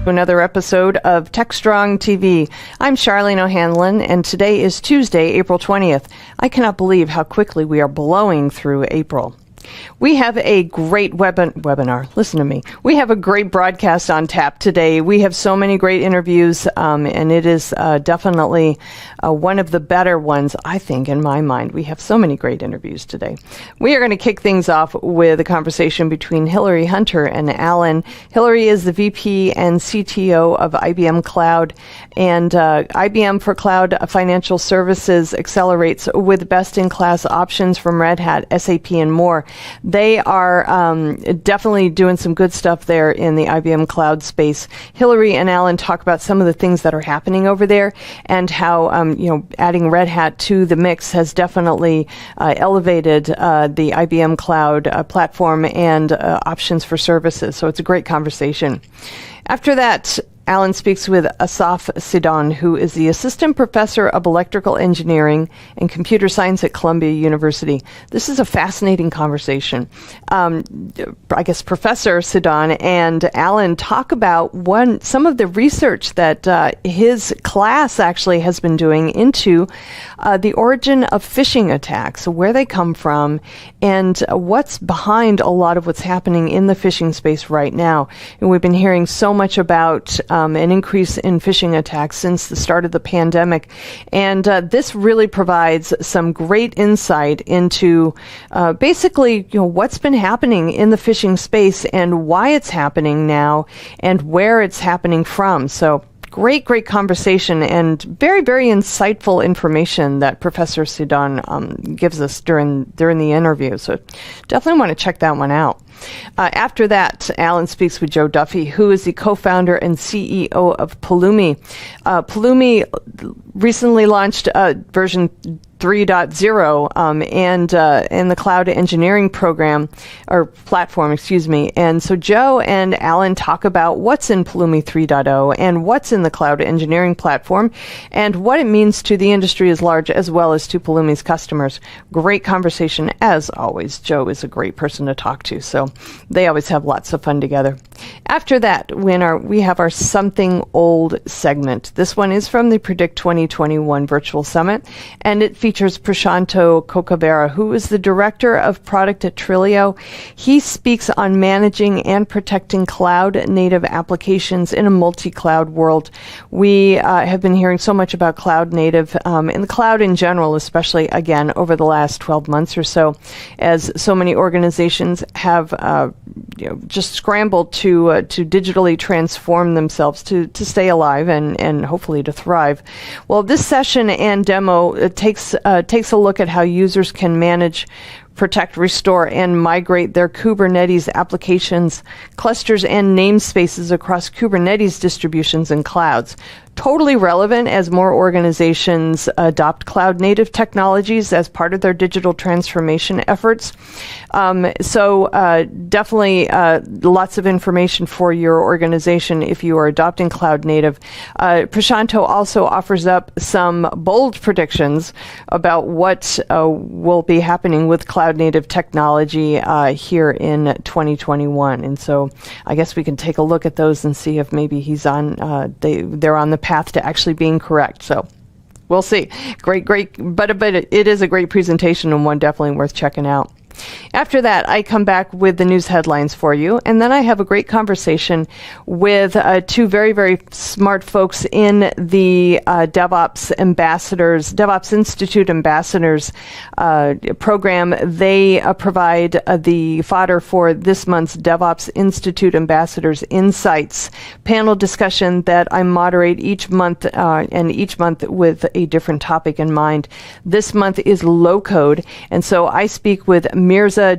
Another episode of TechStrong TV. I'm Charlene O'Hanlon, and today is Tuesday, April 20th. I cannot believe how quickly we are blowing through April. We have a great webinar. Listen to me. We have a great broadcast on tap today. We have so many great interviews, and it is definitely one of the better ones, I think, in my mind. We have so many great interviews today. We are going to kick things off with a conversation between Hillary Hunter and Alan. Hillary is the VP and CTO of Ibm Cloud, and IBM for Cloud Financial Services accelerates with best-in-class options from Red Hat, SAP, and more. They are definitely doing some good stuff there in the IBM Cloud space. Hillary and Alan talk about some of the things that are happening over there and how adding Red Hat to the mix has definitely elevated the IBM Cloud platform and options for services. So it's a great conversation. After that, Alan speaks with Asaf Sidon, who is the Assistant Professor of Electrical Engineering and Computer Science at Columbia University. This is a fascinating conversation. I guess Professor Sidon and Alan talk about some of the research that his class actually has been doing into the origin of phishing attacks, where they come from, and what's behind a lot of what's happening in the phishing space right now. And we've been hearing so much about an increase in phishing attacks since the start of the pandemic. And this really provides some great insight into basically what's been happening in the phishing space and why it's happening now and where it's happening from. So great conversation and very, very insightful information that Professor Sidon gives us during the interview. So definitely want to check that one out. After that, Alan speaks with Joe Duffy, who is the co-founder and CEO of Pulumi. Pulumi recently launched version 3.0 and in the cloud engineering program or platform, excuse me. And so Joe and Alan talk about what's in Pulumi 3.0 and what's in the cloud engineering platform and what it means to the industry as large as well as to Pulumi's customers. Great conversation as always. Joe is a great person to talk to, so they always have lots of fun together. After that, we have our Something Old segment. This one is from the Predict 2021 Virtual Summit, and it features Prashanto Kokavera, who is the Director of Product at Trilio. He speaks on managing and protecting cloud-native applications in a multi-cloud world. We have been hearing so much about cloud-native and the cloud in general, especially, again, over the last 12 months or so, as so many organizations have just scrambled to digitally transform themselves to stay alive and hopefully to thrive. Well, this session and demo takes a look at how users can manage, protect, restore, and migrate their Kubernetes applications, clusters, and namespaces across Kubernetes distributions and clouds. Totally relevant as more organizations adopt cloud-native technologies as part of their digital transformation efforts. So definitely lots of information for your organization if you are adopting cloud-native. Prashanto also offers up some bold predictions about what will be happening with cloud-native technology here in 2021. And so I guess we can take a look at those and see if maybe they're on the path to actually being correct. So we'll see. Great, but it is a great presentation and one definitely worth checking out. After that, I come back with the news headlines for you, and then I have a great conversation with two very, very smart folks in the DevOps Institute Ambassadors program. They provide the fodder for this month's DevOps Institute Ambassadors Insights panel discussion that I moderate each month, and each month with a different topic in mind. This month is low code, and so I speak with Mirza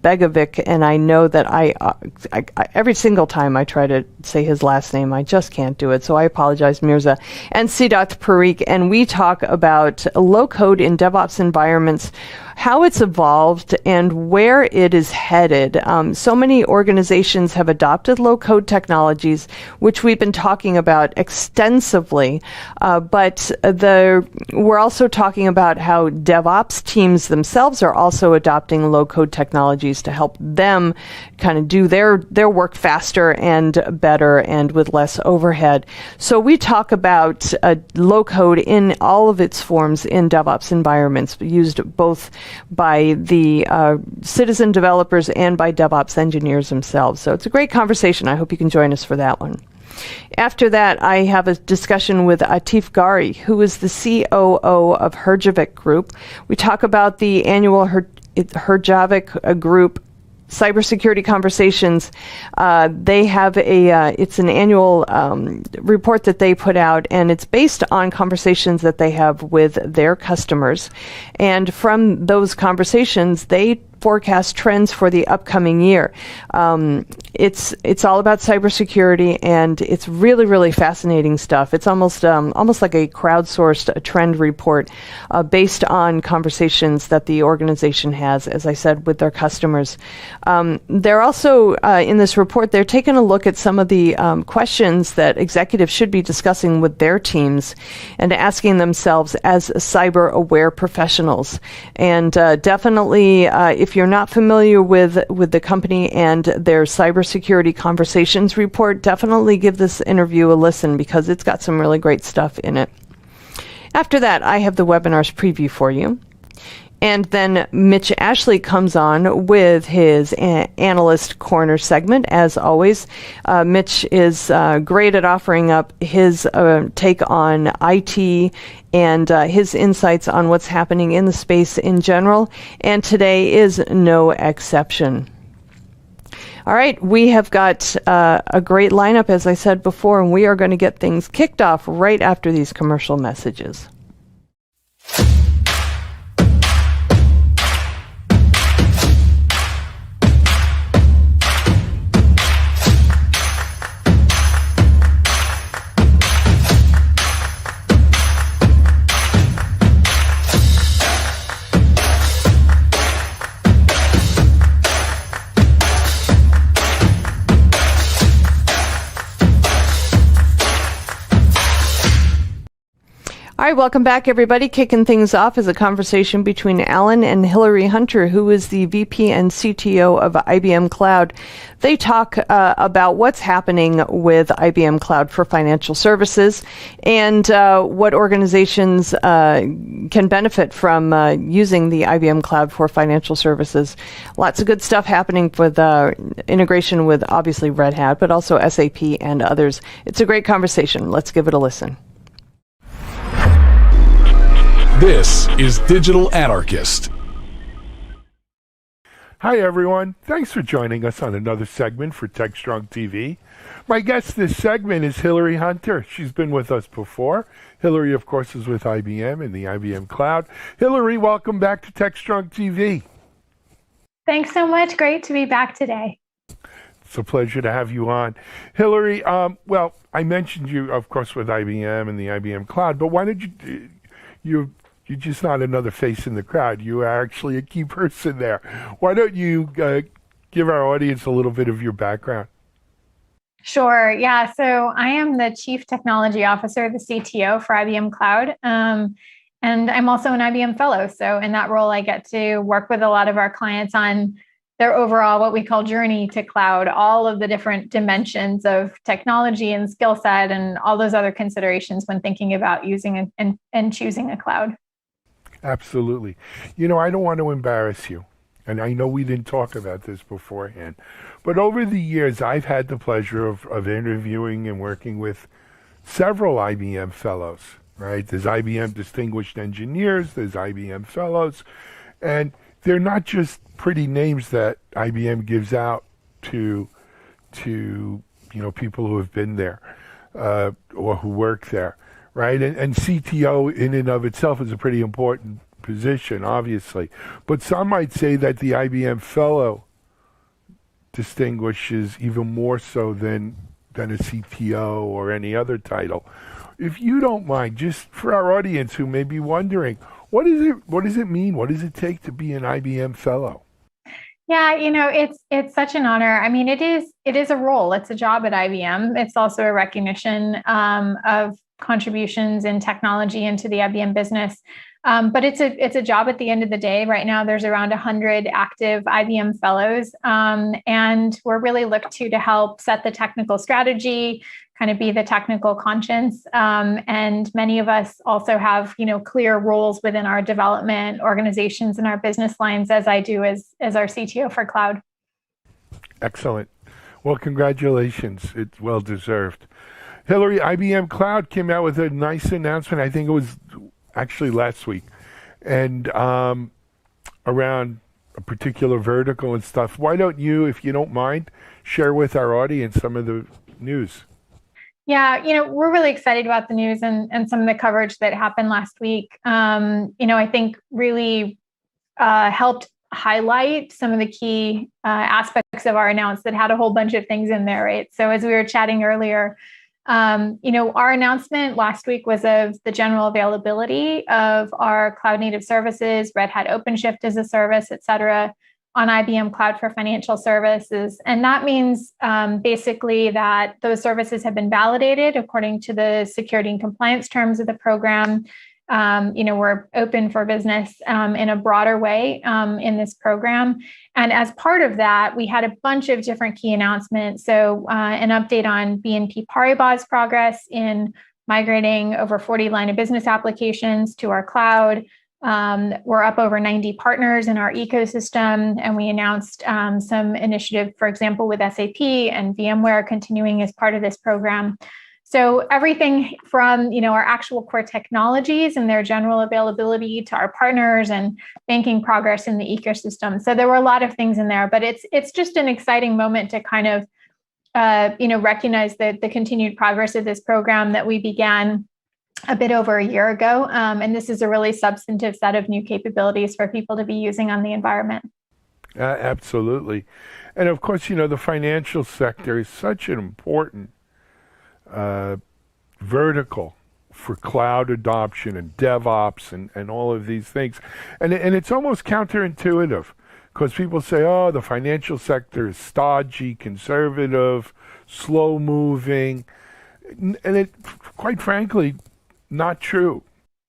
Begovic, and I know that I every single time I try to say his last name, I just can't do it. So I apologize, Mirza. And Siddharth Parikh, and we talk about low code in DevOps environments, how it's evolved and where it is headed. So many organizations have adopted low-code technologies, which we've been talking about extensively, but we're also talking about how DevOps teams themselves are also adopting low-code technologies. customers to help them kind of do their work faster and better and with less overhead. So we talk about low code in all of its forms in DevOps environments, used both by the citizen developers and by DevOps engineers themselves. So it's a great conversation. I hope you can join us for that one. After that, I have a discussion with Atif Ghari, who is the COO of Herjavec Group. We talk about the annual Herjavec Group Cybersecurity Conversations. They have it's an annual report that they put out, and it's based on conversations that they have with their customers. And from those conversations, they forecast trends for the upcoming year. It's all about cybersecurity, and it's really, really fascinating stuff. It's almost like a crowdsourced trend report based on conversations that the organization has, as I said, with their customers. They're also, in this report, they're taking a look at some of the questions that executives should be discussing with their teams and asking themselves as cyber-aware professionals. And definitely, if you're not familiar with the company and their cybersecurity conversations report, definitely give this interview a listen because it's got some really great stuff in it. After that, I have the webinar's preview for you. And then Mitch Ashley comes on with his Analyst Corner segment. As always, Mitch is great at offering up his take on IT and his insights on what's happening in the space in general. And today is no exception. All right, we have got a great lineup, as I said before, and we are going to get things kicked off right after these commercial messages. All right, welcome back, everybody. Kicking things off is a conversation between Alan and Hillary Hunter, who is the VP and CTO of IBM Cloud. They talk about what's happening with IBM Cloud for financial services and what organizations can benefit from using the IBM Cloud for financial services. Lots of good stuff happening with integration with, obviously, Red Hat, but also SAP and others. It's a great conversation. Let's give it a listen. This is Digital Anarchist. Hi, everyone. Thanks for joining us on another segment for TechStrong TV. My guest this segment is Hillary Hunter. She's been with us before. Hillary, of course, is with IBM and the IBM Cloud. Hillary, welcome back to TechStrong TV. Thanks so much. Great to be back today. It's a pleasure to have you on. Hillary, well, I mentioned you, of course, with IBM and the IBM Cloud, but why did you're just not another face in the crowd. You are actually a key person there. Why don't you give our audience a little bit of your background? Sure. Yeah. So I am the Chief Technology Officer, the CTO for IBM Cloud. And I'm also an IBM Fellow. So in that role, I get to work with a lot of our clients on their overall, what we call journey to cloud, all of the different dimensions of technology and skill set and all those other considerations when thinking about using and choosing a cloud. Absolutely. You know, I don't want to embarrass you, and I know we didn't talk about this beforehand, but over the years, I've had the pleasure of interviewing and working with several IBM fellows, right? There's IBM Distinguished Engineers, there's IBM Fellows, and they're not just pretty names that IBM gives out to people who have been there or who work there. Right, and CTO in and of itself is a pretty important position, obviously. But some might say that the IBM Fellow distinguishes even more so than a CTO or any other title. If you don't mind, just for our audience who may be wondering, what does it mean? What does it take to be an IBM Fellow? Yeah, it's such an honor. I mean, it is a role. It's a job at IBM. It's also a recognition of contributions in technology into the IBM business. But it's a job at the end of the day. Right now, there's around 100 active IBM fellows, and we're really looked to help set the technical strategy, kind of be the technical conscience. And many of us also have, clear roles within our development organizations and our business lines, as I do as our CTO for cloud. Excellent. Well, congratulations. It's well deserved. Hillary, IBM Cloud came out with a nice announcement. I think it was actually last week, and around a particular vertical and stuff. Why don't you, if you don't mind, share with our audience some of the news? Yeah, we're really excited about the news and some of the coverage that happened last week. I think really helped highlight some of the key aspects of our announcement that had a whole bunch of things in there, right? So as we were chatting earlier, our announcement last week was of the general availability of our cloud native services, Red Hat OpenShift as a service, et cetera, on IBM Cloud for Financial Services. And that means basically that those services have been validated according to the security and compliance terms of the program. We're open for business in a broader way in this program. And as part of that, we had a bunch of different key announcements. So an update on BNP Paribas progress in migrating over 40 line of business applications to our cloud. We're up over 90 partners in our ecosystem, and we announced some initiative, for example, with SAP and VMware continuing as part of this program. So everything from our actual core technologies and their general availability to our partners and banking progress in the ecosystem. So there were a lot of things in there, but it's just an exciting moment to kind of recognize the continued progress of this program that we began a bit over a year ago. And this is a really substantive set of new capabilities for people to be using on the environment. Absolutely. And of course, the financial sector is such an important vertical for cloud adoption and DevOps and all of these things. And it's almost counterintuitive because people say, oh, the financial sector is stodgy, conservative, slow moving. And it, quite frankly, not true.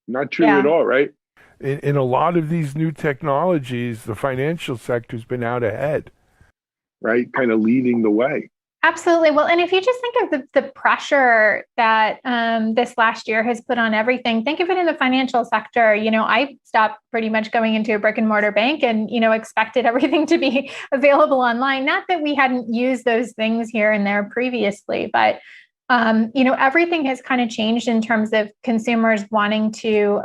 Not true at all, right? In a lot of these new technologies, the financial sector's been out ahead. Right, kind of leading the way. Absolutely. Well, and if you just think of the pressure that this last year has put on everything, think of it in the financial sector. I stopped pretty much going into a brick and mortar bank and, expected everything to be available online. Not that we hadn't used those things here and there previously, but everything has kind of changed in terms of consumers wanting to,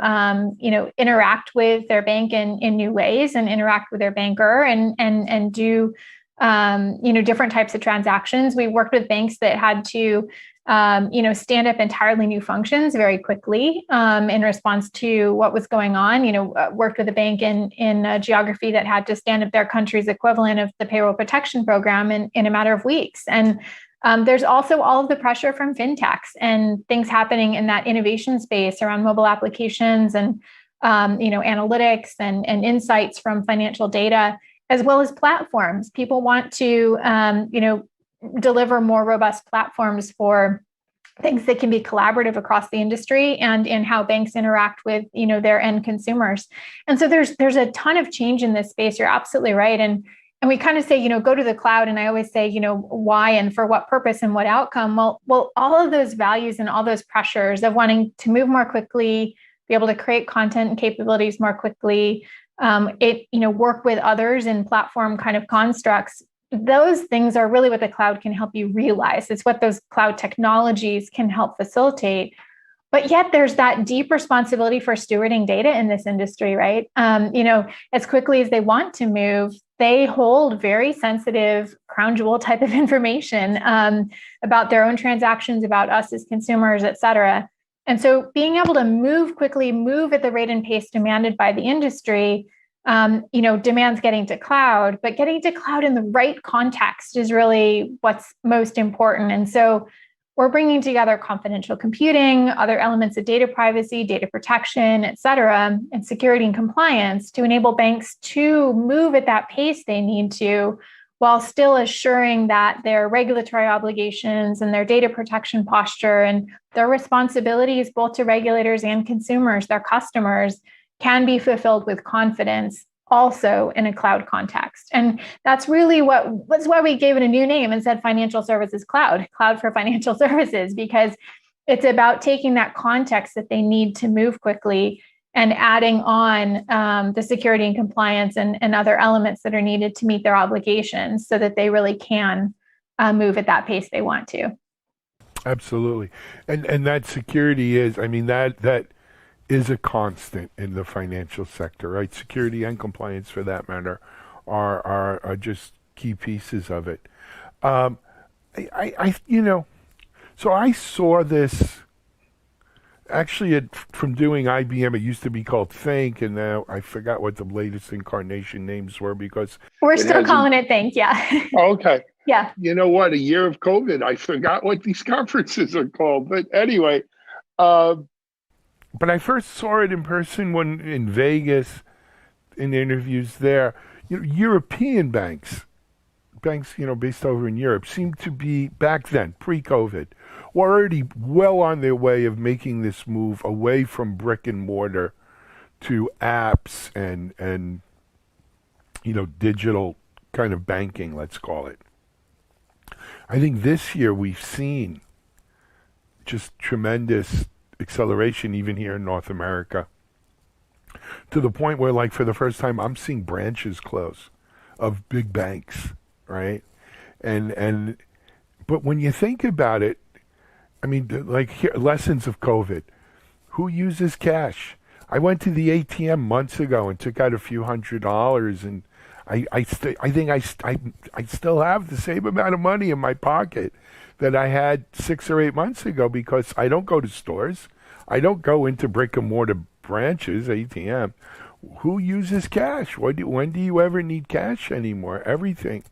interact with their bank in new ways and interact with their banker and do, different types of transactions. We worked with banks that had to, stand up entirely new functions very quickly in response to what was going on. Worked with a bank in a geography that had to stand up their country's equivalent of the payroll protection program in a matter of weeks. And there's also all of the pressure from fintechs and things happening in that innovation space around mobile applications and analytics and insights from financial data, as well as platforms. People want to deliver more robust platforms for things that can be collaborative across the industry and in how banks interact with their end consumers. And so there's a ton of change in this space. You're absolutely right. And we kind of say, go to the cloud. And I always say, why and for what purpose and what outcome? Well, all of those values and all those pressures of wanting to move more quickly, be able to create content and capabilities more quickly, work with others in platform kind of constructs. Those things are really what the cloud can help you realize. It's what those cloud technologies can help facilitate. But yet there's that deep responsibility for stewarding data in this industry, right? As quickly as they want to move, they hold very sensitive crown jewel type of information about their own transactions, about us as consumers, et cetera. And so being able to move quickly, move at the rate and pace demanded by the industry, demands getting to cloud, but getting to cloud in the right context is really what's most important. And so we're bringing together confidential computing, other elements of data privacy, data protection, et cetera, and security and compliance to enable banks to move at that pace they need to, while still assuring that their regulatory obligations and their data protection posture and their responsibilities both to regulators and consumers, their customers, can be fulfilled with confidence also in a cloud context. And that's really that's why we gave it a new name and said Financial Services Cloud, Cloud for Financial Services, because it's about taking that context that they need to move quickly and adding on the security and compliance and other elements that are needed to meet their obligations so that they really can move at that pace they want to. Absolutely. And that security is, I mean, that is a constant in the financial sector, right? Security and compliance, for that matter, are just key pieces of it. So I saw this actually from doing IBM. It used to be called Think, and now I forgot what the latest incarnation names were because we're still calling it Think. Yeah. Oh, okay. Yeah. You know what? A year of COVID, I forgot what these conferences are called. But anyway. But I first saw it in person when in Vegas, in interviews there. European banks, based over in Europe, seemed to be, back then, pre-COVID, were already well on their way of making this move away from brick and mortar to apps and digital kind of banking, let's call it. I think this year we've seen just tremendous acceleration even here in North America, to the point where, like, for the first time, I'm seeing branches close of big banks, right? But when you think about it, I mean, lessons of COVID. Who uses cash? I went to the ATM months ago and took out a few $100s, and I think I still have the same amount of money in my pocket that I had 6 or 8 months ago, because I don't go to stores. I don't go into brick and mortar branches, ATM. Who uses cash? When do you ever need cash anymore? Everything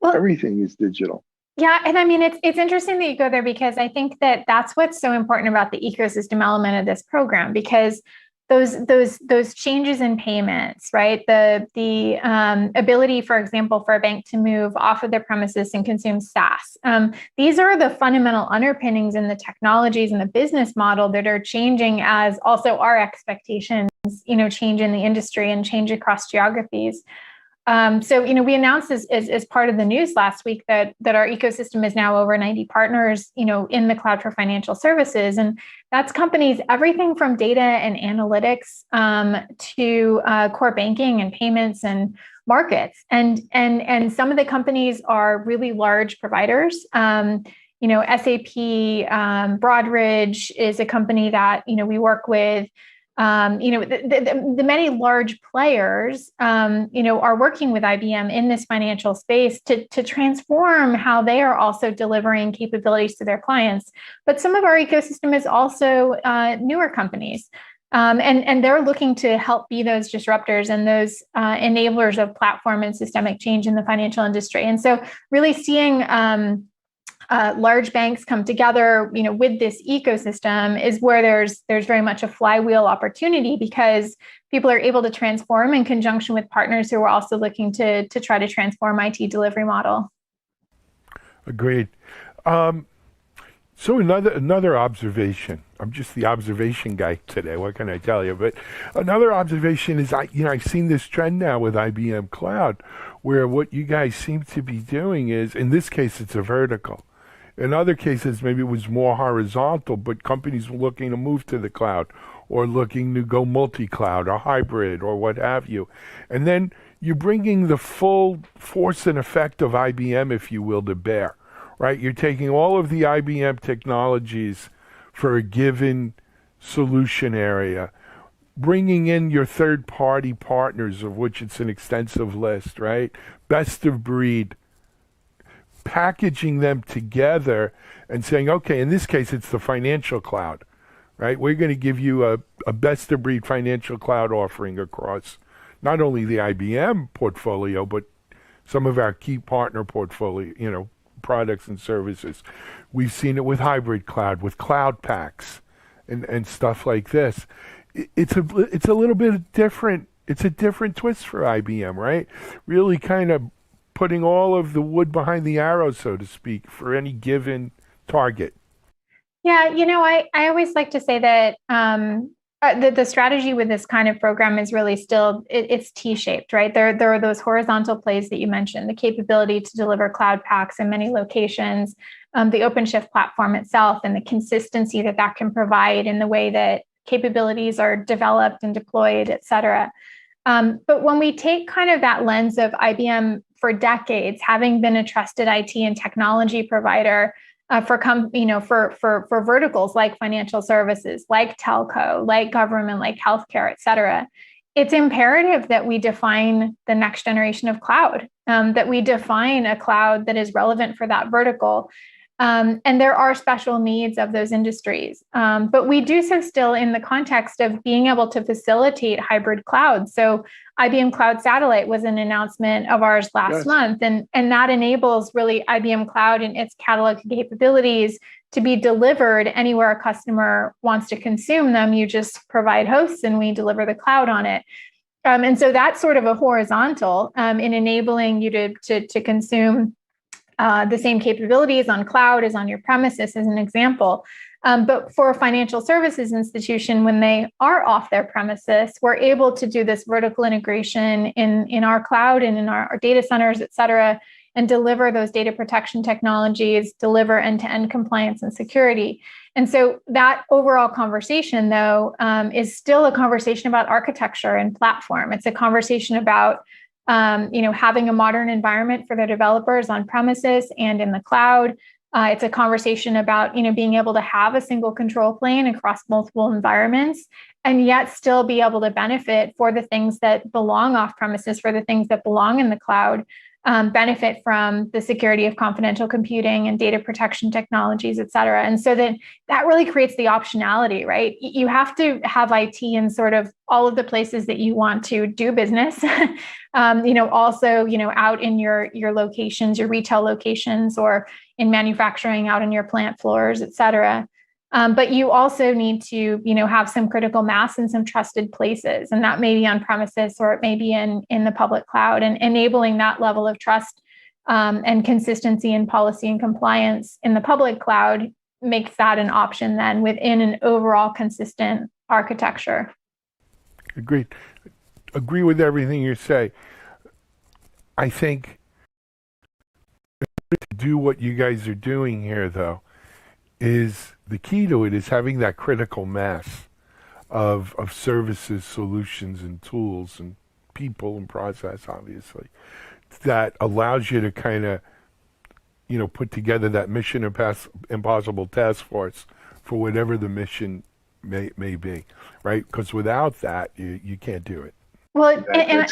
is digital. Yeah, and I mean, it's interesting that you go there, because I think that that's what's so important about the ecosystem element of this program, because those changes in payments, right? The ability, for example, for a bank to move off of their premises and consume SaaS. These are the fundamental underpinnings in the technologies and the business model that are changing as also our expectations, change in the industry and change across geographies. So, we announced as part of the news last week that our ecosystem is now over 90 partners, in the cloud for financial services. And that's companies, everything from data and analytics to core banking and payments and markets. And some of the companies are really large providers. SAP, Broadridge is a company that, we work with. The many large players, are working with IBM in this financial space to transform how they are also delivering capabilities to their clients. But some of our ecosystem is also newer companies, and they're looking to help be those disruptors and those enablers of platform and systemic change in the financial industry. And so, really seeing large banks come together, with this ecosystem is where there's very much a flywheel opportunity, because people are able to transform in conjunction with partners who are also looking to try to transform IT delivery model. Agreed. So another observation. I'm just the observation guy today. What can I tell you? But another observation is I've seen this trend now with IBM Cloud, where what you guys seem to be doing is, in this case, it's a vertical. In other cases, maybe it was more horizontal, but companies were looking to move to the cloud or looking to go multi-cloud or hybrid or what have you. And then you're bringing the full force and effect of IBM, if you will, to bear, right? You're taking all of the IBM technologies for a given solution area, bringing in your third-party partners, of which it's an extensive list, right? Best of breed, packaging them together and saying, okay, in this case, it's the financial cloud, right? We're going to give you a best-of-breed financial cloud offering across not only the IBM portfolio, but some of our key partner portfolio, products and services. We've seen it with hybrid cloud, with cloud packs and stuff like this. It's a little bit different. It's a different twist for IBM, right? Really kind of putting all of the wood behind the arrow, so to speak, for any given target. Yeah, I always like to say that The strategy with this kind of program is really still, it's T-shaped, right? There are those horizontal plays that you mentioned, the capability to deliver cloud packs in many locations, the OpenShift platform itself, and the consistency that that can provide in the way that capabilities are developed and deployed, et cetera. But when we take kind of that lens of IBM for decades, having been a trusted IT and technology provider for verticals like financial services, like telco, like government, like healthcare, et cetera, it's imperative that we define the next generation of cloud, that we define a cloud that is relevant for that vertical. And there are special needs of those industries. But we do so still in the context of being able to facilitate hybrid clouds. So IBM Cloud Satellite was an announcement of ours last month, and that enables really IBM Cloud and its catalog capabilities to be delivered anywhere a customer wants to consume them. You just provide hosts and we deliver the cloud on it. And so that's sort of a horizontal in enabling you to consume the same capabilities on cloud as on your premises, as an example. But for a financial services institution, when they are off their premises, we're able to do this vertical integration in our cloud and in our data centers, et cetera, and deliver those data protection technologies, deliver end-to-end compliance and security. And so that overall conversation, though, is still a conversation about architecture and platform. It's a conversation about having a modern environment for their developers on premises and in the cloud. It's a conversation about, being able to have a single control plane across multiple environments and yet still be able to benefit for the things that belong off premises, for the things that belong in the cloud, benefit from the security of confidential computing and data protection technologies, et cetera. And so that really creates the optionality, right? You have to have IT in sort of all of the places that you want to do business. Also, out in your locations, your retail locations, or in manufacturing out on your plant floors, et cetera. But you also need to, have some critical mass in some trusted places, and that may be on premises or it may be in the public cloud. And enabling that level of trust and consistency in policy and compliance in the public cloud makes that an option then within an overall consistent architecture. Agreed. Agree with everything you say. I think to do what you guys are doing here, though, is the key to it is having that critical mass of services, solutions, and tools, and people and process, obviously, that allows you to kind of, put together that mission impossible task force for whatever the mission may be, right? Because without that, you can't do it. Well, I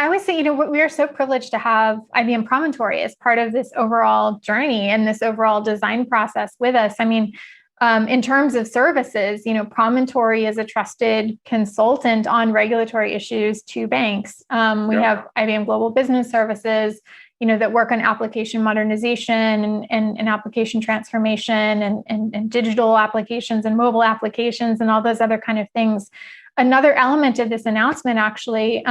always say, we are so privileged to have IBM Promontory as part of this overall journey and this overall design process with us. I mean, in terms of services, Promontory is a trusted consultant on regulatory issues to banks. We have IBM Global Business Services, that work on application modernization and application transformation and digital applications and mobile applications and all those other kind of things. Another element of this announcement actually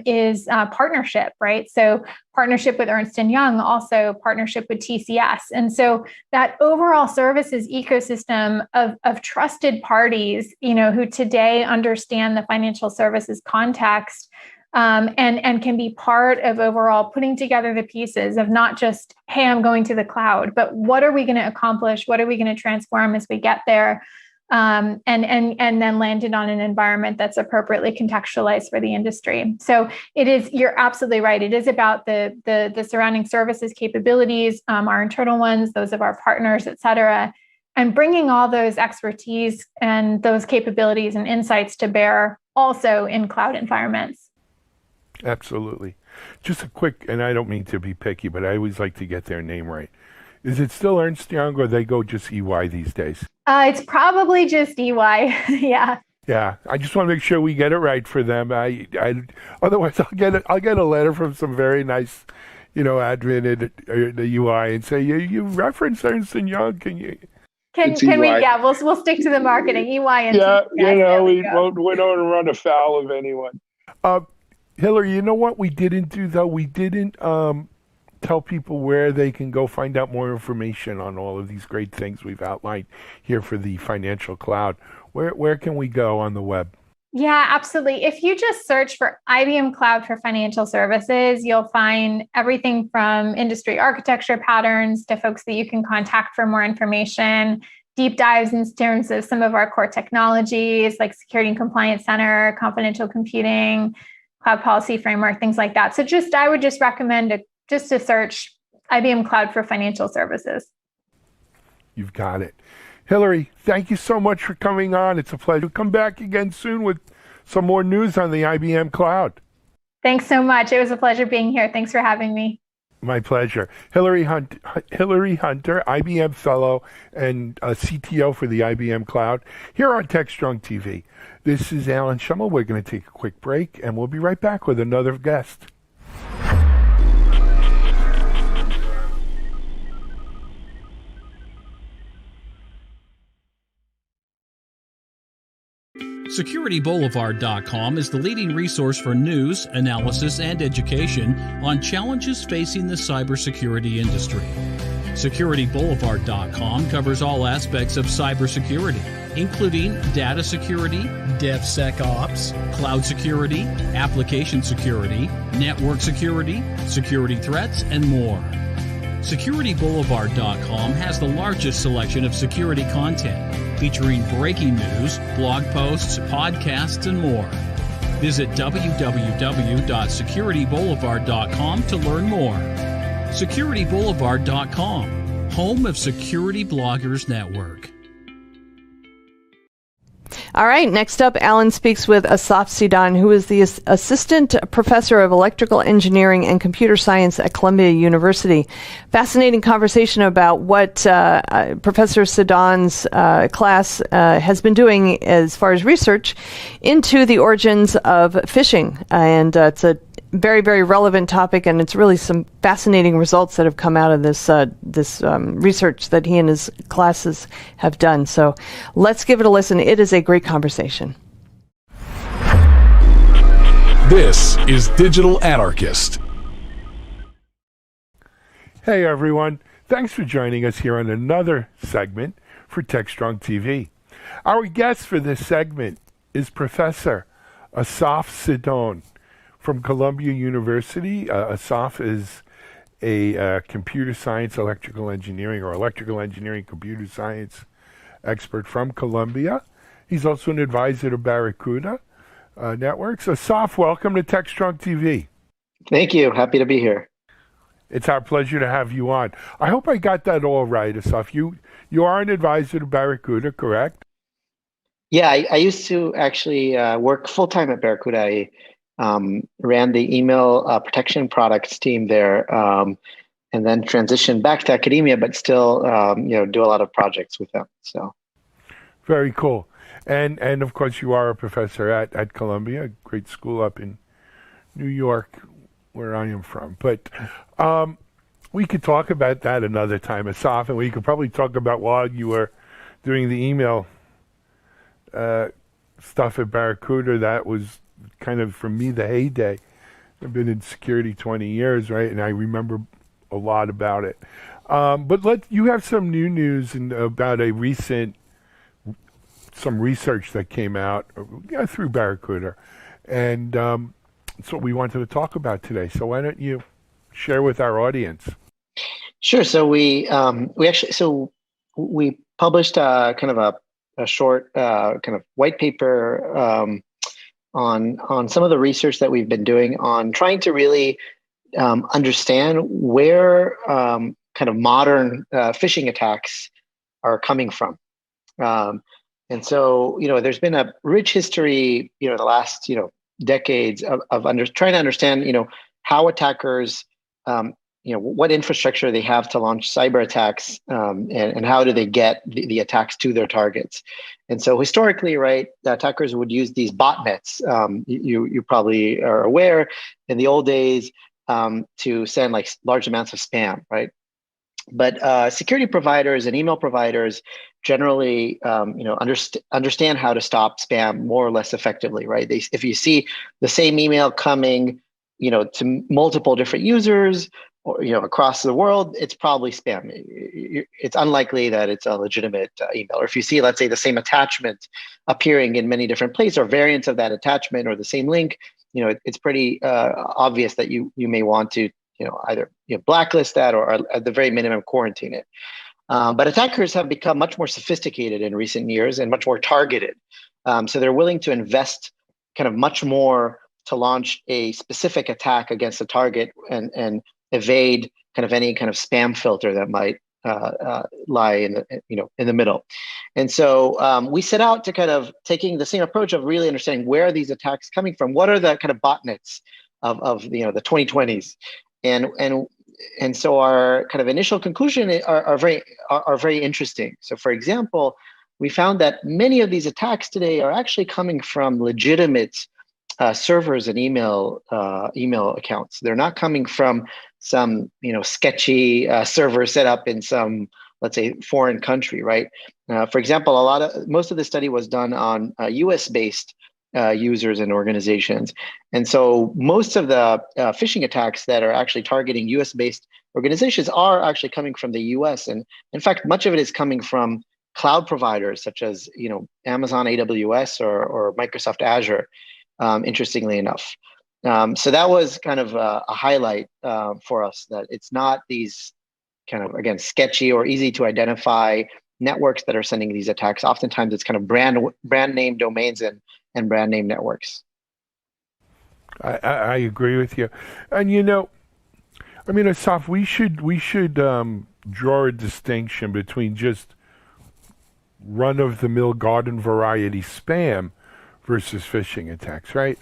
is partnership, right? So partnership with Ernst & Young, also partnership with TCS. And so that overall services ecosystem of trusted parties, who today understand the financial services context and can be part of overall putting together the pieces of not just, hey, I'm going to the cloud, but what are we going to accomplish? What are we going to transform as we get there? And then landed on an environment that's appropriately contextualized for the industry. So it is, you're absolutely right. It is about the surrounding services capabilities, our internal ones, those of our partners, et cetera, and bringing all those expertise and those capabilities and insights to bear also in cloud environments. Absolutely. Just a quick, and I don't mean to be picky, but I always like to get their name right. Is it still Ernst & Young, or they go just EY these days? It's probably just EY. Yeah. Yeah. I just want to make sure we get it right for them. Otherwise I'll get a letter from some very nice, admin at the UI and say, you referenced Ernst & Young. Can we? Yeah, we'll stick to the marketing. EY and we don't run afoul of anyone. Hillary, you know what we didn't do though? We didn't tell people where they can go find out more information on all of these great things we've outlined here for the financial cloud. Where can we go on the web? Yeah, absolutely. If you just search for IBM Cloud for Financial Services, you'll find everything from industry architecture patterns to folks that you can contact for more information, deep dives in terms of some of our core technologies like Security and Compliance Center, confidential computing, cloud policy framework, things like that. So I would just recommend to search IBM Cloud for Financial Services. You've got it. Hillary, thank you so much for coming on. It's a pleasure. Come back again soon with some more news on the IBM Cloud. Thanks so much. It was a pleasure being here. Thanks for having me. My pleasure. Hillary Hunter, IBM Fellow and CTO for the IBM Cloud, here on TechStrong TV. This is Alan Schummel. We're going to take a quick break, and we'll be right back with another guest. SecurityBoulevard.com is the leading resource for news, analysis, and education on challenges facing the cybersecurity industry. SecurityBoulevard.com covers all aspects of cybersecurity, including data security, DevSecOps, cloud security, application security, network security, security threats, and more. SecurityBoulevard.com has the largest selection of security content, featuring breaking news, blog posts, podcasts, and more. Visit www.securityboulevard.com to learn more. SecurityBoulevard.com, home of Security Bloggers Network. All right, next up, Alan speaks with Asaf Sidan, who is the Assistant Professor of Electrical Engineering and Computer Science at Columbia University. Fascinating conversation about what Professor Sidan's class has been doing as far as research into the origins of phishing. And it's a very, very relevant topic, and it's really some fascinating results that have come out of this research that he and his classes have done. So let's give it a listen. It is a great conversation. This is Digital Anarchist. Hey everyone, thanks for joining us here on another segment for TechStrong TV. Our guest for this segment is Professor Asaf Sidan from Columbia University. Asaf is a computer science, electrical engineering computer science expert from Columbia. He's also an advisor to Barracuda Networks. Asaf, welcome to TechStrong TV. Thank you. Happy to be here. It's our pleasure to have you on. I hope I got that all right, Asaf. You are an advisor to Barracuda, correct? Yeah, I used to actually work full-time at Barracuda. I ran the email protection products team there, and then transitioned back to academia, but still, do a lot of projects with them. So, very cool. And of course, you are a professor at Columbia, a great school up in New York, where I am from. But we could talk about that another time, Asaf, and we could probably talk about while you were doing the email stuff at Barracuda. That was kind of, for me, the heyday. I've been in security 20 years, right? And I remember a lot about it. But you have some new news about some research that came out through Barracuda. And that's what we wanted to talk about today. So why don't you share with our audience? Sure. So we published kind of a short kind of white paper on some of the research that we've been doing on trying to really understand where kind of modern phishing attacks are coming from. And so, there's been a rich history, the last, decades of trying to understand, how attackers, what infrastructure they have to launch cyber attacks, and how do they get the attacks to their targets. And so historically, right, the attackers would use these botnets. You probably are aware, in the old days, to send like large amounts of spam, right? But security providers and email providers generally, understand how to stop spam more or less effectively, right? If you see the same email coming, to multiple different users, or across the world, it's probably spam. It's unlikely that it's a legitimate email. Or if you see, let's say, the same attachment appearing in many different places, or variants of that attachment, or the same link, it's pretty obvious that you may want to either blacklist that, or at the very minimum quarantine it. But attackers have become much more sophisticated in recent years and much more targeted. So they're willing to invest kind of much more to launch a specific attack against a target and evade kind of any kind of spam filter that might lie in the middle. And so we set out to kind of taking the same approach of really understanding where are these attacks coming from, what are the kind of botnets of the 2020s, and so our kind of initial conclusion are very interesting. So, for example, we found that many of these attacks today are actually coming from legitimate servers and email accounts. They're not coming from some sketchy server set up in some, let's say, foreign country, right? For example, most of the study was done on US based users and organizations. And so most of the phishing attacks that are actually targeting US based organizations are actually coming from the US. And in fact, much of it is coming from cloud providers such as Amazon AWS or Microsoft Azure, interestingly enough. So that was kind of a highlight for us, that it's not these kind of, again, sketchy or easy to identify networks that are sending these attacks. Oftentimes it's kind of brand name domains and brand name networks. I agree with you. And Asaf, we should draw a distinction between just run-of-the-mill garden variety spam versus phishing attacks, right?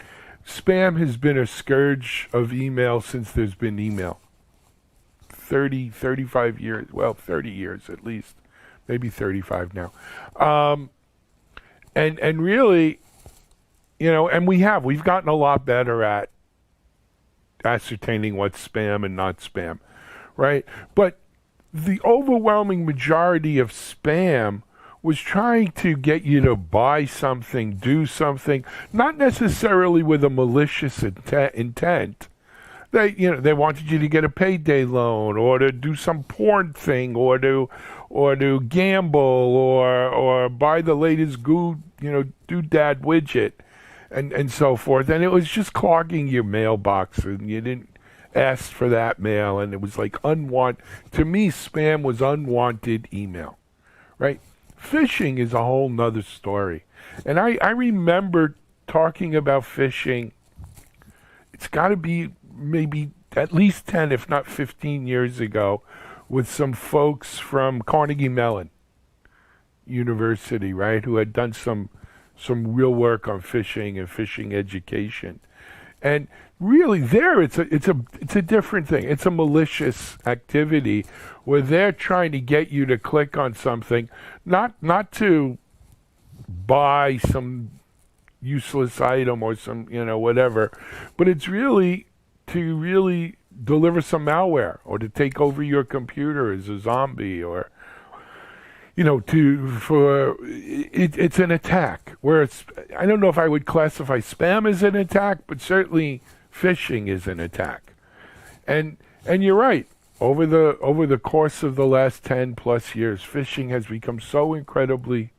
Spam has been a scourge of email since there's been email. 35 years, well, 30 years at least, maybe 35 now. And really, and we've gotten a lot better at ascertaining what's spam and not spam, right? But the overwhelming majority of spam was trying to get you to buy something, do something, not necessarily with a malicious intent. They wanted you to get a payday loan, or to do some porn thing, or to gamble, or buy the latest doodad widget, and so forth. And it was just clogging your mailbox, and you didn't ask for that mail, and it was like unwanted. To me, spam was unwanted email, right? Phishing is a whole nother story. And I remember talking about phishing, it's got to be maybe at least 10, if not 15 years ago, with some folks from Carnegie Mellon University, right, who had done some real work on phishing and phishing education. And really there it's a different thing. It's a malicious activity where they're trying to get you to click on something, not to buy some useless item or some whatever, but it's really to really deliver some malware, or to take over your computer as a zombie, or it's an attack. Where I don't know if I would classify spam as an attack, but certainly phishing is an attack. And you're right. Over the course of the last 10 plus years, phishing has become so incredibly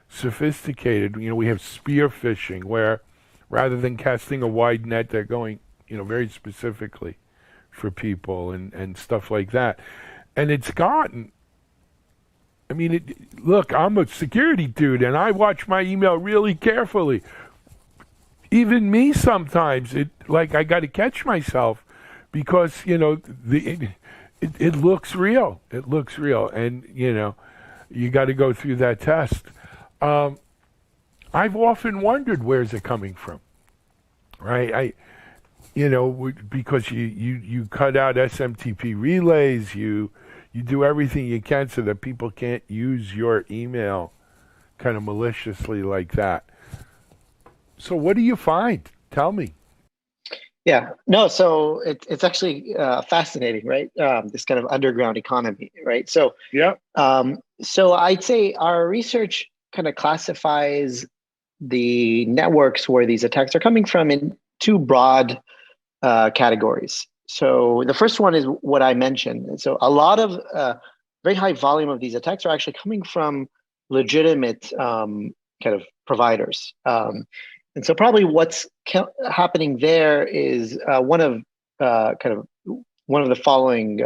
sophisticated. We have spear phishing, where rather than casting a wide net, they're going very specifically for people and stuff like that. And it's gotten, look, I'm a security dude, and I watch my email really carefully. Even me sometimes, I got to catch myself, because it looks real. It looks real, and you got to go through that test. I've often wondered, where's it coming from, right? Because you cut out SMTP relays, you do everything you can so that people can't use your email kind of maliciously like that. So what do you find? Tell me. Yeah, no, so it's actually fascinating, right? This kind of underground economy, right? So Yeah. So I'd say our research kind of classifies the networks where these attacks are coming from in two broad categories. so the first one is what I mentioned. So a lot of very high volume of these attacks are actually coming from legitimate kind of providers. And so probably what's happening there is one of the following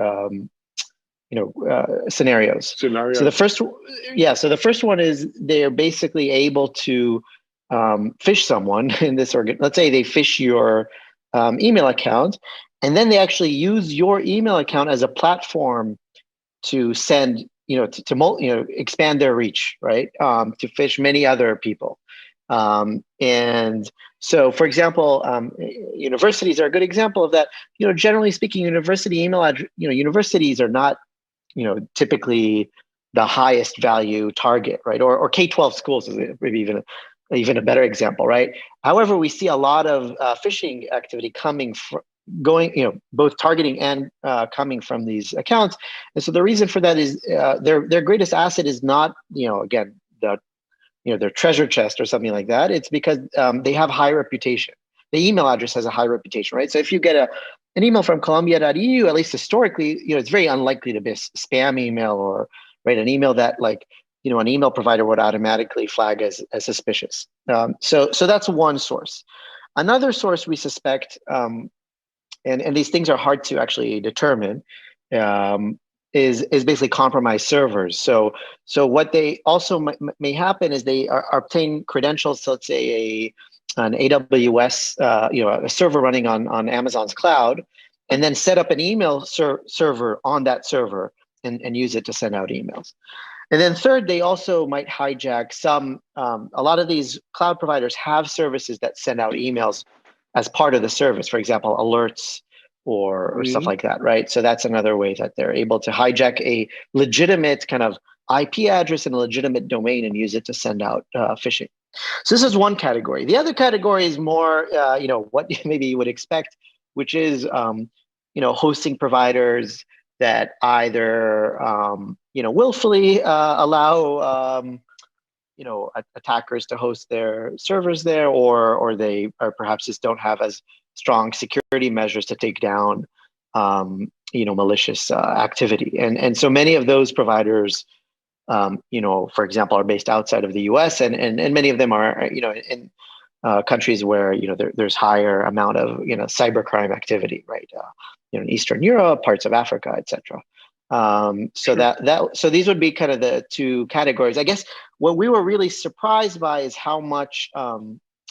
scenarios. So the first one is they're basically able to phish someone in this let's say they phish your email account, and then they actually use your email account as a platform to send, to expand their reach, right? To phish many other people. And so, for example, universities are a good example of that. Generally speaking, university email address, universities are not, typically the highest value target, right? Or K-12 schools is maybe even a better example, right? However, we see a lot of phishing activity coming from both targeting and coming from these accounts. And so the reason for that is their greatest asset is not, again, their treasure chest or something like that. It's because they have high reputation. The email address has a high reputation, right? So if you get an email from Columbia.edu, at least historically, it's very unlikely to be a spam email or right an email that an email provider would automatically flag as suspicious. So that's one source. Another source we suspect, and these things are hard to actually determine, is basically compromised servers. So what they also may happen is they obtain credentials to, let's say, an AWS, a server running on Amazon's cloud, and then set up an email server on that server and use it to send out emails. And then third, they also might hijack a lot of these cloud providers have services that send out emails as part of the service, for example, alerts or stuff like that, right? So that's another way that they're able to hijack a legitimate kind of IP address and a legitimate domain and use it to send out phishing. So this is one category. The other category is more, what maybe you would expect, which is, hosting providers that either, willfully allow, attackers to host their servers there, or they perhaps just don't have as strong security measures to take down, malicious activity. And so many of those providers, for example, are based outside of the U.S. and many of them are, in countries where there's higher amount of cybercrime activity, right? In Eastern Europe, parts of Africa, etc. So these would be kind of the two categories. I guess what we were really surprised by is how much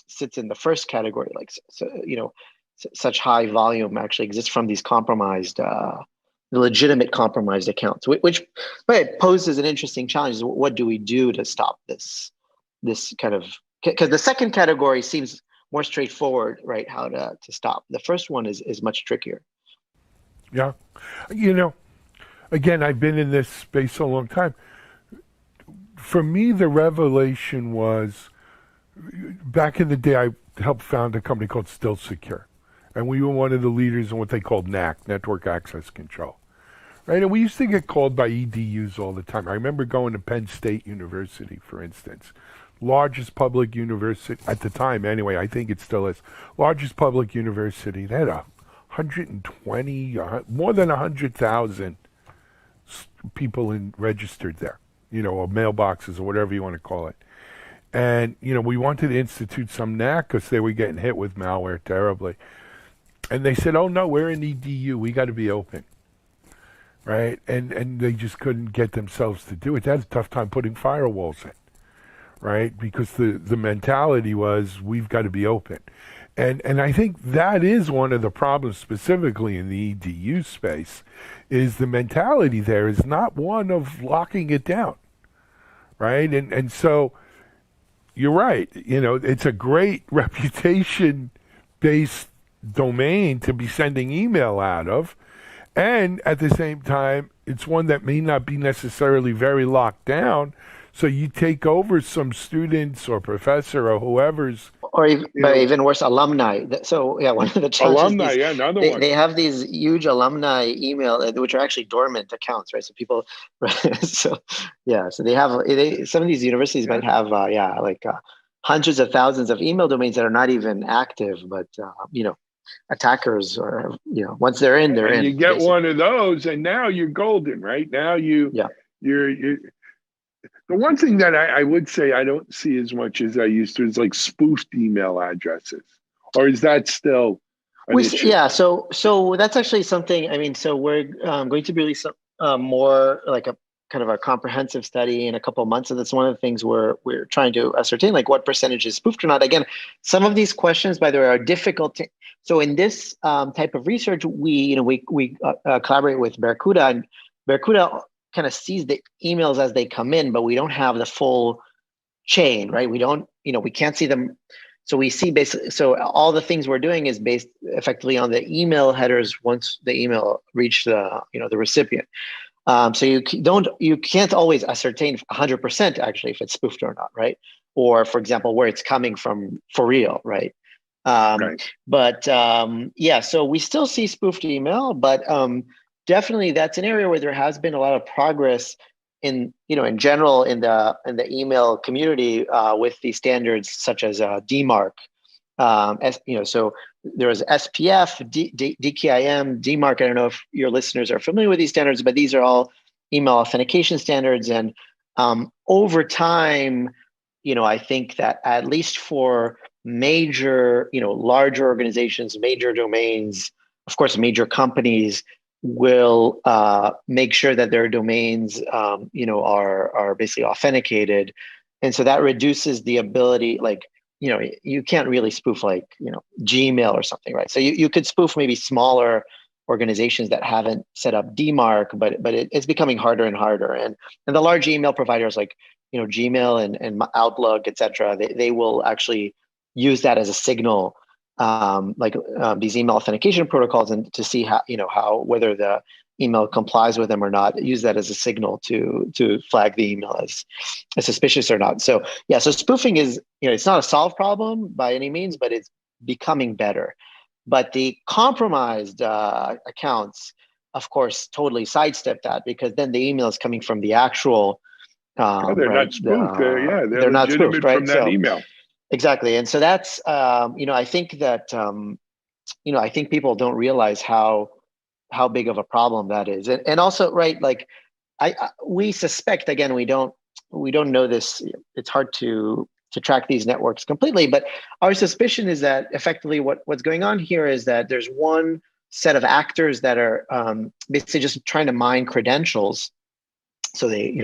sits in the first category, such high volume actually exists from these compromised, legitimate compromised accounts, which poses an interesting challenge. Is what do we do to stop this kind of? Because the second category seems more straightforward, right? How to stop. The first one is much trickier. Yeah, again, I've been in this space a long time. For me, the revelation was back in the day. I helped found a company called Still Secure. And we were one of the leaders in what they called NAC, Network Access Control. Right? And we used to get called by EDUs all the time. I remember going to Penn State University, for instance. Largest public university, at the time anyway, I think it still is. Largest public university. They had 120, more than 100,000 people registered there. Or mailboxes or whatever you want to call it. And, we wanted to institute some NAC because they were getting hit with malware terribly. And they said, oh, no, we're an EDU. We got to be open, right? And they just couldn't get themselves to do it. They had a tough time putting firewalls in, right? Because the mentality was, we've got to be open. And I think that is one of the problems specifically in the EDU space, is the mentality there is not one of locking it down, right? And so you're right. It's a great reputation-based domain to be sending email out of, and at the same time it's one that may not be necessarily very locked down, so you take over some students or professor or whoever's, or even worse, alumni. So one of the challenges, they have these huge alumni email which are actually dormant accounts, right? So people so they have some of these universities might have hundreds of thousands of email domains that are not even active, but attackers are, once they're in, they're in. You get basically. one of those, and now you're golden, right? Now you're. The one thing that I would say I don't see as much as I used to is like spoofed email addresses, or is that still an issue? Yeah, so that's actually something. I mean, so we're going to release more like a kind of a comprehensive study in a couple of months, and that's one of the things we're trying to ascertain, like what percentage is spoofed or not. Again, some of these questions, by the way, are difficult to. So in this type of research, we collaborate with Barracuda, and Barracuda kind of sees the emails as they come in, but we don't have the full chain, right? We don't, we can't see them. So we see basically, so all the things we're doing is based effectively on the email headers once the email reached the recipient. So you can't always ascertain 100% actually if it's spoofed or not, right? Or for example, where it's coming from for real, right? Right. But so we still see spoofed email, but definitely that's an area where there has been a lot of progress in general in the email community with these standards such as DMARC. So there was SPF, DKIM, DMARC. I don't know if your listeners are familiar with these standards, but these are all email authentication standards. And over time, I think that at least for major, larger organizations, major domains, of course, major companies will make sure that their domains, are basically authenticated. And so that reduces the ability, like, you can't really spoof like, Gmail or something, right? So you could spoof maybe smaller organizations that haven't set up DMARC, but it's becoming harder and harder. And the large email providers like, Gmail and Outlook, et cetera, they will actually use that as a signal, these email authentication protocols, and to see how whether the email complies with them or not, use that as a signal to flag the email as suspicious or not. So so spoofing is, it's not a solved problem by any means, but it's becoming better. But the compromised accounts, of course, totally sidestep that, because then the email is coming from the actual. They're not spoofed. They're not spoofed, right? From that email. Exactly. And so that's, I think that, I think people don't realize how big of a problem that is. And also, right, like we suspect, again, we don't know this. It's hard to track these networks completely, but our suspicion is that effectively what's going on here is that there's one set of actors that are basically just trying to mine credentials. So they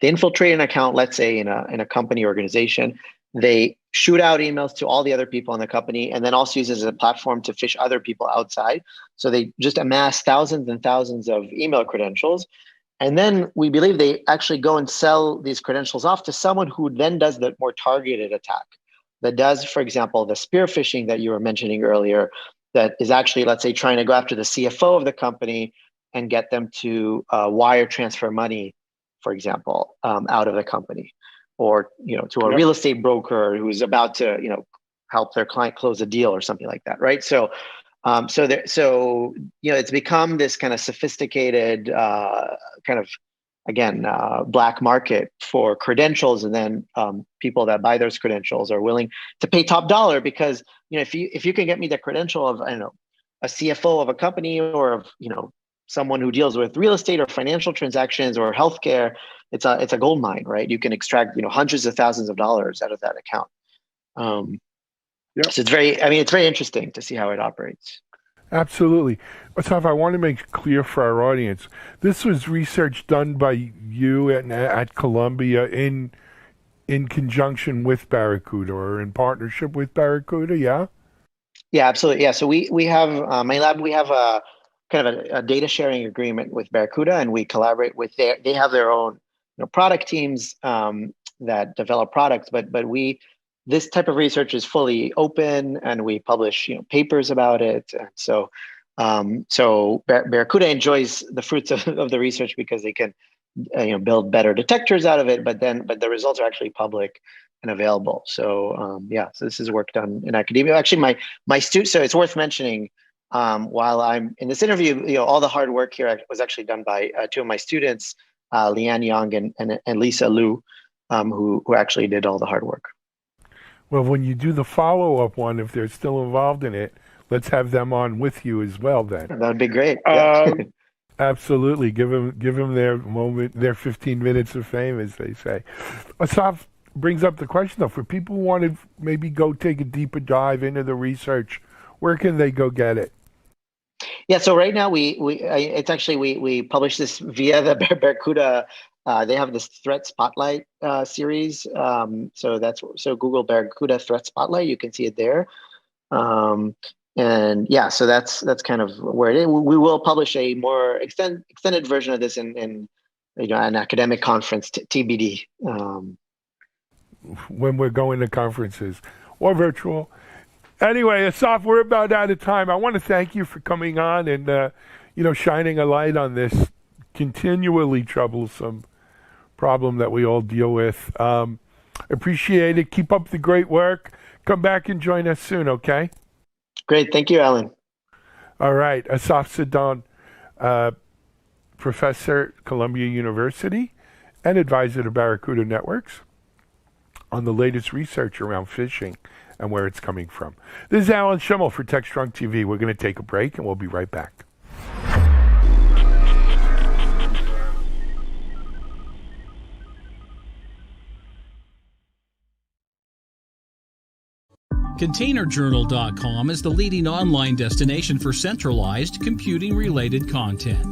infiltrate an account, let's say in a company organization. They shoot out emails to all the other people in the company, and then also use it as a platform to fish other people outside. So they just amass thousands and thousands of email credentials. And then we believe they actually go and sell these credentials off to someone who then does the more targeted attack. That does, for example, the spear phishing that you were mentioning earlier, that is actually, let's say, trying to go after the CFO of the company and get them to wire transfer money, for example, out of the company. Or to a real estate broker who's about to help their client close a deal or something like that, right? So it's become this kind of sophisticated kind of, again, black market for credentials, and then people that buy those credentials are willing to pay top dollar, because if you can get me the credential of a CFO of a company, or of someone who deals with real estate or financial transactions or healthcare, it's a gold mine, right? You can extract hundreds of thousands of dollars out of that account. So it's very interesting to see how it operates. Absolutely. Asaf, I want to make it clear for our audience, this was research done by you at Columbia in conjunction with Barracuda, or in partnership with Barracuda, yeah? Yeah, absolutely. Yeah, so we have, my lab, we have a kind of a data sharing agreement with Barracuda, and we collaborate with they have their own product teams that develop products, but this type of research is fully open, and we publish papers about it. And so Barracuda enjoys the fruits of the research, because they can build better detectors out of it, but the results are actually public and available. So so this is work done in academia. Actually, my students, so it's worth mentioning, while I'm in this interview, all the hard work here was actually done by two of my students, Lian Yang and Lisa Liu, who actually did all the hard work. Well, when you do the follow-up one, if they're still involved in it, let's have them on with you as well then. That'd be great. Yeah. Absolutely. Give them their moment, their 15 minutes of fame, as they say. Asaf brings up the question, though, for people who want to maybe go take a deeper dive into the research, where can they go get it? Yeah, so right now we publish this via the Barracuda. They have this Threat Spotlight series. So Google Barracuda Threat Spotlight. You can see it there. And yeah, so that's kind of where it is. We will publish a more extended version of this in an academic conference, TBD. When we're going to conferences or virtual. Anyway, Asaf, we're about out of time. I want to thank you for coming on and shining a light on this continually troublesome problem that we all deal with. Appreciate it. Keep up the great work. Come back and join us soon, okay? Great. Thank you, Alan. All right. Asaf Sidon, professor at Columbia University and advisor to Barracuda Networks on the latest research around phishing and where it's coming from. This is Alan Schimmel for TechStrong TV. We're going to take a break and we'll be right back. ContainerJournal.com is the leading online destination for centralized computing-related content.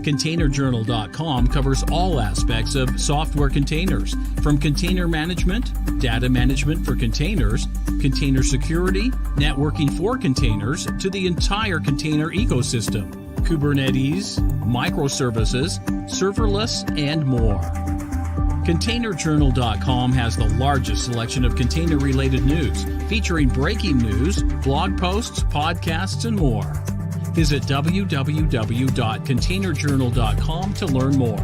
ContainerJournal.com covers all aspects of software containers, from container management, data management for containers, container security, networking for containers, to the entire container ecosystem, Kubernetes, microservices, serverless, and more. ContainerJournal.com has the largest selection of container-related news, featuring breaking news, blog posts, podcasts, and more. Visit www.containerjournal.com to learn more.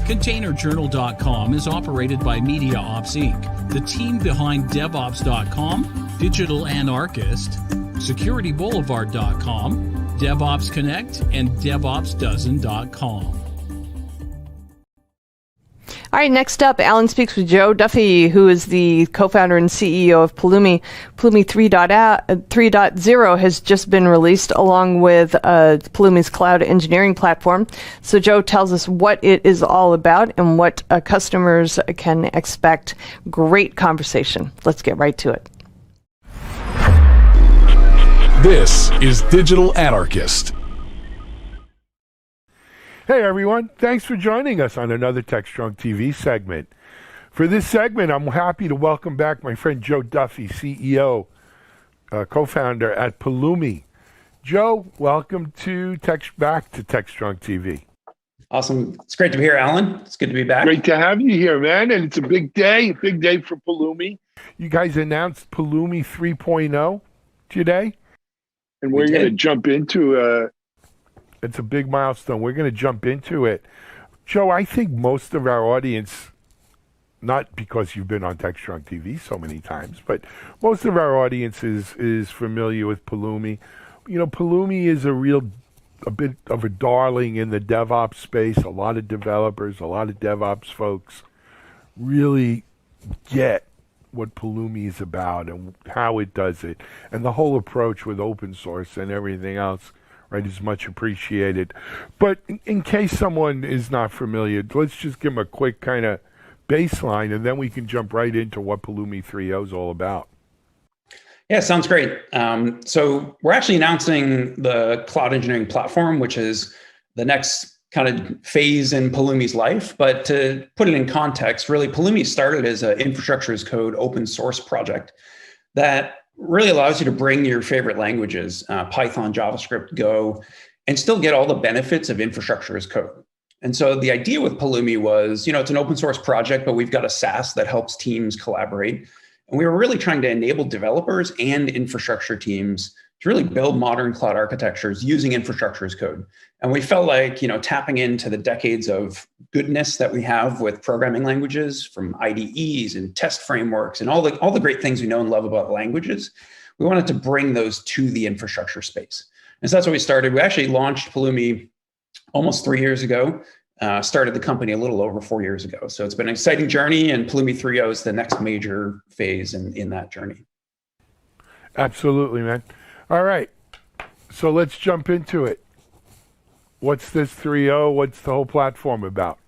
ContainerJournal.com is operated by MediaOps Inc., the team behind DevOps.com, Digital Anarchist, SecurityBoulevard.com, DevOps Connect, and DevOpsDozen.com. All right, next up, Alan speaks with Joe Duffy, who is the co-founder and CEO of Pulumi. Pulumi 3.0 has just been released along with Pulumi's cloud engineering platform. So Joe tells us what it is all about and what customers can expect. Great conversation. Let's get right to it. This is Digital Anarchist. Hey everyone, thanks for joining us on another TechStrong TV segment. For this segment, I'm happy to welcome back my friend Joe Duffy, CEO, co-founder at Pulumi. Joe, welcome back to TechStrong TV. Awesome. It's great to be here, Alan. It's good to be back. Great to have you here, man. And it's a big day for Pulumi. You guys announced Pulumi 3.0 today. And we're going to jump into it's a big milestone. We're going to jump into it. Joe, I think most of our audience, not because you've been on TechStrong TV so many times, but most of our audience is familiar with Pulumi. You know, Pulumi is a bit of a darling in the DevOps space. A lot of developers, a lot of DevOps folks really get what Pulumi is about and how it does it. And the whole approach with open source and everything else, right, is much appreciated. But in case someone is not familiar, let's just give them a quick kind of baseline, and then we can jump right into what Pulumi 3.0 is all about. Yeah, sounds great. So we're actually announcing the cloud engineering platform, which is the next kind of phase in Pulumi's life. But to put it in context, really, Pulumi started as an infrastructure as code open source project that really allows you to bring your favorite languages, Python, JavaScript, Go, and still get all the benefits of infrastructure as code. And so the idea with Pulumi was, it's an open source project, but we've got a SaaS that helps teams collaborate. And we were really trying to enable developers and infrastructure teams to really build modern cloud architectures using infrastructure as code. And we felt like, tapping into the decades of goodness that we have with programming languages, from IDEs and test frameworks and all the great things we know and love about languages, we wanted to bring those to the infrastructure space. And so that's what we started. We actually launched Pulumi almost 3 years ago, started the company a little over 4 years ago. So it's been an exciting journey, and Pulumi 3.0 is the next major phase in that journey. Absolutely, man. All right. So let's jump into it. What's this 3.0? What's the whole platform about?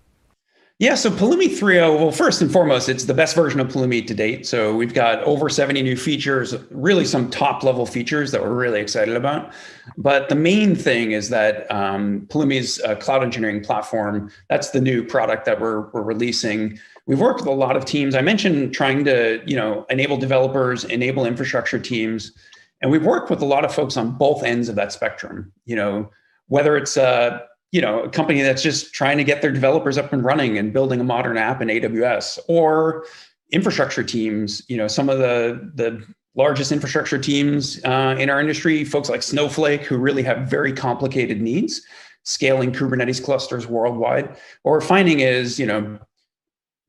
Yeah, so Pulumi 3.0, well, first and foremost, it's the best version of Pulumi to date. So we've got over 70 new features, really some top level features that we're really excited about. But the main thing is that Pulumi's cloud engineering platform, that's the new product that we're releasing. We've worked with a lot of teams. I mentioned trying to, enable developers, enable infrastructure teams. And we've worked with a lot of folks on both ends of that spectrum, whether it's a company that's just trying to get their developers up and running and building a modern app in AWS, or infrastructure teams, some of the largest infrastructure teams in our industry, folks like Snowflake, who really have very complicated needs, scaling Kubernetes clusters worldwide. What we're finding is,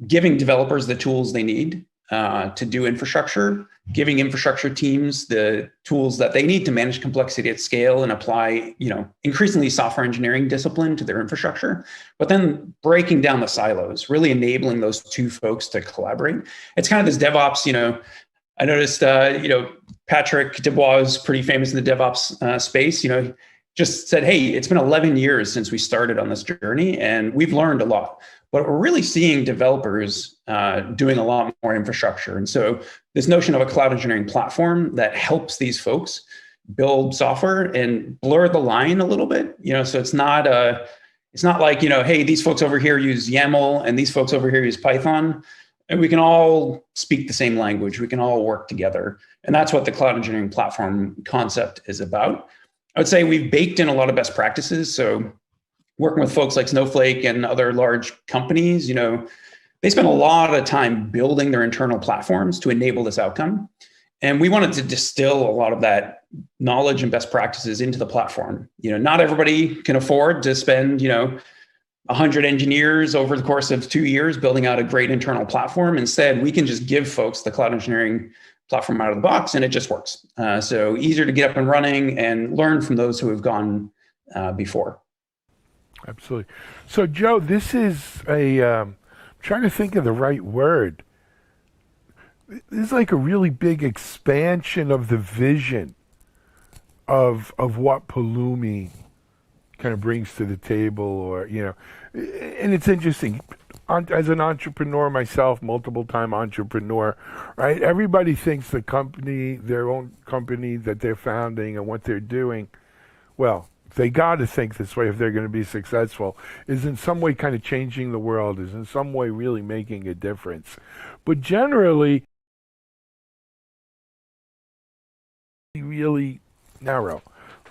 giving developers the tools they need to do infrastructure, giving infrastructure teams the tools that they need to manage complexity at scale and apply, increasingly software engineering discipline to their infrastructure, but then breaking down the silos, really enabling those two folks to collaborate. It's kind of this DevOps, I noticed, Patrick Dubois is pretty famous in the DevOps space, just said, hey, it's been 11 years since we started on this journey and we've learned a lot. But we're really seeing developers doing a lot more infrastructure. And so this notion of a cloud engineering platform that helps these folks build software and blur the line a little bit, so it's not like, hey, these folks over here use YAML and these folks over here use Python. And we can all speak the same language. We can all work together. And that's what the cloud engineering platform concept is about. I would say we've baked in a lot of best practices. So working with folks like Snowflake and other large companies, they spend a lot of time building their internal platforms to enable this outcome. And we wanted to distill a lot of that knowledge and best practices into the platform. Not everybody can afford to spend, 100 engineers over the course of 2 years building out a great internal platform. Instead, we can just give folks the cloud engineering platform out of the box and it just works. So easier to get up and running and learn from those who have gone before. Absolutely. So, Joe, this is I'm trying to think of the right word. This is like a really big expansion of the vision of what Pulumi kind of brings to the table, or, and it's interesting. As an entrepreneur myself, multiple-time entrepreneur, right? Everybody thinks the company, their own company that they're founding and what they're doing, well, they got to think this way if they're going to be successful, is in some way kind of changing the world, is in some way really making a difference. But generally, really narrow.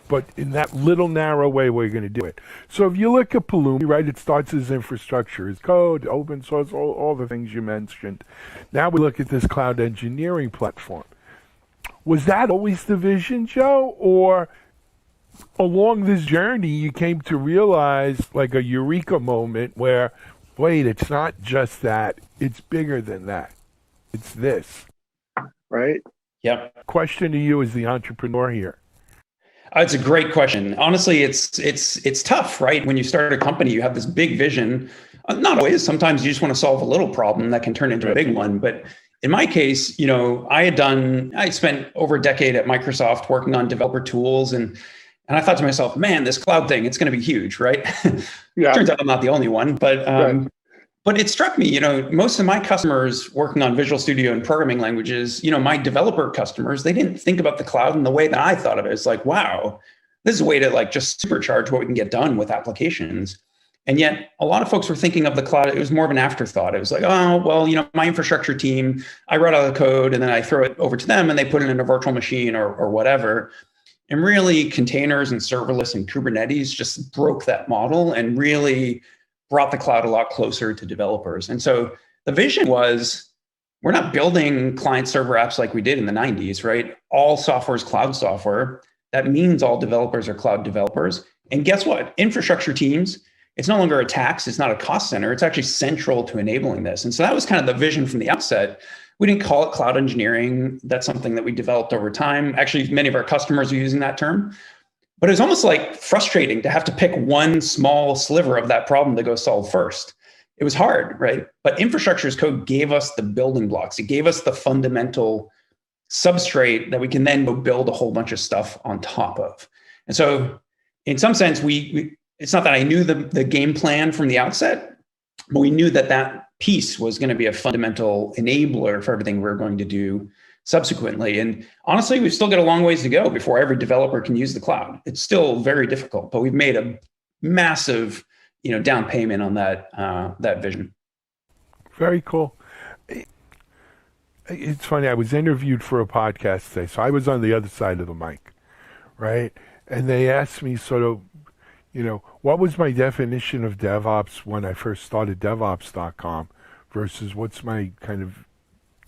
But in that little narrow way, we're going to do it. So if you look at Pulumi, right, it starts as infrastructure, as code, open source, all the things you mentioned. Now we look at this cloud engineering platform. Was that always the vision, Joe? Or along this journey, you came to realize, like a eureka moment where, wait, it's not just that, it's bigger than that. It's this. Right? Yep. Question to you as the entrepreneur here. It's a great question. Honestly, it's tough, right? When you start a company, you have this big vision. Not always. Sometimes you just want to solve a little problem that can turn into a big one. But in my case, I spent over a decade at Microsoft working on developer tools, and I thought to myself, man, this cloud thing, it's going to be huge, right? Yeah. Turns out I'm not the only one, but it struck me, most of my customers working on Visual Studio and programming languages, my developer customers, they didn't think about the cloud in the way that I thought of it. It's like, wow, this is a way to just supercharge what we can get done with applications. And yet a lot of folks were thinking of the cloud. It was more of an afterthought. It was like, oh, well, my infrastructure team, I write all the code and then I throw it over to them and they put it in a virtual machine or whatever. And really containers and serverless and Kubernetes just broke that model and really brought the cloud a lot closer to developers. And so the vision was, we're not building client server apps like we did in the 90s, right? All software is cloud software. That means all developers are cloud developers. And guess what? Infrastructure teams, it's no longer a tax. It's not a cost center. It's actually central to enabling this. And so that was kind of the vision from the outset. We didn't call it cloud engineering. That's something that we developed over time. Actually, many of our customers are using that term. But it was almost like frustrating to have to pick one small sliver of that problem to go solve first. It was hard, right? But infrastructure as code gave us the building blocks. It gave us the fundamental substrate that we can then go build a whole bunch of stuff on top of. And so in some sense, we it's not that I knew the game plan from the outset, but we knew that that piece was going to be a fundamental enabler for everything we're going to do subsequently. And honestly, we've still got a long ways to go before every developer can use the cloud. It's still very difficult, but we've made a massive, down payment on that vision. Very cool. It's funny. I was interviewed for a podcast today, so I was on the other side of the mic, right? And they asked me sort of, what was my definition of DevOps when I first started DevOps.com versus what's my kind of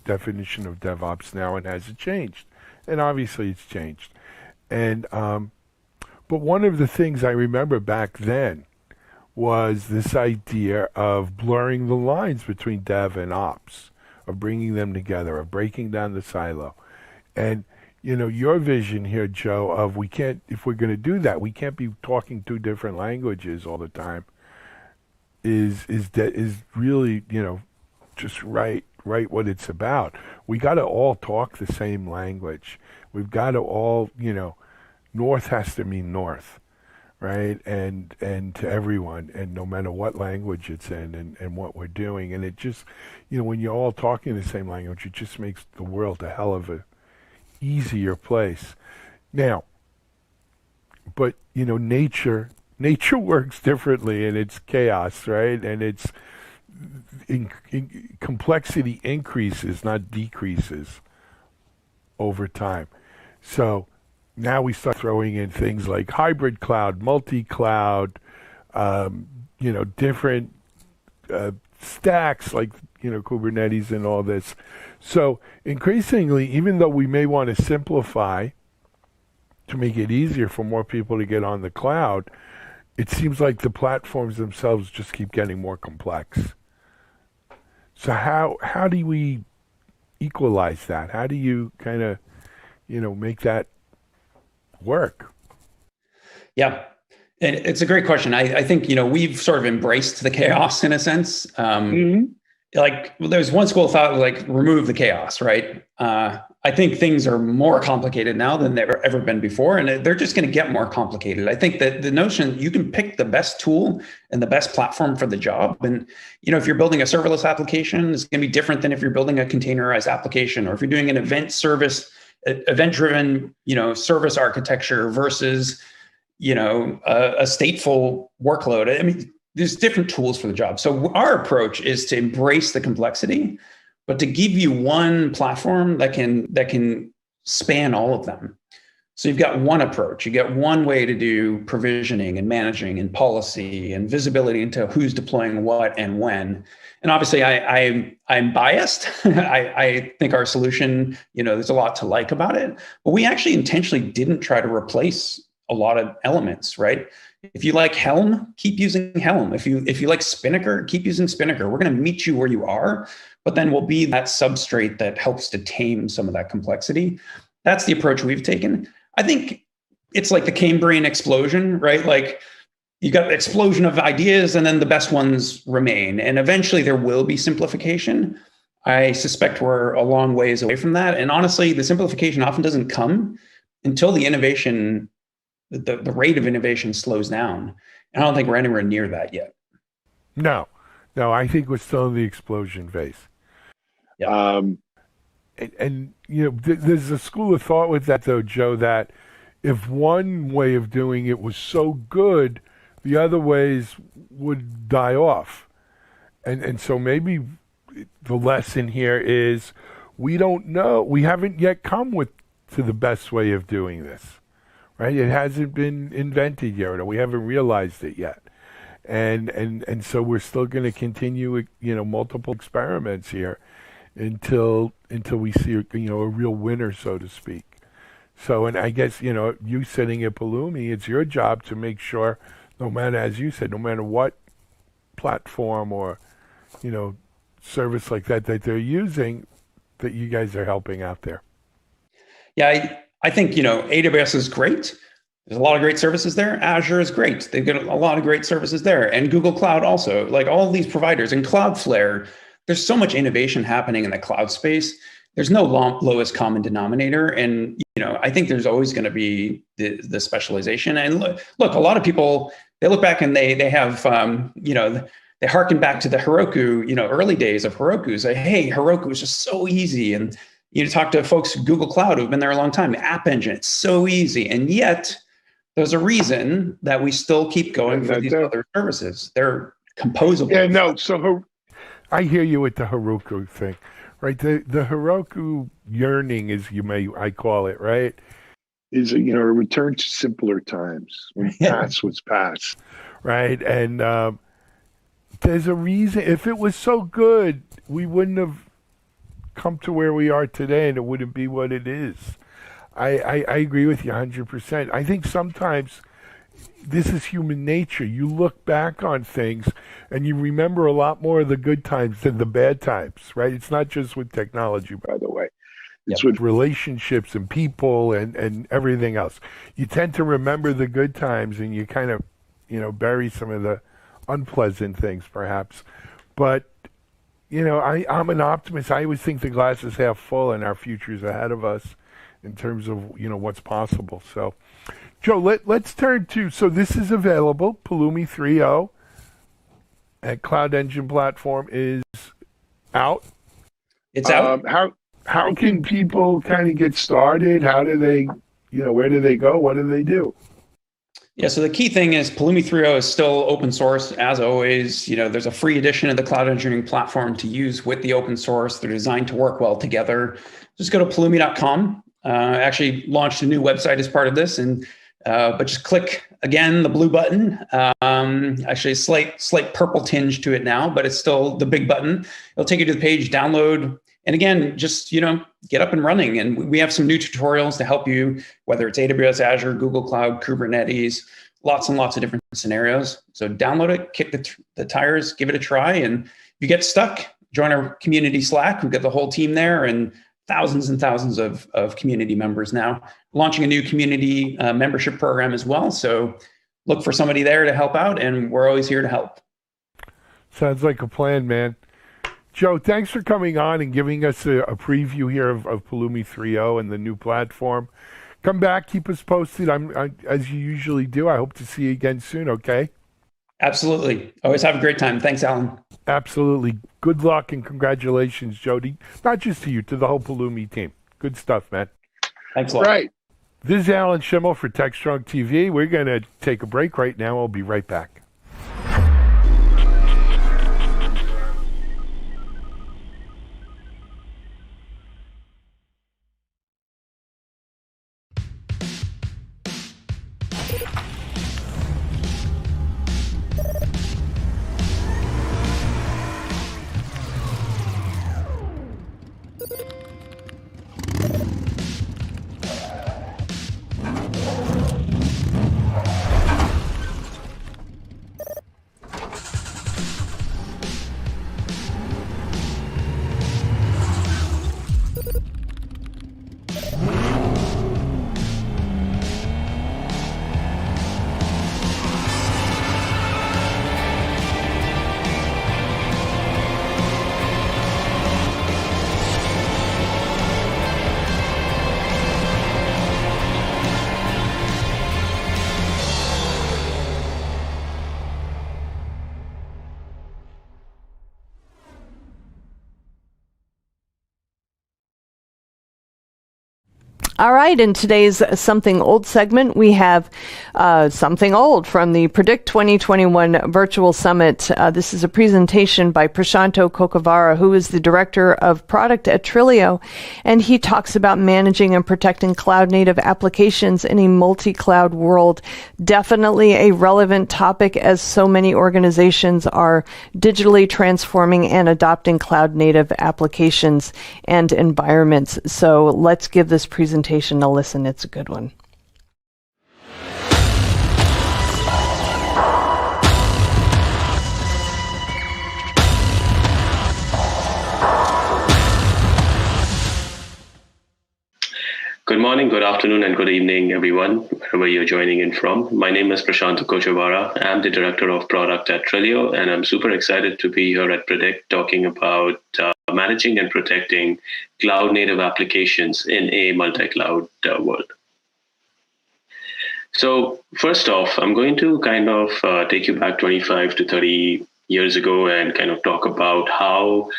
definition of DevOps now, and has it changed? And obviously it's changed. And but one of the things I remember back then was this idea of blurring the lines between dev and ops, of bringing them together, of breaking down the silo. And your vision here, Joe, of we can't, if we're going to do that, we can't be talking two different languages all the time, is really, just right what it's about. We got to all talk the same language. We've got to all, north has to mean north, right? And to everyone, and no matter what language it's in and what we're doing. And it just, when you're all talking the same language, it just makes the world a hell of a easier place. Now, but nature works differently, and it's chaos, right? And it's complexity increases, not decreases, over time. So now we start throwing in things like hybrid cloud, multi-cloud, different stacks like Kubernetes and all this. So increasingly, even though we may want to simplify to make it easier for more people to get on the cloud, it seems like the platforms themselves just keep getting more complex. So how do we equalize that? How do you kind of, make that work? Yeah. And it's a great question. I think, we've sort of embraced the chaos in a sense. Like there's one school of thought, like remove the chaos, right? I think things are more complicated now than they've ever been before, and they're just going to get more complicated. I think that the notion you can pick the best tool and the best platform for the job. And, if you're building a serverless application, it's going to be different than if you're building a containerized application, or if you're doing an event-driven, service architecture versus, a stateful workload. I mean, there's different tools for the job. So our approach is to embrace the complexity, but to give you one platform that can span all of them. So you've got one approach. You get one way to do provisioning and managing and policy and visibility into who's deploying what and when. And obviously, I'm biased. I think our solution, there's a lot to like about it, but we actually intentionally didn't try to replace a lot of elements, right? If you like Helm, keep using Helm. If you like Spinnaker, keep using Spinnaker. We're going to meet you where you are, but then we'll be that substrate that helps to tame some of that complexity. That's the approach we've taken. I think it's like the Cambrian explosion, right? Like you got the explosion of ideas and then the best ones remain. And eventually there will be simplification. I suspect we're a long ways away from that. And honestly, the simplification often doesn't come until the innovation, the rate of innovation slows down. And I don't think we're anywhere near that yet. No, I think we're still in the explosion phase. Yeah. And there's a school of thought with that, though, Joe, that if one way of doing it was so good, the other ways would die off. And so maybe the lesson here is we don't know. We haven't yet come to the best way of doing this, right? It hasn't been invented yet, or we haven't realized it yet. And so we're still going to continue, multiple experiments here until we see, a real winner, so to speak. So, and I guess, you sitting at Pulumi, it's your job to make sure, no matter, as you said, no matter what platform or, service like that they're using, that you guys are helping out there. Yeah, I think, AWS is great. There's a lot of great services there. Azure is great. They've got a lot of great services there. And Google Cloud also, like all of these providers, and Cloudflare. There's so much innovation happening in the cloud space. there's no lowest common denominator. And, I think there's always going to be the specialization. And look, a lot of people, they look back and they have, they harken back to the Heroku, early days of Heroku. Say, hey, Heroku is just so easy. And you talk to folks at Google Cloud who've been there a long time. The App Engine, it's so easy. And yet there's a reason that we still keep going for these other services. They're composable. Yeah, no. So I hear you with the Heroku thing, right? The Heroku yearning, I call it, right? Is a return to simpler times when past was past, right? And there's a reason. If it was so good, we wouldn't have come to where we are today, and it wouldn't be what it is. I agree with you 100%. I think sometimes this is human nature. You look back on things and you remember a lot more of the good times than the bad times, right? It's not just with technology, by the way. It's with relationships and people and everything else. You tend to remember the good times and you kind of, bury some of the unpleasant things perhaps. But, I'm an optimist. I always think the glass is half full and our future's ahead of us in terms of, what's possible. So, Joe, let's turn to, so this is available, Pulumi 3.0 at Cloud Engine platform is out. It's out. How can people kind of get started? How do they, where do they go? What do they do? Yeah, so the key thing is Pulumi 3.0 is still open source as always. There's a free edition of the cloud engineering platform to use with the open source. They're designed to work well together. Just go to pulumi.com. Actually launched a new website as part of this, but just click again the blue button. Actually, a slight purple tinge to it now, but it's still the big button. It'll take you to the page, download, and again, just get up and running. And we have some new tutorials to help you, whether it's AWS, Azure, Google Cloud, Kubernetes, lots and lots of different scenarios. So download it, kick the tires, give it a try, and if you get stuck, join our community Slack. We've got the whole team there and thousands and thousands of community members now. Launching a new community membership program as well. So look for somebody there to help out, and we're always here to help. Sounds like a plan, man. Joe, thanks for coming on and giving us a preview here of Pulumi 3.0 and the new platform. Come back, keep us posted. As you usually do. I hope to see you again soon, okay? Absolutely. Always have a great time. Thanks, Alan. Absolutely. Good luck and congratulations, Jody. Not just to you, to the whole Pulumi team. Good stuff, man. Thanks a lot. Right. This is Alan Schimmel for TechStrong TV. We're going to take a break right now. I'll be right back. All right, in today's Something Old segment, we have something old from the Predict 2021 Virtual Summit. This is a presentation by Prashanto Kokavara, who is the Director of Product at Trilio, and he talks about managing and protecting cloud-native applications in a multi-cloud world. Definitely a relevant topic as so many organizations are digitally transforming and adopting cloud-native applications and environments. So let's give this presentation a listen. It's a good one. Good morning, good afternoon, and good evening, everyone, wherever you're joining in from. My name is Prashanto Kokavara. I'm the Director of Product at Trilio, and I'm super excited to be here at Predict talking about managing and protecting cloud-native applications in a multi-cloud world. So first off, I'm going to kind of take you back 25 to 30 years ago and kind of talk about how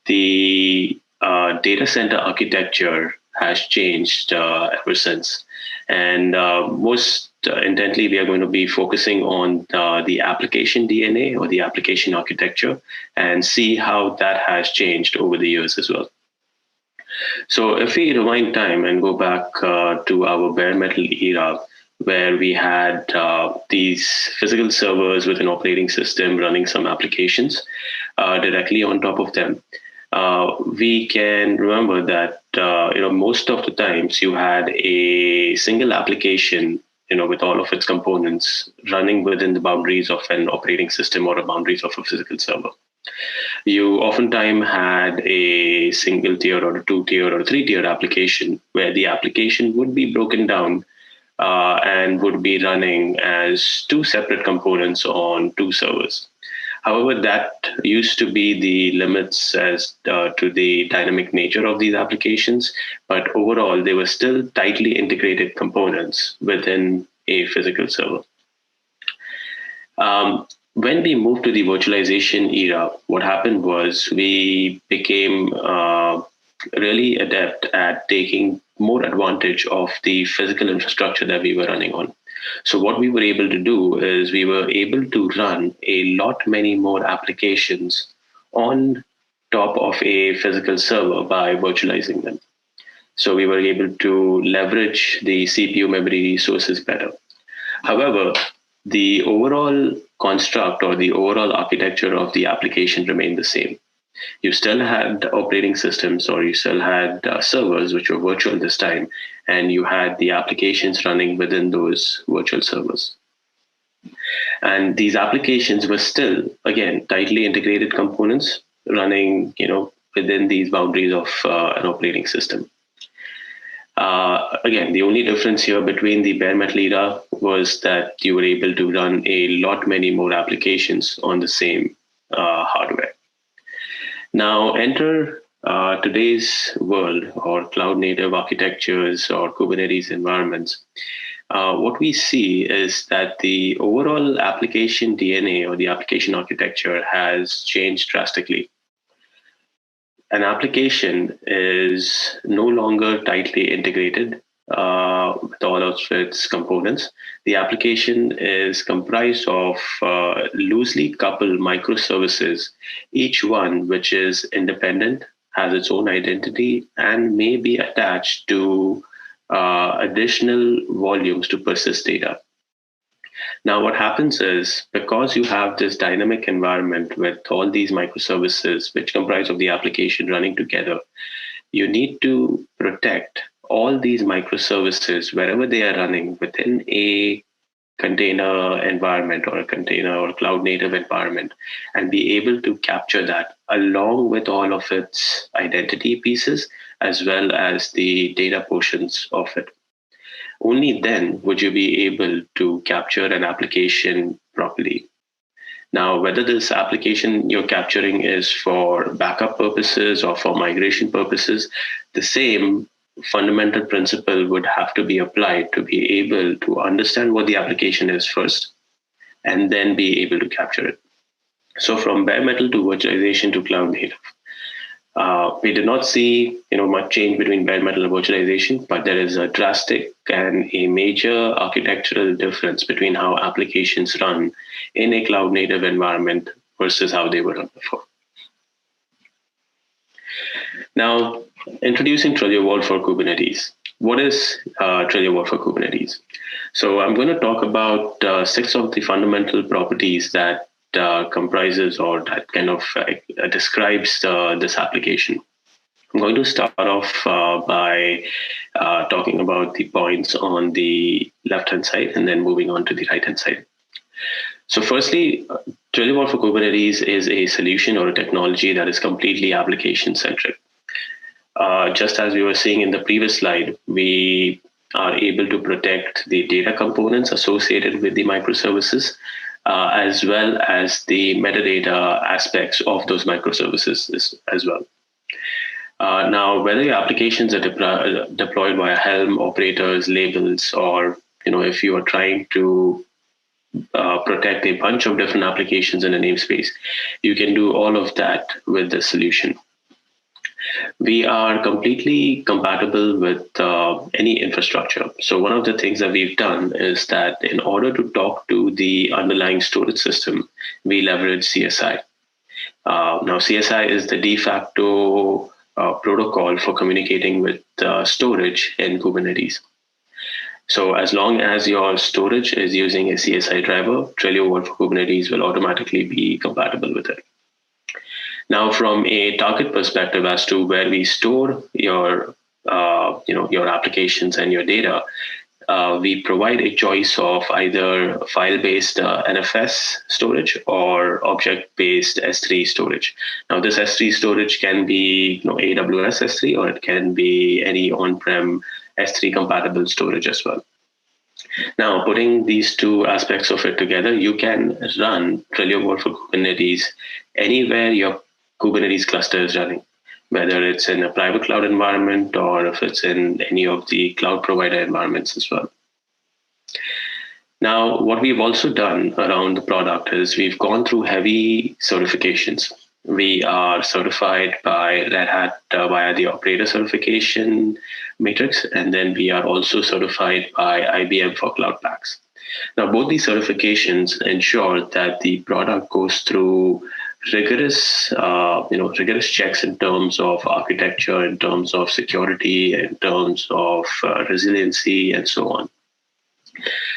the data center architecture has changed ever since. And most intently, we are going to be focusing on the application DNA or the application architecture and see how that has changed over the years as well. So if we rewind time and go back to our bare metal era, where we had these physical servers with an operating system running some applications directly on top of them, we can remember that most of the times you had a single application, with all of its components running within the boundaries of an operating system or the boundaries of a physical server. You oftentimes had a single tier or a 2-tier or a 3-tier application where the application would be broken down and would be running as 2 separate components on 2 servers. However, that used to be the limits as to the dynamic nature of these applications, but overall, they were still tightly integrated components within a physical server. When we moved to the virtualization era, what happened was we became really adept at taking more advantage of the physical infrastructure that we were running on. So what we were able to do is we were able to run a lot many more applications on top of a physical server by virtualizing them. So we were able to leverage the CPU memory resources better. However, the overall construct or the overall architecture of the application remained the same. You still had operating systems, or you still had servers which were virtual this time, and you had the applications running within those virtual servers. And these applications were still, again, tightly integrated components running, within these boundaries of an operating system. Again, the only difference here between the bare metal era was that you were able to run a lot many more applications on the same hardware. Now enter today's world, or cloud native architectures or Kubernetes environments. What we see is that the overall application DNA or the application architecture has changed drastically. An application is no longer tightly integrated with all of its components. The application is comprised of loosely coupled microservices, each one which is independent, has its own identity, and may be attached to additional volumes to persist data. Now, what happens is, because you have this dynamic environment with all these microservices which comprise of the application running together, you need to protect all these microservices wherever they are running within a container environment or a container or cloud native environment, and be able to capture that along with all of its identity pieces as well as the data portions of it. Only then would you be able to capture an application properly. Now, whether this application you're capturing is for backup purposes or for migration purposes, the same fundamental principle would have to be applied to be able to understand what the application is first, and then be able to capture it. So from bare metal to virtualization to cloud native. We did not see much change between bare metal and virtualization, but there is a drastic and a major architectural difference between how applications run in a cloud native environment versus how they were run before. Now, introducing Trillio Vault for Kubernetes. What is Trillio Vault for Kubernetes? So I'm going to talk about 6 of the fundamental properties that comprises or that kind of describes this application. I'm going to start off by talking about the points on the left-hand side and then moving on to the right-hand side. So firstly, Trillio Vault for Kubernetes is a solution or a technology that is completely application-centric. Just as we were seeing in the previous slide, we are able to protect the data components associated with the microservices, as well as the metadata aspects of those microservices as well. Now, whether your applications are deployed via Helm, operators, labels, or if you are trying to protect a bunch of different applications in a namespace, you can do all of that with the solution. We are completely compatible with any infrastructure. So one of the things that we've done is that in order to talk to the underlying storage system, we leverage CSI. Now, CSI is the de facto protocol for communicating with storage in Kubernetes. So as long as your storage is using a CSI driver, Trello Vault for Kubernetes will automatically be compatible with it. Now, from a target perspective as to where we store your applications and your data, we provide a choice of either file-based NFS storage or object-based S3 storage. Now, this S3 storage can be AWS S3, or it can be any on-prem S3 compatible storage as well. Now, putting these two aspects of it together, you can run Trello Vault for Kubernetes anywhere your Kubernetes cluster is running, whether it's in a private cloud environment or if it's in any of the cloud provider environments as well. Now, what we've also done around the product is we've gone through heavy certifications. We are certified by Red Hat via the operator certification matrix, and then we are also certified by IBM for Cloud Paks. Now, both these certifications ensure that the product goes through rigorous checks in terms of architecture, in terms of security, in terms of resiliency, and so on.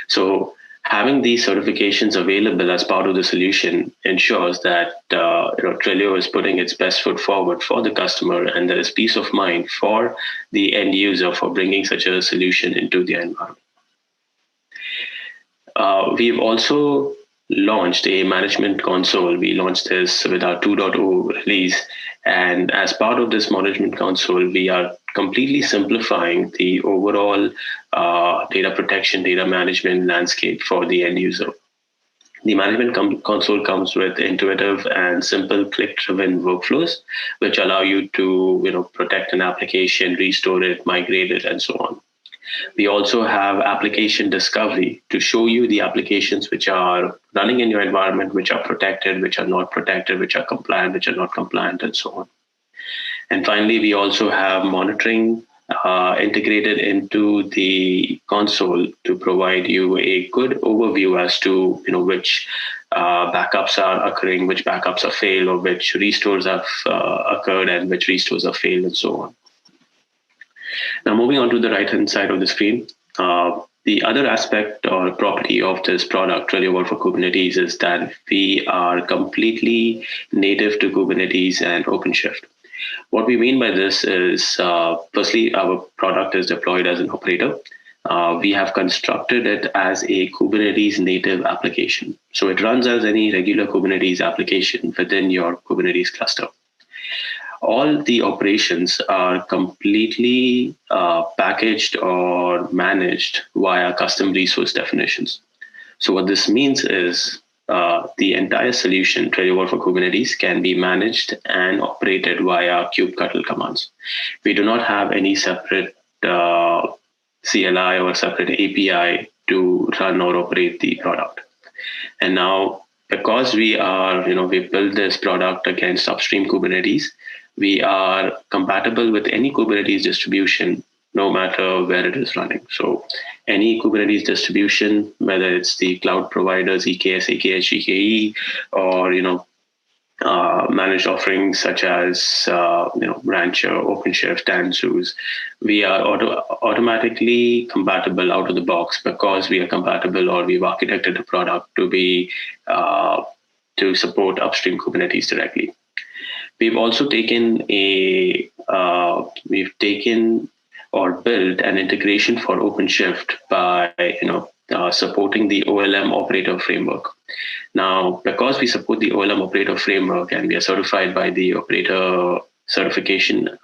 So having these certifications available as part of the solution ensures that Trello is putting its best foot forward for the customer, and there is peace of mind for the end user for bringing such a solution into their environment. We've also launched a management console. We launched this with our 2.0 release. And as part of this management console, we are completely simplifying the overall data protection, data management landscape for the end user. The management console comes with intuitive and simple click-driven workflows, which allow you to protect an application, restore it, migrate it, and so on. We also have application discovery to show you the applications which are running in your environment, which are protected, which are not protected, which are compliant, which are not compliant, and so on. And finally, we also have monitoring integrated into the console to provide you a good overview as to which backups are occurring, which backups are failed, or which restores have occurred and which restores are failed, and so on. Now, moving on to the right-hand side of the screen, the other aspect or property of this product, Trello Vault for Kubernetes, is that we are completely native to Kubernetes and OpenShift. What we mean by this is, firstly, our product is deployed as an operator. We have constructed it as a Kubernetes native application. So it runs as any regular Kubernetes application within your Kubernetes cluster. All the operations are completely packaged or managed via custom resource definitions. So what this means is the entire solution, Trello Vault for Kubernetes, can be managed and operated via kubectl commands. We do not have any separate CLI or separate API to run or operate the product. And now, because we built this product against upstream Kubernetes, we are compatible with any Kubernetes distribution, no matter where it is running. So any Kubernetes distribution, whether it's the cloud providers, EKS, AKS, GKE, or managed offerings such as Rancher, OpenShift, Tanzus, we are automatically compatible out of the box because we are compatible, or we've architected the product to be to support upstream Kubernetes directly. We've also taken or built an integration for OpenShift by supporting the OLM operator framework. Now, because we support the OLM operator framework and we are certified by the operator certification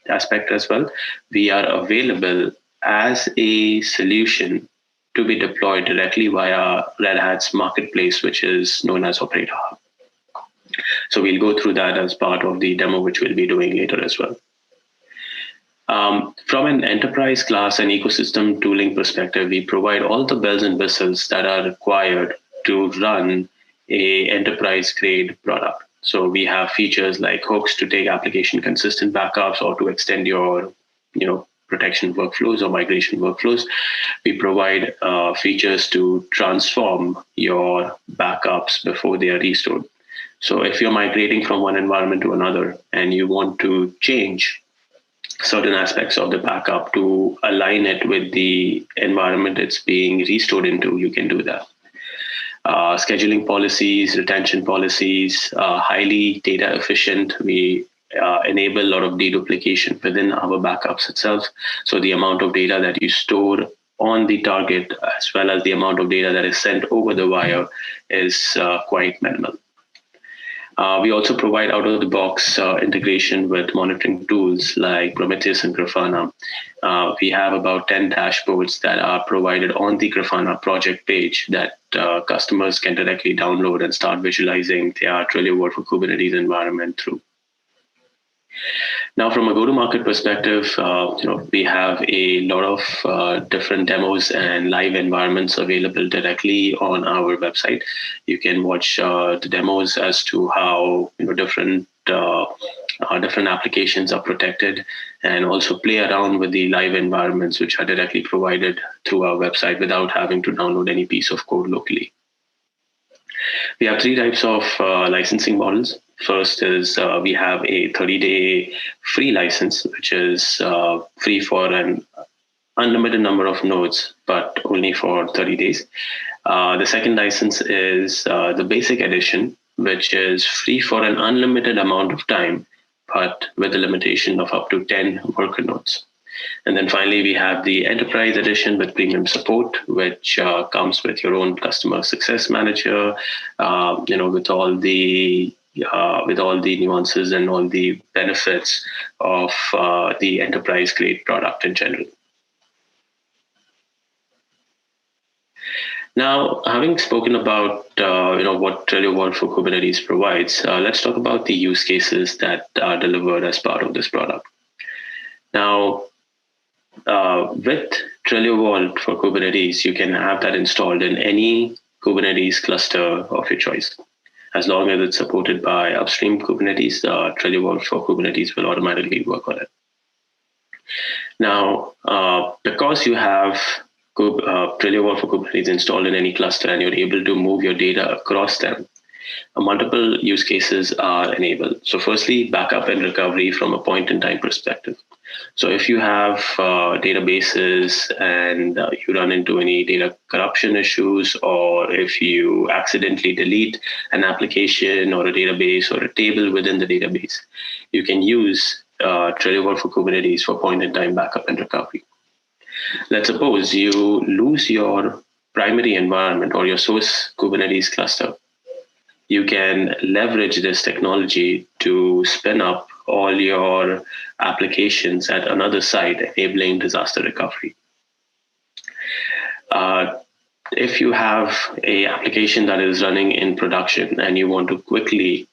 aspect as well, we are available as a solution to be deployed directly via Red Hat's marketplace, which is known as Operator Hub. So we'll go through that as part of the demo, which we'll be doing later as well. From an enterprise class and ecosystem tooling perspective, we provide all the bells and whistles that are required to run a enterprise grade product. So we have features like hooks to take application consistent backups or to extend your, protection workflows or migration workflows. We provide features to transform your backups before they are restored. So if you're migrating from one environment to another and you want to change certain aspects of the backup to align it with the environment it's being restored into, you can do that. Scheduling policies, retention policies, highly data efficient. We enable a lot of deduplication within our backups itself. So the amount of data that you store on the target, as well as the amount of data that is sent over the wire, is quite minimal. We also provide out-of-the-box integration with monitoring tools like Prometheus and Grafana. We have about 10 dashboards that are provided on the Grafana project page that customers can directly download and start visualizing their Twilio Vault for Kubernetes environment through. Now, from a go-to-market perspective, we have a lot of different demos and live environments available directly on our website. You can watch the demos as to how different applications are protected, and also play around with the live environments which are directly provided through our website without having to download any piece of code locally. We have three types of licensing models. First is we have a 30-day free license, which is free for an unlimited number of nodes, but only for 30 days. The second license is the basic edition, which is free for an unlimited amount of time, but with a limitation of up to 10 worker nodes. And then finally, we have the enterprise edition with premium support, which comes with your own customer success manager, with all the nuances and all the benefits of the enterprise grade product in general. Now, having spoken about what Twilio Vault for Kubernetes provides, let's talk about the use cases that are delivered as part of this product. Now, with Twilio Vault for Kubernetes, you can have that installed in any Kubernetes cluster of your choice. As long as it's supported by upstream Kubernetes, Twilio Vault for Kubernetes will automatically work on it. Now, because you have Twilio Vault for Kubernetes installed in any cluster and you're able to move your data across them, multiple use cases are enabled. So firstly, backup and recovery from a point-in-time perspective. So if you have databases and you run into any data corruption issues, or if you accidentally delete an application or a database or a table within the database, you can use Twilio Vault for Kubernetes for point-in-time backup and recovery. Let's suppose you lose your primary environment or your source Kubernetes cluster. You can leverage this technology to spin up all your applications at another site, enabling disaster recovery. If you have an application that is running in production and you want to quickly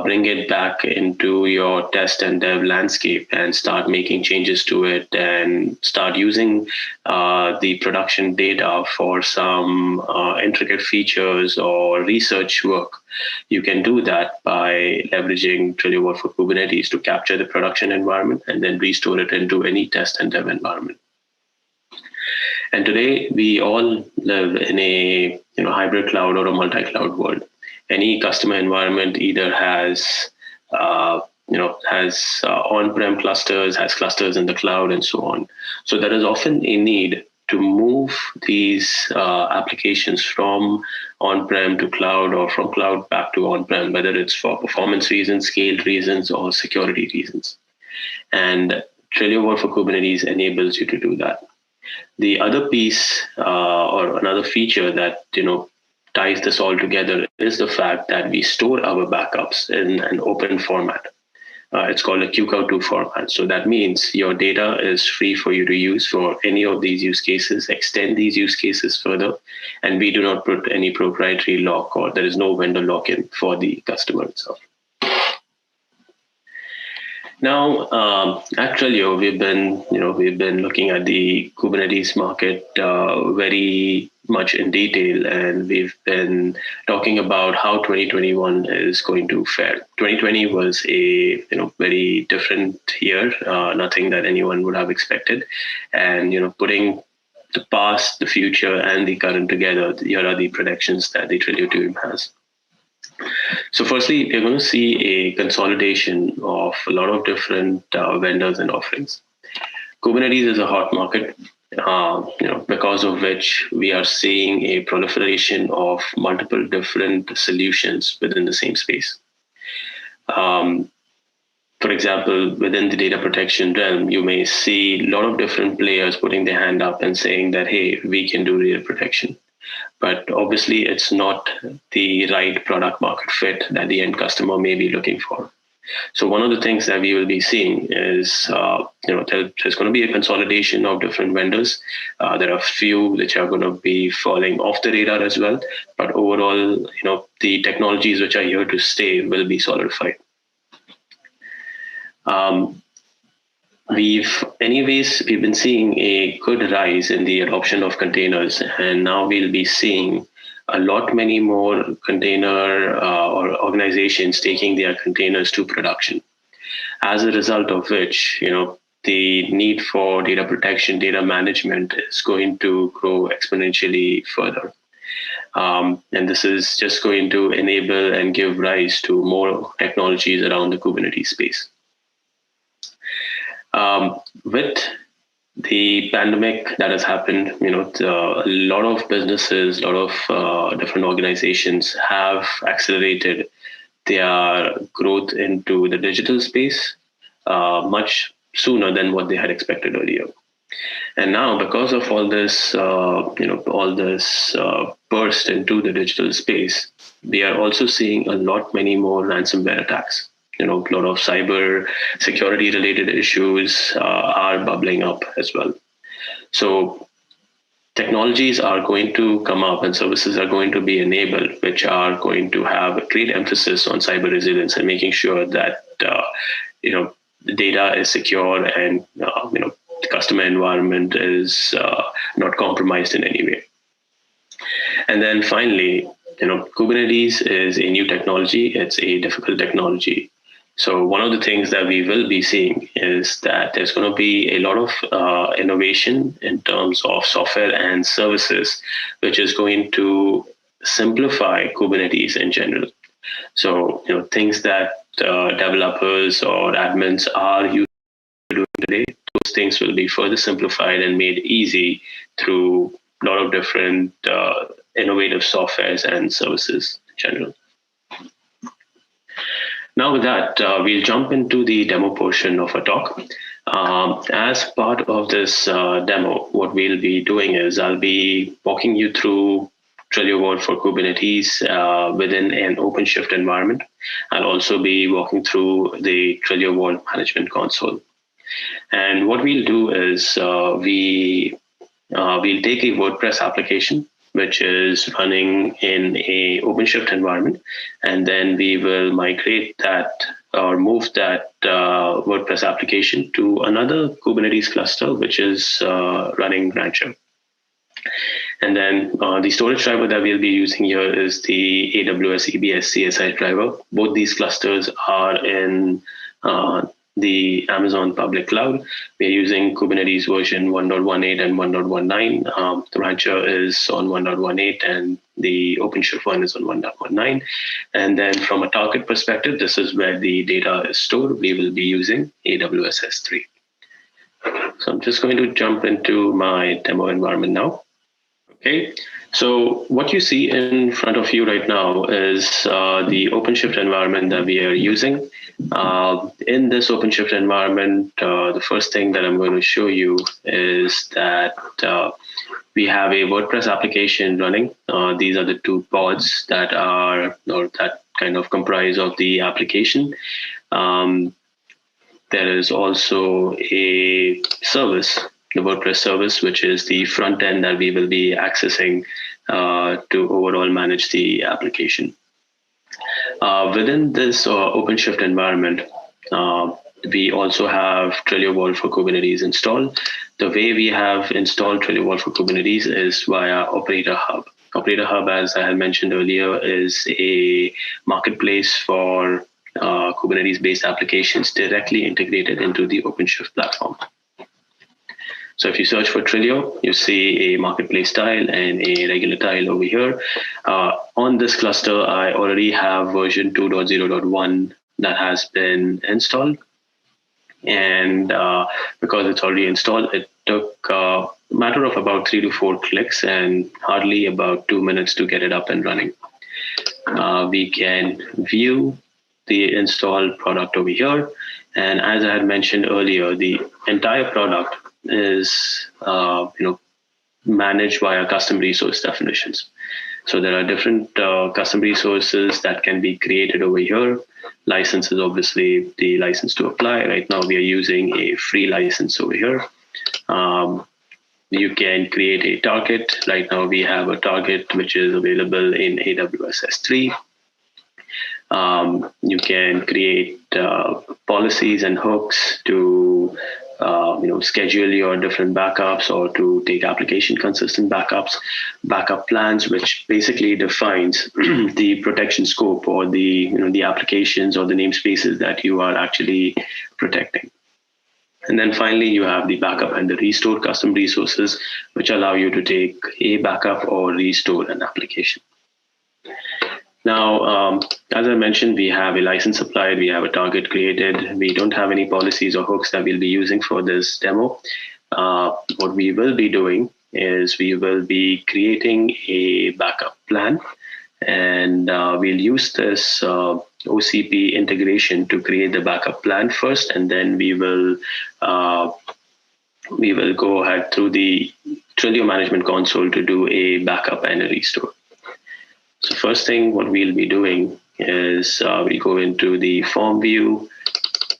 bring it back into your test and dev landscape and start making changes to it and start using the production data for some intricate features or research work, you can do that by leveraging Twilio Vault for Kubernetes to capture the production environment and then restore it into any test and dev environment. And today, we all live in a hybrid cloud or a multi-cloud world. Any customer environment either has on-prem clusters, has clusters in the cloud, and so on. So there is often a need to move these applications from on-prem to cloud or from cloud back to on-prem, whether it's for performance reasons, scale reasons, or security reasons. And Twilio Vault for Kubernetes enables you to do that. The other piece or another feature that ties this all together is the fact that we store our backups in an open format. It's called a QCOW2 format. So that means your data is free for you to use for any of these use cases, extend these use cases further, and we do not put any proprietary lock, or there is no vendor lock-in for the customer itself. Now, at Trellio, we've been looking at the Kubernetes market very much in detail, and we've been talking about how 2021 is going to fare. 2020 was a very different year, nothing that anyone would have expected, and putting the past, the future, and the current together, here are the predictions that the Trellio team has. So firstly, we're going to see a consolidation of a lot of different vendors and offerings. Kubernetes is a hot market, because of which we are seeing a proliferation of multiple different solutions within the same space. For example, within the data protection realm, you may see a lot of different players putting their hand up and saying that, hey, we can do data protection. But obviously, it's not the right product market fit that the end customer may be looking for. So one of the things that we will be seeing is, there's going to be a consolidation of different vendors. There are few which are going to be falling off the radar as well. But overall, the technologies which are here to stay will be solidified. We've been seeing a good rise in the adoption of containers, and now we'll be seeing a lot many more container or organizations taking their containers to production. As a result of which, the need for data protection, data management is going to grow exponentially further. And this is just going to enable and give rise to more technologies around the Kubernetes space. With the pandemic that has happened, a lot of businesses, a lot of different organizations have accelerated their growth into the digital space much sooner than what they had expected earlier. And now, because of all this, burst into the digital space, we are also seeing a lot many more ransomware attacks. A lot of cyber security related issues are bubbling up as well. So technologies are going to come up and services are going to be enabled, which are going to have a great emphasis on cyber resilience and making sure that the data is secure and the customer environment is not compromised in any way. And then finally, Kubernetes is a new technology. It's a difficult technology. So one of the things that we will be seeing is that there's going to be a lot of innovation in terms of software and services, which is going to simplify Kubernetes in general. So, things that developers or admins are used to do today, those things will be further simplified and made easy through a lot of different innovative softwares and services in general. Now with that, we'll jump into the demo portion of our talk. As part of this demo, what we'll be doing is I'll be walking you through Trellio Vault for Kubernetes within an OpenShift environment. I'll also be walking through the Trellio Vault Management Console. And what we'll do is we'll take a WordPress application, which is running in a OpenShift environment, and then we will migrate that or move that WordPress application to another Kubernetes cluster, which is running Rancher. And then the storage driver that we'll be using here is the AWS EBS CSI driver. Both these clusters are in the Amazon public cloud. We're using Kubernetes version 1.18 and 1.19. The Rancher is on 1.18 and the OpenShift one is on 1.19. And then from a target perspective, this is where the data is stored. We will be using AWS S3. So I'm just going to jump into my demo environment now. Okay, so what you see in front of you right now is the OpenShift environment that we are using. In this OpenShift environment, the first thing that I'm going to show you is that we have a WordPress application running. These are the two pods that are, or that kind of comprise of the application. there is also a service, the WordPress service, which is the front end that we will be accessing to overall manage the application. Within this OpenShift environment, we also have Twilio Vault for Kubernetes installed. The way we have installed Twilio Vault for Kubernetes is via Operator Hub. Operator Hub, as I had mentioned earlier, is a marketplace for Kubernetes-based applications directly integrated into the OpenShift platform. So if you search for Twilio, you see a marketplace tile and a regular tile over here. On this cluster, I already have version 2.0.1 that has been installed. And because it's already installed, it took a matter of about 3 to 4 clicks and hardly about 2 minutes to get it up and running. We can view the installed product over here. And as I had mentioned earlier, the entire product is managed via custom resource definitions. So there are different custom resources that can be created over here. License is obviously the license to apply. Right now we are using a free license over here. You can create a target. Right now we have a target which is available in AWS S3. You can create policies and hooks to schedule your different backups or to take application consistent backups, backup plans, which basically defines the protection scope or the applications or the namespaces that you are actually protecting. And then finally, you have the backup and the restore custom resources, which allow you to take a backup or restore an application. Now, as I mentioned, we have a license applied, we have a target created. We don't have any policies or hooks that we'll be using for this demo. What we will be doing is we will be creating a backup plan, and we'll use this OCP integration to create the backup plan first, and then we will go ahead through the Twilio Management Console to do a backup and a restore. So first thing, what we'll be doing is we go into the form view.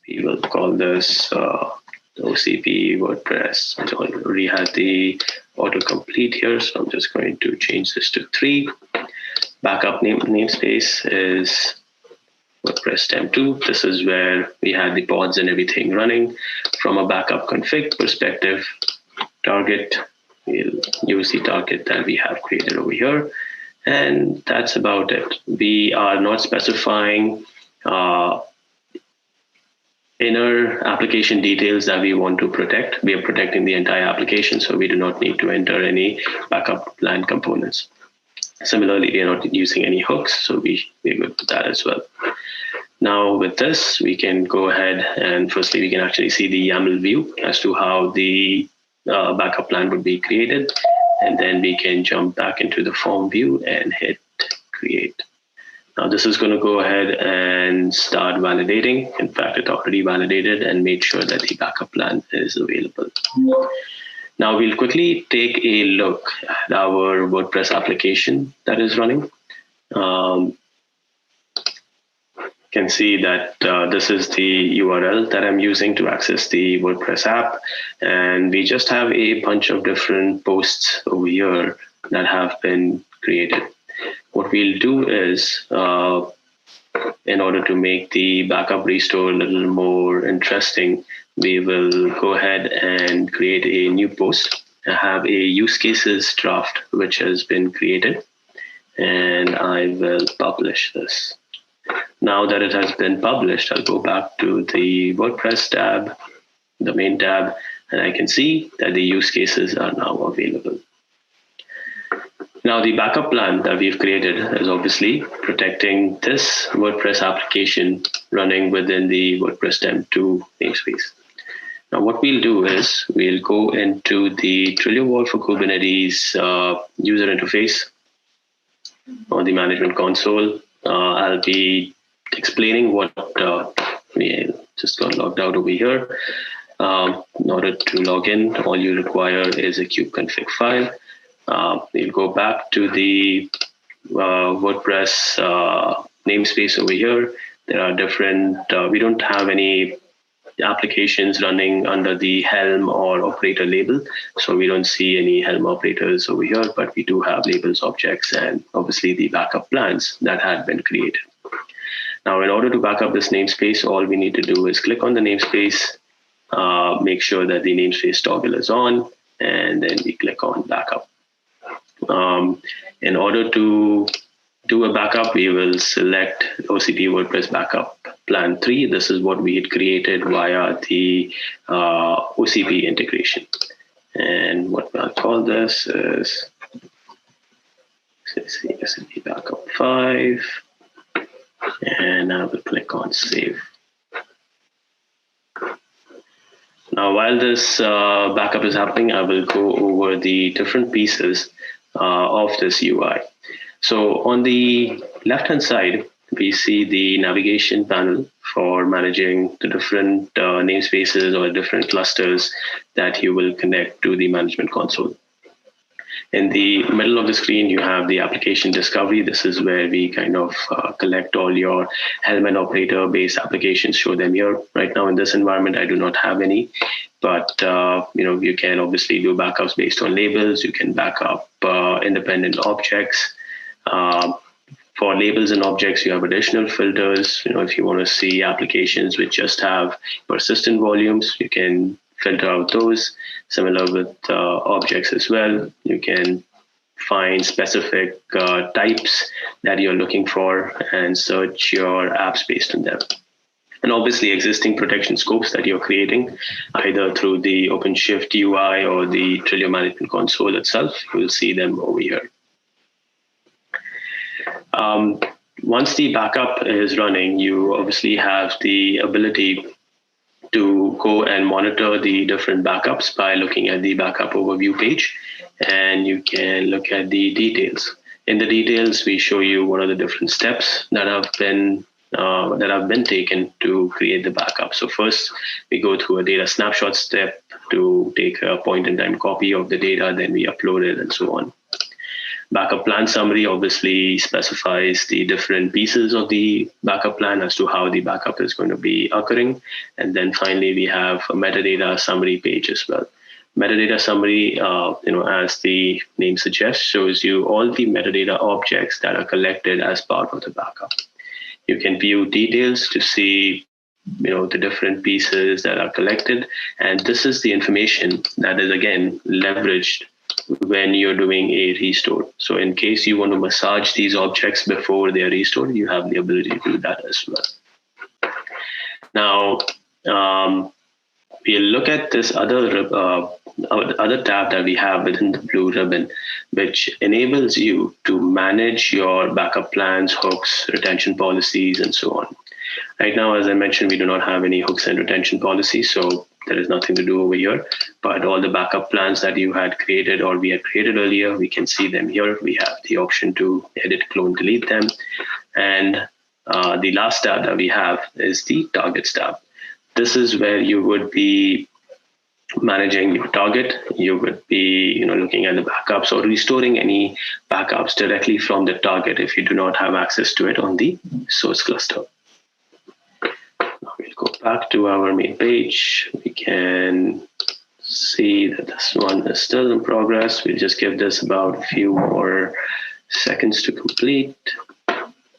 We will call this OCP WordPress. I already have the autocomplete here, so I'm just going to change this to 3. Backup namespace is WordPress Temp2. This is where we have the pods and everything running. From a backup config perspective, target, we'll use the target that we have created over here. And that's about it. We are not specifying inner application details that we want to protect. We are protecting the entire application, so we do not need to enter any backup plan components. Similarly, we are not using any hooks, so we're good with that as well. Now with this, we can go ahead and firstly, we can actually see the YAML view as to how the backup plan would be created. And then we can jump back into the form view and hit create. Now this is going to go ahead and start validating. In fact, it already validated and made sure that the backup plan is available. Now we'll quickly take a look at our WordPress application that is running. You can see that this is the URL that I'm using to access the WordPress app. And we just have a bunch of different posts over here that have been created. What we'll do is, in order to make the backup restore a little more interesting, we will go ahead and create a new post. I have a use cases draft, which has been created, and I will publish this. Now that it has been published, I'll go back to the WordPress tab, the main tab, and I can see that the use cases are now available. Now the backup plan that we've created is obviously protecting this WordPress application running within the WordPress Temp2 namespace. Now what we'll do is we'll go into the Twilio Vault for Kubernetes user interface on the management console. I'll be explaining what we just got logged out over here. In order to log in, all you require is a kubeconfig file. We'll go back to the WordPress namespace over here. There are different, we don't have any applications running under the Helm or operator label. So we don't see any Helm operators over here, but we do have labels, objects, and obviously the backup plans that had been created. Now, in order to back up this namespace, all we need to do is click on the namespace, make sure that the namespace toggle is on, and then we click on backup. In order to do a backup, we will select OCP WordPress Backup Plan 3. This is what we had created via the OCP integration. And what I'll call this is OCP Backup 5. And I will click on Save. Now, while this backup is happening, I will go over the different pieces of this UI. So on the left-hand side, we see the navigation panel for managing the different namespaces or different clusters that you will connect to the management console. In the middle of the screen, you have the application discovery. This is where we kind of collect all your Helm and operator-based applications, show them here. Right now in this environment, I do not have any, but you can obviously do backups based on labels. You can back up independent objects. For labels and objects, you have additional filters. If you want to see applications which just have persistent volumes, you can filter out those. Similar with objects as well. You can find specific types that you're looking for and search your apps based on them. And obviously existing protection scopes that you're creating, either through the OpenShift UI or the Twilio Management Console itself, you will see them over here. Once the backup is running, you obviously have the ability to go and monitor the different backups by looking at the backup overview page, and you can look at the details. In the details, we show you what are the different steps that have been taken to create the backup. So first, we go through a data snapshot step to take a point-in-time copy of the data, then we upload it, and so on. Backup plan summary obviously specifies the different pieces of the backup plan as to how the backup is going to be occurring. And then finally, we have a metadata summary page as well. Metadata summary, as the name suggests, shows you all the metadata objects that are collected as part of the backup. You can view details to see the different pieces that are collected. And this is the information that is, again, leveraged when you're doing a restore. So in case you want to massage these objects before they are restored, you have the ability to do that as well. Now, we'll look at this other tab that we have within the blue ribbon, which enables you to manage your backup plans, hooks, retention policies, and so on. Right now, as I mentioned, we do not have any hooks and retention policies, so there is nothing to do over here. But all the backup plans that you had created or we had created earlier, we can see them here. We have the option to edit, clone, delete them. And the last tab that we have is the targets tab. This is where you would be managing your target. You would be looking at the backups or restoring any backups directly from the target if you do not have access to it on the source cluster. We'll go back to our main page. We can see that this one is still in progress. We'll just give this about a few more seconds to complete.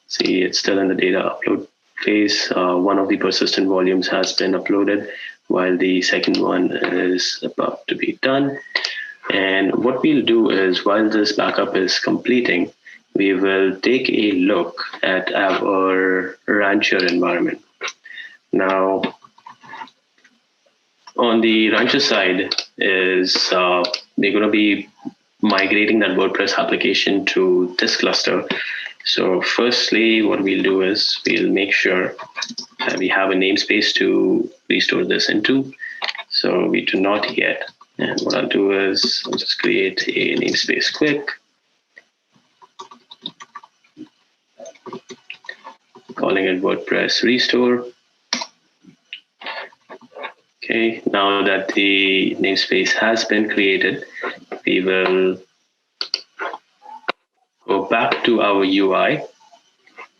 See, it's still in the data upload phase. One of the persistent volumes has been uploaded, while the second one is about to be done. And what we'll do is, while this backup is completing, we will take a look at our Rancher environment. Now, on the Rancher side is we're going to be migrating that WordPress application to this cluster. So firstly, what we'll do is we'll make sure that we have a namespace to restore this into. So we do not yet. And what I'll do is I'll just create a namespace quick. Calling it WordPress restore. Okay, now that the namespace has been created, we will go back to our UI.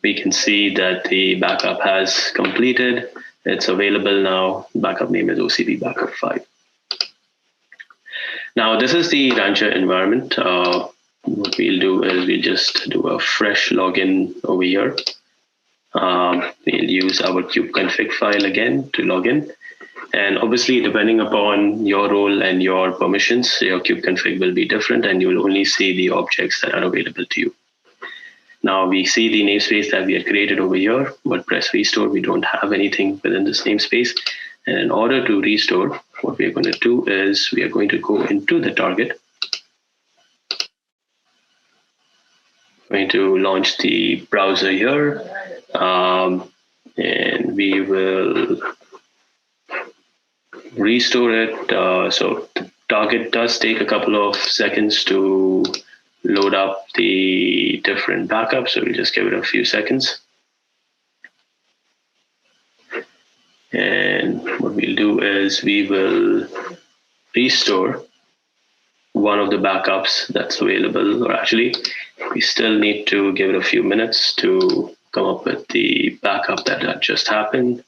We can see that the backup has completed. It's available now. Backup name is OCP Backup 5. Now, this is the Rancher environment. What we'll do is we'll just do a fresh login over here. We'll use our kubeconfig file again to log in. And obviously, depending upon your role and your permissions, your kubeconfig will be different, and you will only see the objects that are available to you. Now, we see the namespace that we had created over here, but press restore. We don't have anything within this namespace. And in order to restore, what we're going to do is we are going to go into the target. Going to launch the browser here, and we will restore it. So the target does take a couple of seconds to load up the different backups, so we'll just give it a few seconds. And what we'll do is we will restore one of the backups that's available, or actually we still need to give it a few minutes to come up with the backup that just happened.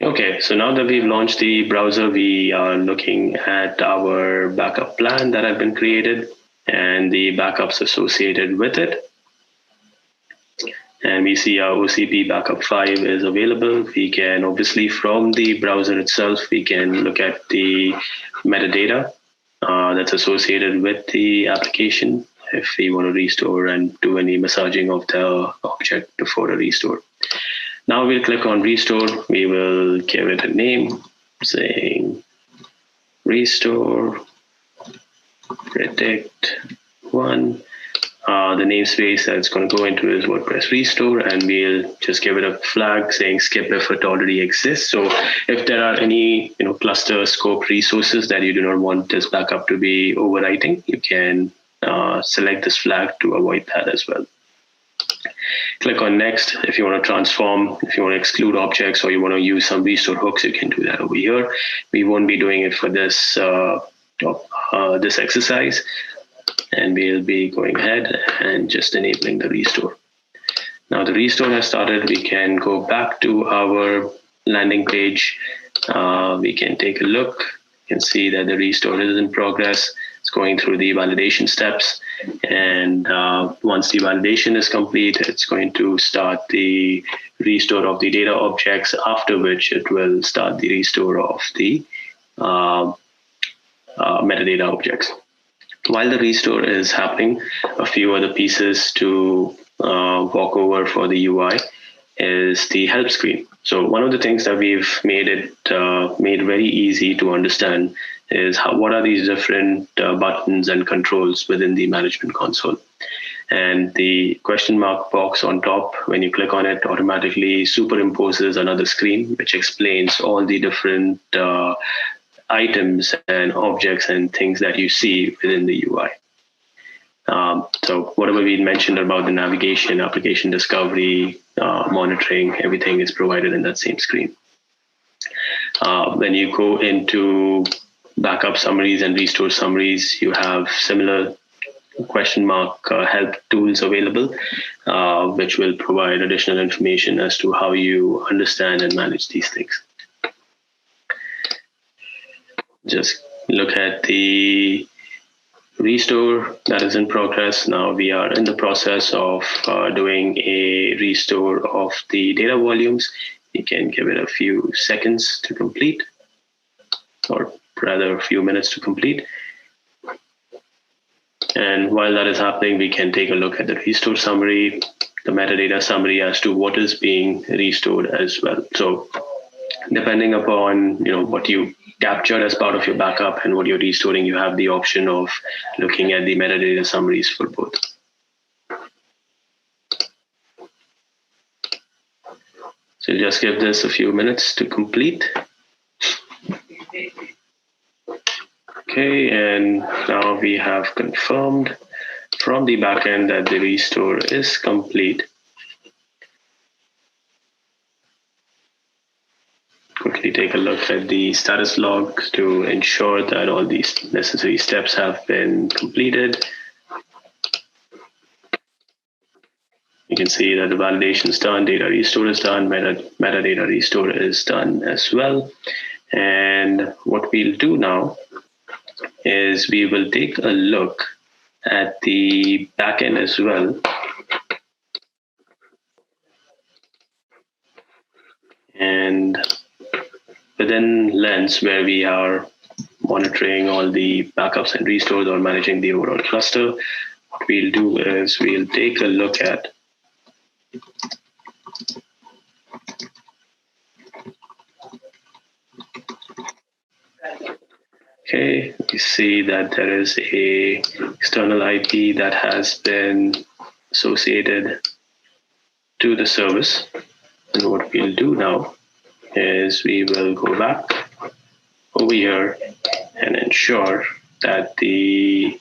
Okay, so now that we've launched the browser, we are looking at our backup plan that have been created and the backups associated with it. And we see our OCP Backup 5 is available. We can obviously, from the browser itself, we can look at the metadata that's associated with the application if we want to restore and do any massaging of the object before a restore. Now we'll click on restore. We will give it a name saying restore predict 1. The namespace that it's going to go into is WordPress restore, and we'll just give it a flag saying skip if it already exists. So if there are any cluster scope resources that you do not want this backup to be overwriting, you can select this flag to avoid that as well. Click on next. If you want to transform, if you want to exclude objects, or you want to use some restore hooks, you can do that over here. We won't be doing it for this this exercise, and we'll be going ahead and just enabling the restore. Now the restore has started. We can go back to our landing page. We can take a look. You can see that the restore is in progress. It's going through the validation steps, and once the validation is complete, it's going to start the restore of the data objects, after which it will start the restore of the metadata objects. While the restore is happening, a few other pieces to walk over for the UI is the help screen. So one of the things that we've made very easy to understand is what are these different buttons and controls within the management console. And the question mark box on top, when you click on it, automatically superimposes another screen which explains all the different items and objects and things that you see within the UI. So whatever we mentioned about the navigation, application discovery, monitoring, everything is provided in that same screen. When you go into backup summaries and restore summaries, you have similar question mark help tools available, which will provide additional information as to how you understand and manage these things. Just look at the restore that is in progress. Now we are in the process of doing a restore of the data volumes. You can give it a few seconds to complete, or rather a few minutes to complete. And while that is happening, we can take a look at the restore summary, the metadata summary as to what is being restored as well. So depending upon what you captured as part of your backup and what you're restoring, you have the option of looking at the metadata summaries for both. So just give this a few minutes to complete. Okay, and now we have confirmed from the backend that the restore is complete. Quickly take a look at the status log to ensure that all these necessary steps have been completed. You can see that the validation is done, data restore is done, metadata restore is done as well. And what we'll do now is we will take a look at the backend as well. And within Lens, where we are monitoring all the backups and restores or managing the overall cluster, what we'll do is we'll take a look at okay, we see that there is a external IP that has been associated to the service. And what we'll do now is we will go back over here and ensure that the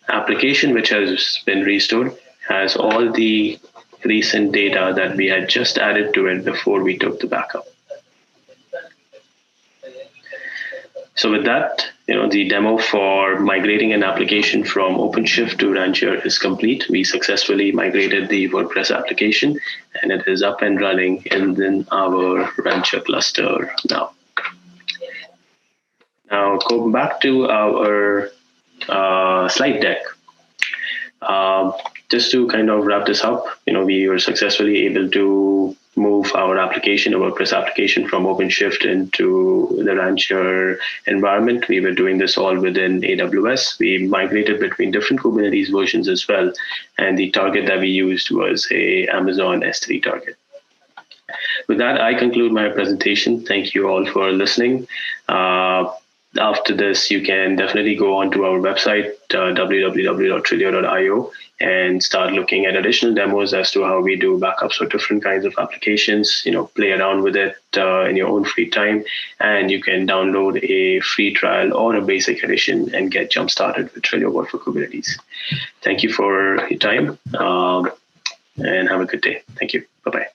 application which has been restored has all the recent data that we had just added to it before we took the backup. So with that, the demo for migrating an application from OpenShift to Rancher is complete. We successfully migrated the WordPress application, and it is up and running in our Rancher cluster now. Now, go back to our slide deck. Just to kind of wrap this up, we were successfully able to move our application, a WordPress application, from OpenShift into the Rancher environment. We were doing this all within AWS. We migrated between different Kubernetes versions as well. And the target that we used was a Amazon S3 target. With that, I conclude my presentation. Thank you all for listening. After this, you can definitely go onto our website, www.trilio.io, and start looking at additional demos as to how we do backups for different kinds of applications. Play around with it in your own free time, and you can download a free trial or a basic edition and get jump started with Trilio Vault for Kubernetes. Thank you for your time, and have a good day. Thank you. Bye-bye.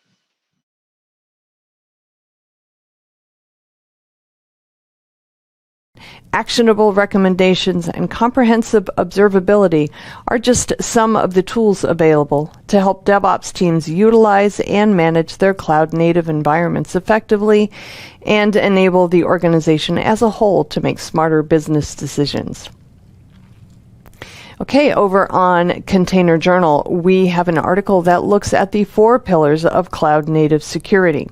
Actionable recommendations and comprehensive observability are just some of the tools available to help DevOps teams utilize and manage their cloud-native environments effectively and enable the organization as a whole to make smarter business decisions. Okay, over on Container Journal, we have an article that looks at the 4 pillars of cloud-native security.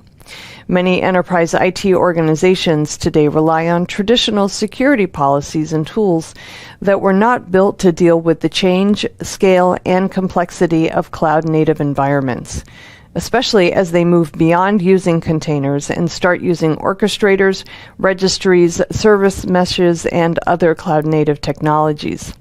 Many enterprise IT organizations today rely on traditional security policies and tools that were not built to deal with the change, scale, and complexity of cloud-native environments, especially as they move beyond using containers and start using orchestrators, registries, service meshes, and other cloud-native technologies.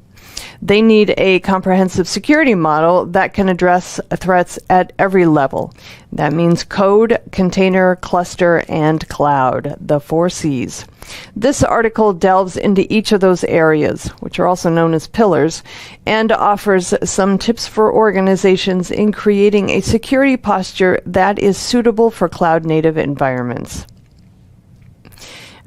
They need a comprehensive security model that can address threats at every level. That means code, container, cluster, and cloud, the 4 Cs. This article delves into each of those areas, which are also known as pillars, and offers some tips for organizations in creating a security posture that is suitable for cloud-native environments.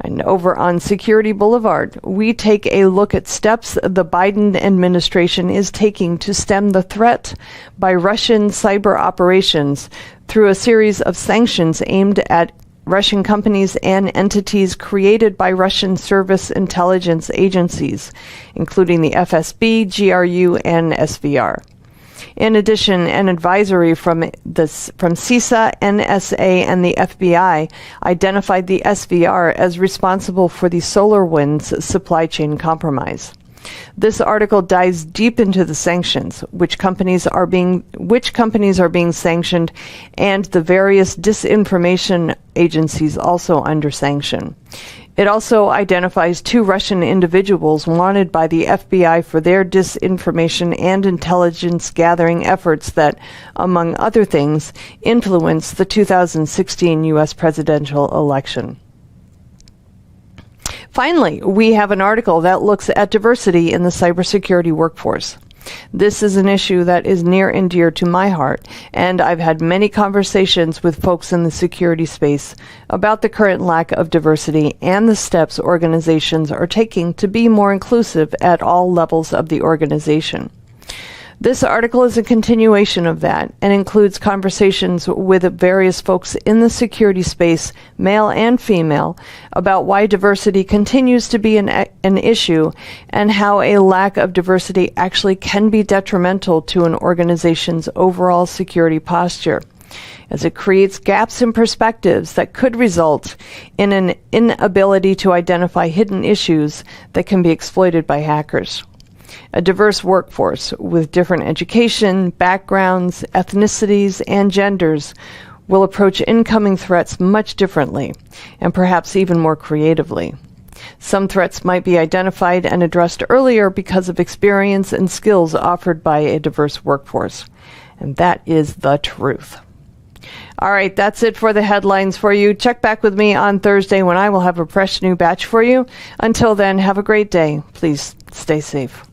And over on Security Boulevard, we take a look at steps the Biden administration is taking to stem the threat by Russian cyber operations through a series of sanctions aimed at Russian companies and entities created by Russian service intelligence agencies, including the FSB, GRU, and SVR. In addition, an advisory from CISA, NSA, and the FBI identified the SVR as responsible for the SolarWinds supply chain compromise. This article dives deep into the sanctions, which companies are being sanctioned, and the various disinformation agencies also under sanction. It also identifies 2 Russian individuals wanted by the FBI for their disinformation and intelligence gathering efforts that, among other things, influenced the 2016 U.S. presidential election. Finally, we have an article that looks at diversity in the cybersecurity workforce. This is an issue that is near and dear to my heart, and I've had many conversations with folks in the security space about the current lack of diversity and the steps organizations are taking to be more inclusive at all levels of the organization. This article is a continuation of that and includes conversations with various folks in the security space, male and female, about why diversity continues to be an issue and how a lack of diversity actually can be detrimental to an organization's overall security posture, as it creates gaps in perspectives that could result in an inability to identify hidden issues that can be exploited by hackers. A diverse workforce with different education, backgrounds, ethnicities, and genders will approach incoming threats much differently, and perhaps even more creatively. Some threats might be identified and addressed earlier because of experience and skills offered by a diverse workforce. And that is the truth. All right, that's it for the headlines for you. Check back with me on Thursday when I will have a fresh new batch for you. Until then, have a great day. Please stay safe.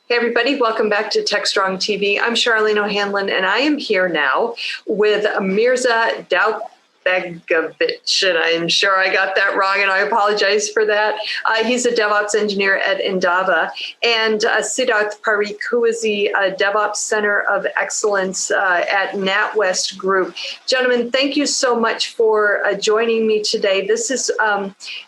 Hey everybody, welcome back to TechStrong TV. I'm Charlene O'Hanlon, and I am here now with Mirza Dalbegovic, and I'm sure I got that wrong, and I apologize for that. He's a DevOps engineer at Endava, and Siddharth Parikh, who is the DevOps Center of Excellence at NatWest Group. Gentlemen, thank you so much for joining me today. This is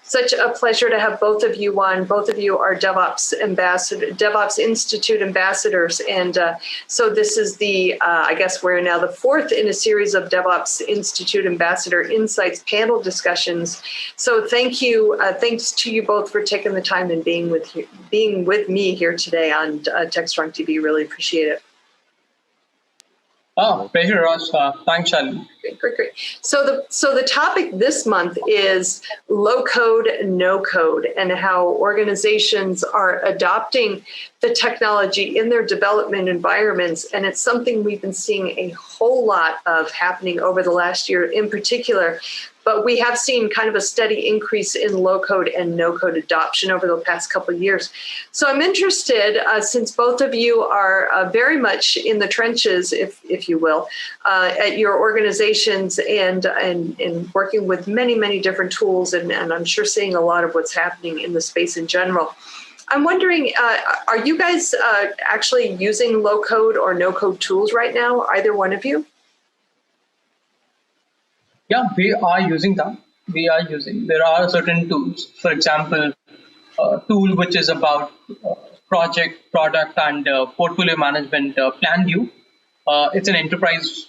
such a pleasure to have both of you on. Both of you are DevOps Institute ambassadors. And so this is the, I guess we're now the fourth in a series of DevOps Institute Ambassador Insights panel discussions. So thank you, thanks to you both for taking the time and being with me here today on TechStrong TV. Really appreciate it. Oh, pleasure, Ross. Thanks, Charlie. Great. So the topic this month is low code, no code, and how organizations are adopting the technology in their development environments. And it's something we've been seeing a whole lot of happening over the last year in particular. But we have seen kind of a steady increase in low code and no code adoption over the past couple of years. So I'm interested, since both of you are very much in the trenches, if you will, at your organizations and working with many different tools, and I'm sure seeing a lot of what's happening in the space in general. I'm wondering, are you guys actually using low code or no code tools right now, either one of you? Yeah, we are using that. There are certain tools. For example, a tool which is about project, product, and portfolio management, PlanView. It's an enterprise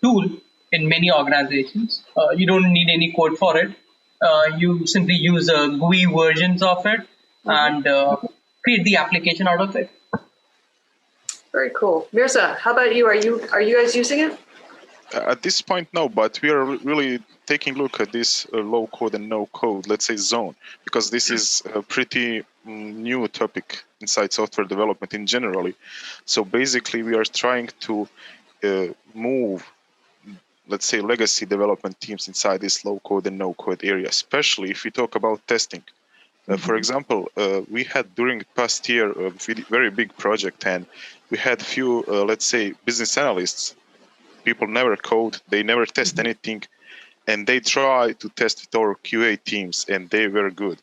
tool in many organizations. You don't need any code for it. You simply use GUI versions of it and create the application out of it. Very cool. Mirza, how about you? Are you guys using it? At this point, no, but we are really taking a look at this low code and no code, let's say, zone, because this is a pretty new topic inside software development in generally. So basically, we are trying to move, let's say, legacy development teams inside this low code and no code area, especially if we talk about testing. For example, we had during past year a very big project, and we had few, let's say, business analysts. People never code, they never test anything, and they try to test with our QA teams, and they were good.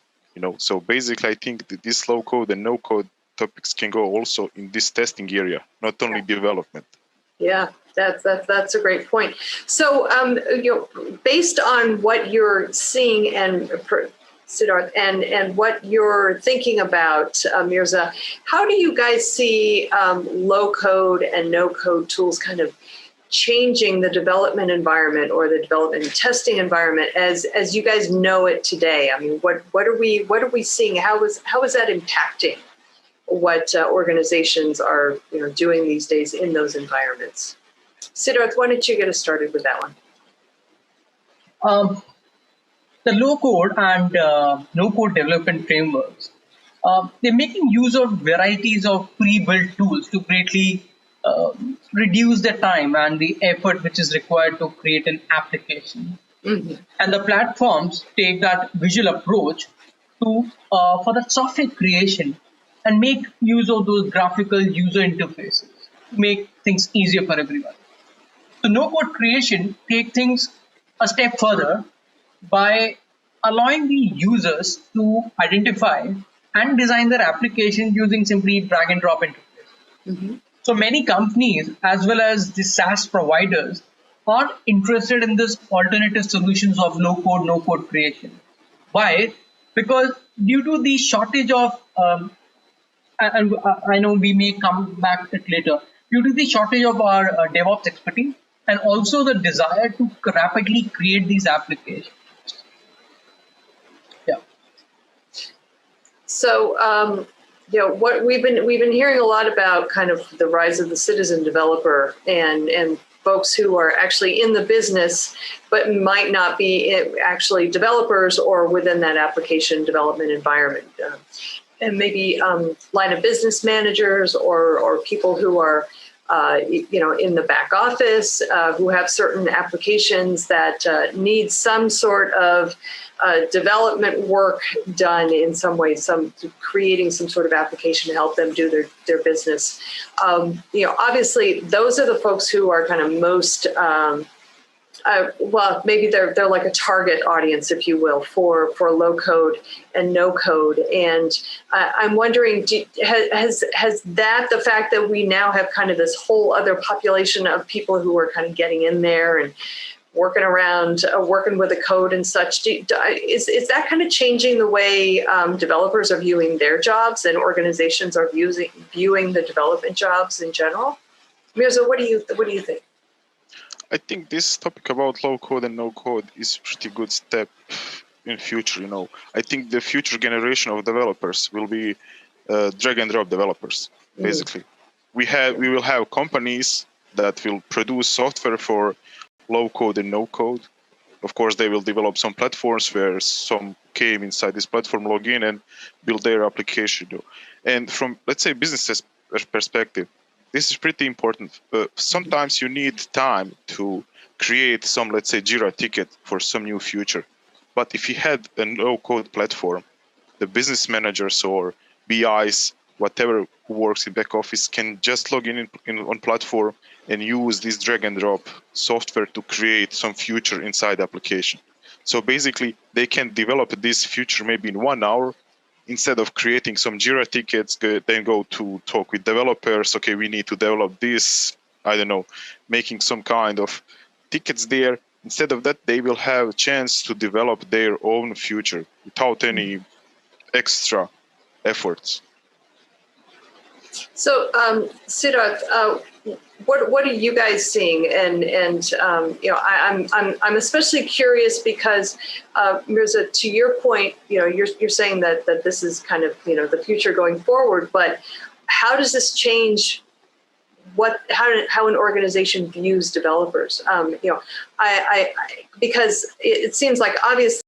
So basically, I think that this low code and no code topics can go also in this testing area, not only development. Yeah, that's a great point. So, based on what you're seeing and Siddharth, and what you're thinking about, Mirza, how do you guys see low code and no code tools kind of changing the development environment or the development and testing environment as you guys know it today? I mean, what are we seeing? How is that impacting what organizations are doing these days in those environments? Siddharth, why don't you get us started with that one? The low code and no code development frameworks, they're making use of varieties of pre-built tools to greatly reduce the time and the effort which is required to create an application. And the platforms take that visual approach to for the software creation and make use of those graphical user interfaces to make things easier for everyone. So no-code creation take things a step further by allowing the users to identify and design their application using simply drag and drop interface. So many companies, as well as the SaaS providers, are interested in this alternative solutions of low-code, no-code creation. Why? Because due to the shortage of, and I know we may come back to it later, due to the shortage of our DevOps expertise, and also the desire to rapidly create these applications. Yeah. So, what we've been hearing a lot about kind of the rise of the citizen developer and folks who are actually in the business, but might not be actually developers or within that application development environment. And maybe line of business managers or people who are in the back office who have certain applications that need some sort of development work done in some way, creating some sort of application to help them do their business. Obviously, those are the folks who are kind of most, maybe they're like a target audience, if you will, for low code and no code. And I'm wondering, has that, the fact that we now have kind of this whole other population of people who are kind of getting in there and working around, working with the code and such, is that kind of changing the way developers are viewing their jobs and organizations are viewing the development jobs in general? Mirza, what do you think? I think this topic about low code and no code is a pretty good step in future. I think the future generation of developers will be drag and drop developers. Basically, we will have companies that will produce software for low code and no code. Of course, they will develop some platforms where some came inside this platform, log in and build their application. And from, let's say, business perspective, this is pretty important. Sometimes you need time to create some, let's say, Jira ticket for some new feature. But if you had a no-code platform, the business managers or BIs, whatever who works in back office, can just log in on platform and use this drag and drop software to create some feature inside the application. So basically, they can develop this feature maybe in 1 hour. Instead of creating some Jira tickets, then go to talk with developers. Okay, we need to develop this, I don't know, making some kind of tickets there. Instead of that, they will have a chance to develop their own future without any extra efforts. So, Siddharth, what are you guys seeing? And I'm especially curious because Mirza, to your point, you're saying that this is kind of the future going forward. But how does this change how an organization views developers? Because it seems like obviously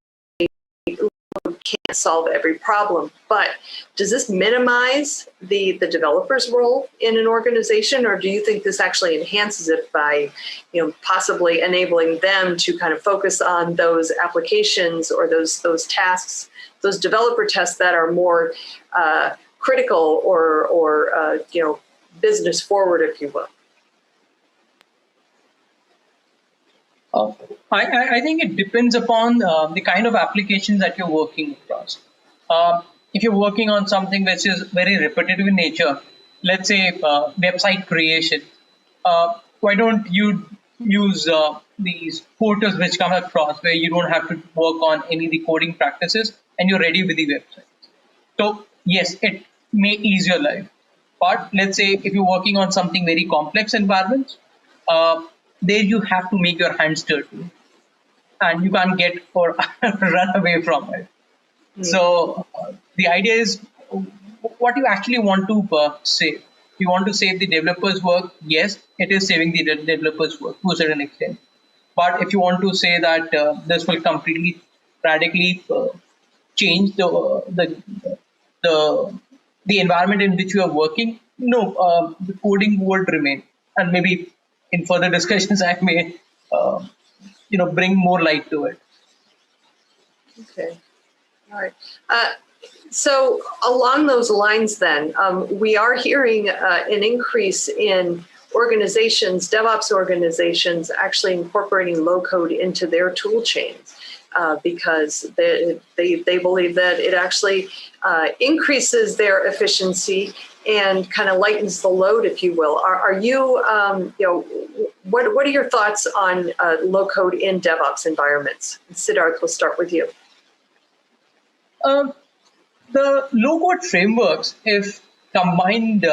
can't solve every problem, but does this minimize the developer's role in an organization, or do you think this actually enhances it by possibly enabling them to kind of focus on those applications or those tasks, those developer tests that are more critical or business forward, if you will? I think it depends upon the kind of applications that you're working across. If you're working on something which is very repetitive in nature, let's say website creation, why don't you use these portals which come across where you don't have to work on any of the coding practices and you're ready with the website? So yes, it may ease your life. But let's say if you're working on something very complex environments, there you have to make your hands dirty and you can't get or run away from it. So the idea is what you actually want to save. You want to save the developer's work. Yes, it is saving the developer's work to a certain extent. But if you want to say that this will completely, radically change the environment in which you are working, no, the coding would remain. And maybe in further discussions, I may bring more light to it. Okay. All right. So along those lines then, we are hearing an increase in organizations, DevOps organizations, actually incorporating low-code into their tool chains because they believe that it actually increases their efficiency and kind of lightens the load, if you will. Are you, what are your thoughts on low-code in DevOps environments? Siddharth, we'll start with you. The low-code frameworks, if combined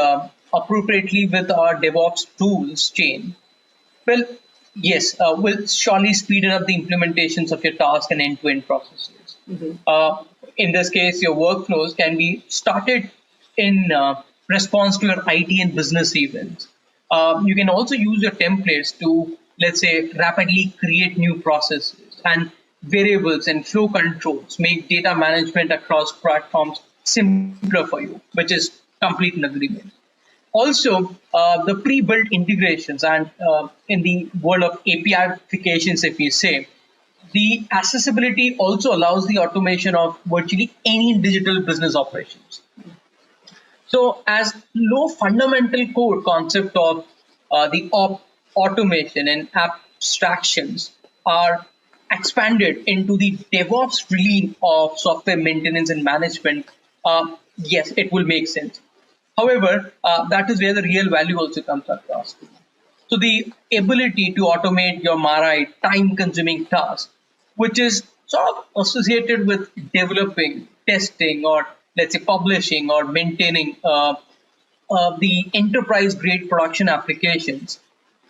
appropriately with our DevOps tools chain, well, yes, will surely speed up the implementations of your task and end-to-end processes. In this case, your workflows can be started in response to your IT and business events. You can also use your templates to, let's say, rapidly create new processes, and variables and flow controls make data management across platforms simpler for you, which is complete in agreement. Also, the pre-built integrations and in the world of API applications, if you say, the accessibility also allows the automation of virtually any digital business operations. So as low fundamental code concept of the automation and abstractions are expanded into the DevOps realm of software maintenance and management, yes, it will make sense. However, that is where the real value also comes across. So the ability to automate your Marai time-consuming task, which is sort of associated with developing, testing, or let's say publishing or maintaining the enterprise-grade production applications,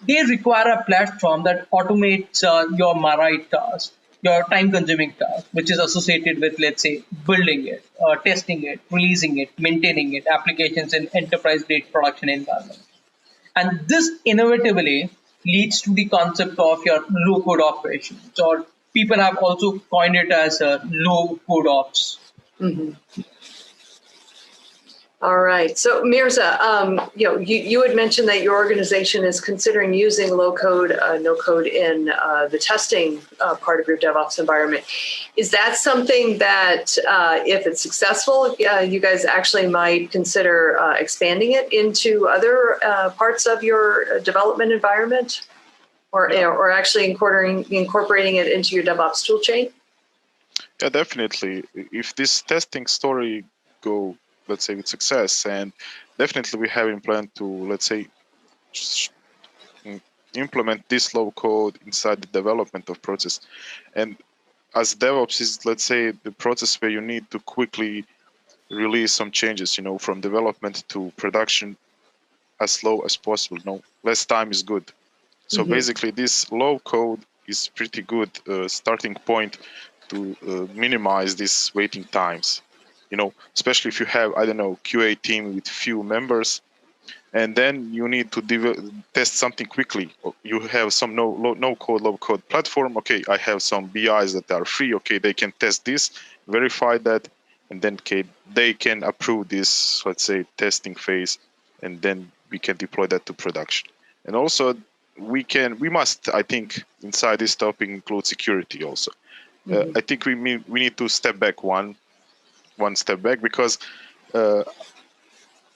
they require a platform that automates your Marai task, your time-consuming task, which is associated with, let's say, building it, testing it, releasing it, maintaining it, applications in enterprise-grade production environment. And this inevitably leads to the concept of your low-code operations, or people have also coined it as low-code ops. All right. So Mirza, you had mentioned that your organization is considering using low-code, no-code in the testing part of your DevOps environment. Is that something that, if it's successful, you guys actually might consider expanding it into other parts of your development environment, or actually incorporating it into your DevOps tool chain? Yeah, definitely. If this testing story go, let's say, with success, and definitely we have in plan to, let's say, implement this low code inside the development of process. And as DevOps is, let's say, the process where you need to quickly release some changes, from development to production as slow as possible. Less time is good. So basically this low code is pretty good starting point to minimize these waiting times. Especially if you have, QA team with few members, and then you need to test something quickly. You have some low code platform. Okay, I have some BIs that are free. Okay, they can test this, verify that, and then they can approve this, let's say, testing phase, and then we can deploy that to production. And also, we must, I think, inside this topic include security also. I think we need to step back one step back, because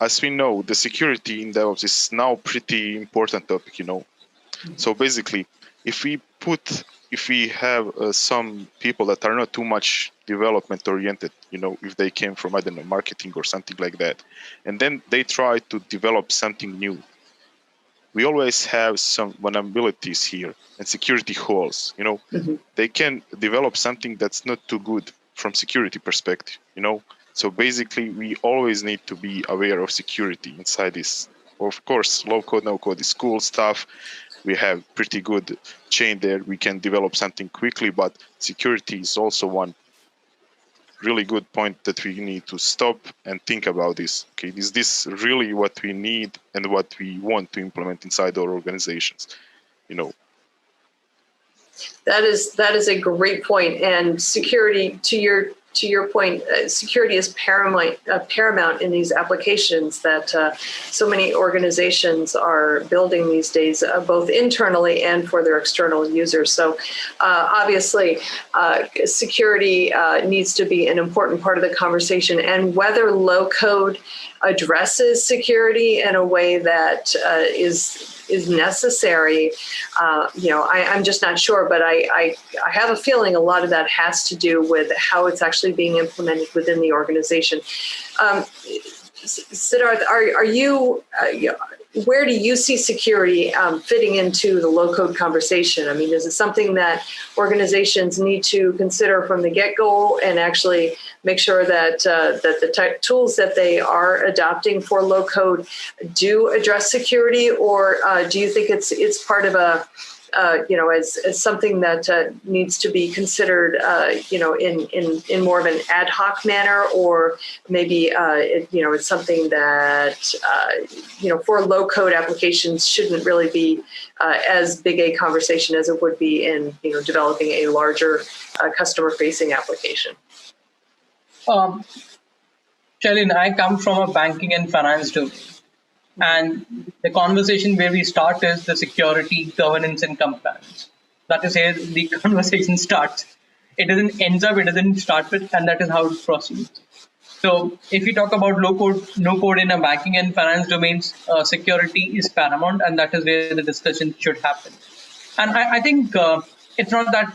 as we know, the security in DevOps is now pretty important topic, So basically, if we have some people that are not too much development oriented, if they came from, marketing or something like that, and then they try to develop something new, we always have some vulnerabilities here and security holes, They can develop something that's not too good from security perspective, So basically, we always need to be aware of security inside this. Of course, low code, no code is cool stuff. We have pretty good chain there. We can develop something quickly, but security is also one really good point that we need to stop and think about this. Okay, is this really what we need and what we want to implement inside our organizations? That is a great point. And security, to to your point, security is paramount in these applications that so many organizations are building these days, both internally and for their external users. So obviously, security needs to be an important part of the conversation, and whether low code addresses security in a way that is necessary, I'm just not sure, but I have a feeling a lot of that has to do with how it's actually being implemented within the organization. Siddharth, are you, where do you see security fitting into the low-code conversation? I mean, is it something that organizations need to consider from the get-go and actually make sure that that the tools that they are adopting for low-code do address security, or do you think it's part of a as something that needs to be considered, in more of an ad hoc manner, or maybe it's something that for low code applications shouldn't really be as big a conversation as it would be in developing a larger customer facing application. Shalin, I come from a banking and finance domain. And the conversation where we start is the security, governance, and compliance. That is where the conversation starts. It doesn't start with, and that is how it proceeds. So if you talk about low code, no code in a banking and finance domains, security is paramount, and that is where the discussion should happen. And I think it's not that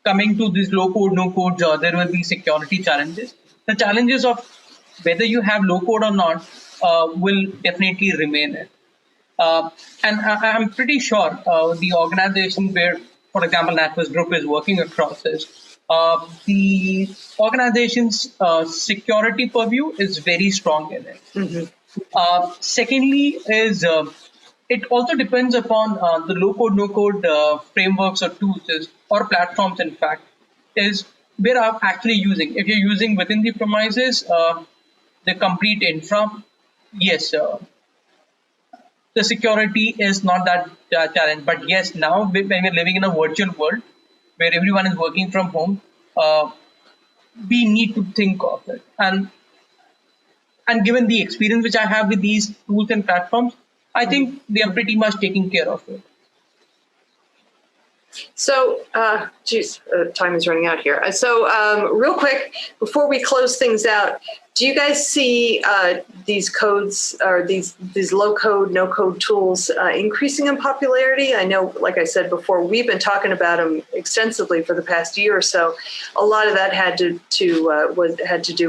coming to this low code, no code, there will be security challenges. The challenges of whether you have low code or not will definitely remain it. And I'm pretty sure the organization where, for example, NatWest Group is working across this, the organization's security purview is very strong in it. Mm-hmm. Secondly is it also depends upon the low-code, no-code frameworks or tools or platforms, in fact, is where I'm actually using. If you're using within the premises, the complete infra, yes, the security is not that challenge. But yes, now when we're living in a virtual world where everyone is working from home, we need to think of it. And given the experience which I have with these tools and platforms, I think they are pretty much taking care of it. So, time is running out here. So, real quick, before we close things out, do you guys see these codes or these low-code, no-code tools increasing in popularity? I know, like I said before, we've been talking about them extensively for the past year or so. A lot of that had to do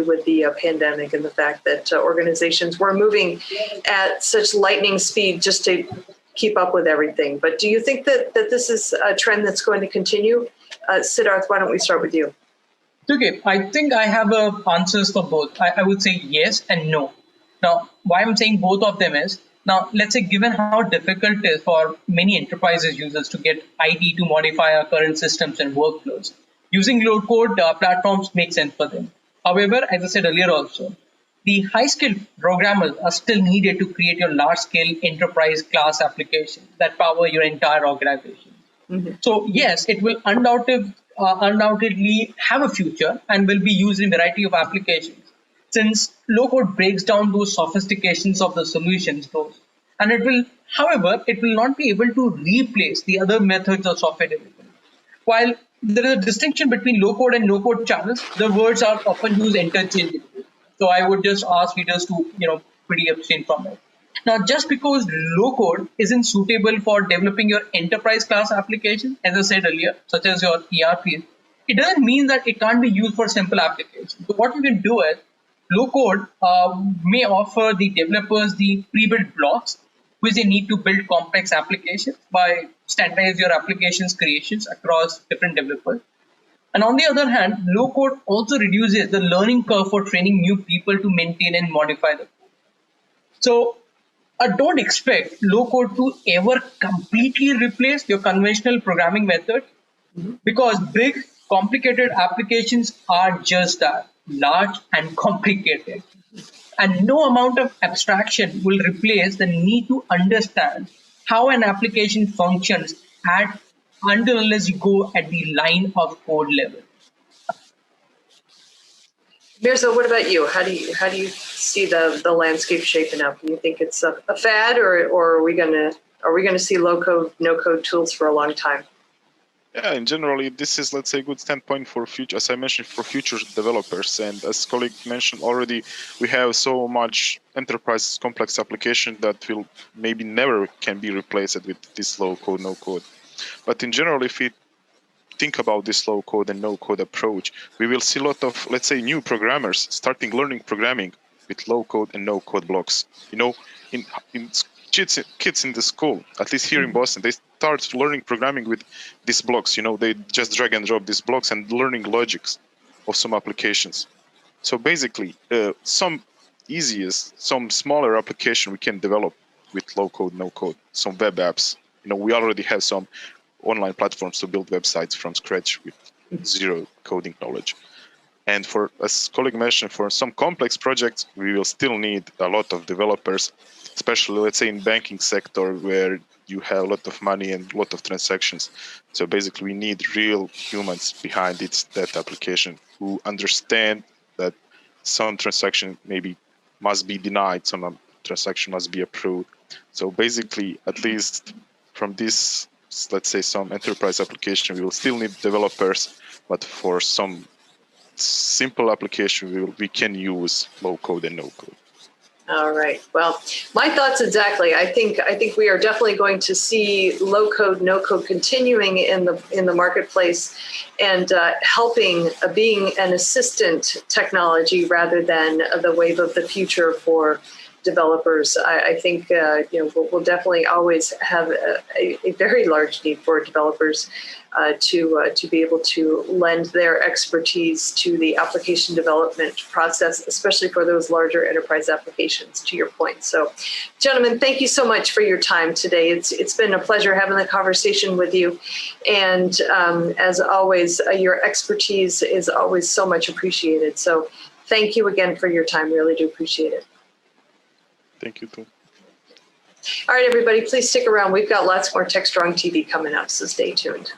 with the pandemic and the fact that organizations were moving at such lightning speed just to keep up with everything. But do you think that this is a trend that's going to continue? Siddharth, why don't we start with you? Okay, I think I have answers for both. I would say yes and no. Now, why I'm saying both of them is, now, let's say given how difficult it is for many enterprises users to get IT to modify our current systems and workflows, using low-code platforms makes sense for them. However, as I said earlier also, the high-skilled programmers are still needed to create your large-scale enterprise class applications that power your entire organization. Mm-hmm. So yes, it will undoubtedly have a future and will be used in a variety of applications, since low-code breaks down those sophistications of the solutions. And it will, however, it will not be able to replace the other methods of software development. While there is a distinction between low-code and no-code channels, the words are often used interchangeably. So I would just ask readers to, pretty abstain from it. Now, just because low-code isn't suitable for developing your enterprise class application, as I said earlier, such as your ERP, it doesn't mean that it can't be used for simple applications. So what you can do is, low-code may offer the developers the pre-built blocks, which they need to build complex applications by standardize your applications creations across different developers. And on the other hand, low-code also reduces the learning curve for training new people to maintain and modify the code. So don't expect low-code to ever completely replace your conventional programming method, because big, complicated applications are just that, large and complicated. And no amount of abstraction will replace the need to understand how an application functions until unless you go at the line of code level. Mirza, what about you? How do you see the landscape shaping up? Do you think it's a fad, or are we gonna see low code, no code tools for a long time? Yeah, and generally, this is, let's say, a good standpoint for future, as I mentioned, for future developers. And as colleague mentioned already, we have so much enterprise complex application that will maybe never can be replaced with this low code, no code. But in general, if we think about this low code and no code approach, we will see a lot of, let's say, new programmers starting learning programming with low code and no code blocks. You know, in kids in the school, at least here in Boston, they start learning programming with these blocks. You know, they just drag and drop these blocks and learning logics of some applications. So basically, some smaller application we can develop with low code, no code, some web apps. You know, we already have some online platforms to build websites from scratch with zero coding knowledge. And for, as colleague mentioned, for some complex projects, we will still need a lot of developers, especially, let's say, in banking sector where you have a lot of money and a lot of transactions. So basically, we need real humans behind that application who understand that some transaction maybe must be denied, some transaction must be approved. So basically, at least from this, let's say, some enterprise application, we will still need developers, but for some simple application, we can use low code and no code. All right. Well, my thoughts exactly. I think we are definitely going to see low code, no code continuing in the marketplace, and helping, being an assistant technology rather than the wave of the future for developers. I think we'll definitely always have a very large need for developers to be able to lend their expertise to the application development process, especially for those larger enterprise applications, to your point. So, gentlemen, thank you so much for your time today. It's been a pleasure having the conversation with you. And as always, your expertise is always so much appreciated. So thank you again for your time. Really do appreciate it. Thank you too. All right, everybody, please stick around. We've got lots more TechStrong TV coming up, so stay tuned.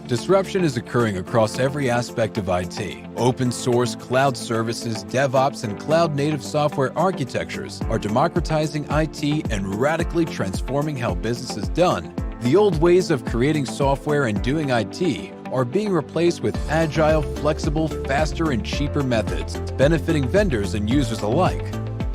Disruption is occurring across every aspect of IT. Open source, cloud services, DevOps, and cloud-native software architectures are democratizing IT and radically transforming how business is done. The old ways of creating software and doing IT are being replaced with agile, flexible, faster, and cheaper methods, benefiting vendors and users alike.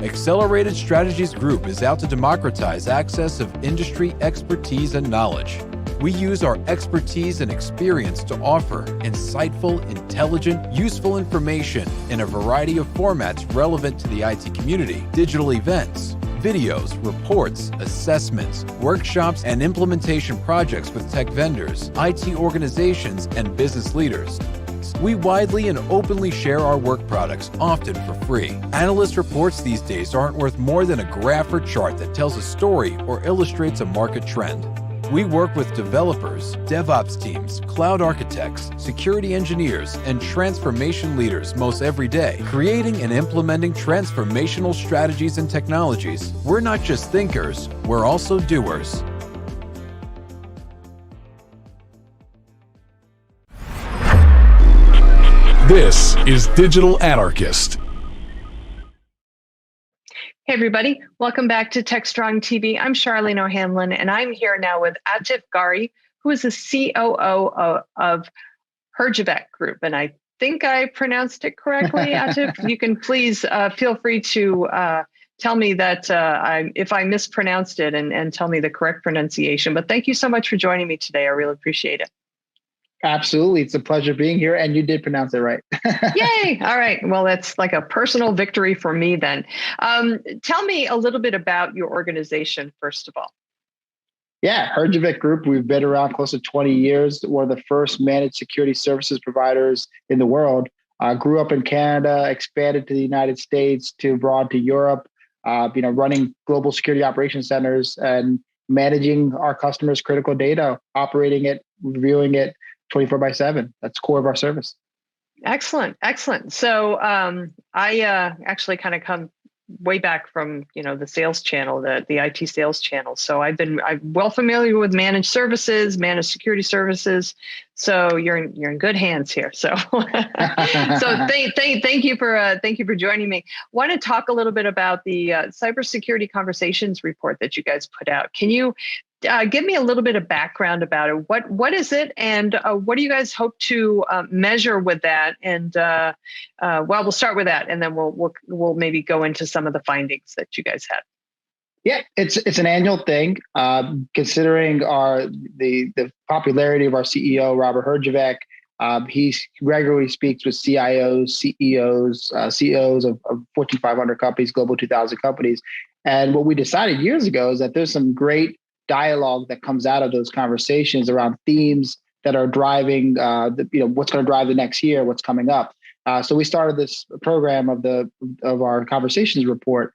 Accelerated Strategies Group is out to democratize access of industry expertise and knowledge. We use our expertise and experience to offer insightful, intelligent, useful information in a variety of formats relevant to the IT community, digital events, videos, reports, assessments, workshops, and implementation projects with tech vendors, IT organizations, and business leaders. We widely and openly share our work products, often for free. Analyst reports these days aren't worth more than a graph or chart that tells a story or illustrates a market trend. We work with developers, DevOps teams, cloud architects, security engineers, and transformation leaders most every day, creating and implementing transformational strategies and technologies. We're not just thinkers, we're also doers. This is Digital Anarchist. Hey, everybody. Welcome back to TechStrong TV. I'm Charlene O'Hanlon, and I'm here now with Atif Ghari, who is the COO of Herjavec Group. And I think I pronounced it correctly, Atif. You can please feel free to tell me that if I mispronounced it and tell me the correct pronunciation. But thank you so much for joining me today. I really appreciate it. Absolutely. It's a pleasure being here. And you did pronounce it right. Yay. All right. Well, that's like a personal victory for me then. Tell me a little bit about your organization, first of all. Yeah, Herjavec Group, we've been around close to 20 years. We're the first managed security services providers in the world. Grew up in Canada, expanded to the United States, to abroad to Europe, running global security operations centers and managing our customers' critical data, operating it, reviewing it, 24/7. That's core of our service. Excellent. Excellent. So I actually kind of come way back from, the sales channel, the IT sales channel. So I'm well familiar with managed services, managed security services. So you're in good hands here. So thank you for joining me. Want to talk a little bit about the cybersecurity conversations report that you guys put out. Can you give me a little bit of background about it? What is it, and what do you guys hope to measure with that? And we'll start with that, and then we'll maybe go into some of the findings that you guys had. Yeah, it's an annual thing. Considering the popularity of our CEO Robert Herjavec, he regularly speaks with CIOs, CEOs, CEOs of Fortune 500 companies, Global 2000 companies, and what we decided years ago is that there's some great dialogue that comes out of those conversations around themes that are driving, what's going to drive the next year, what's coming up. So we started this program of our conversations report.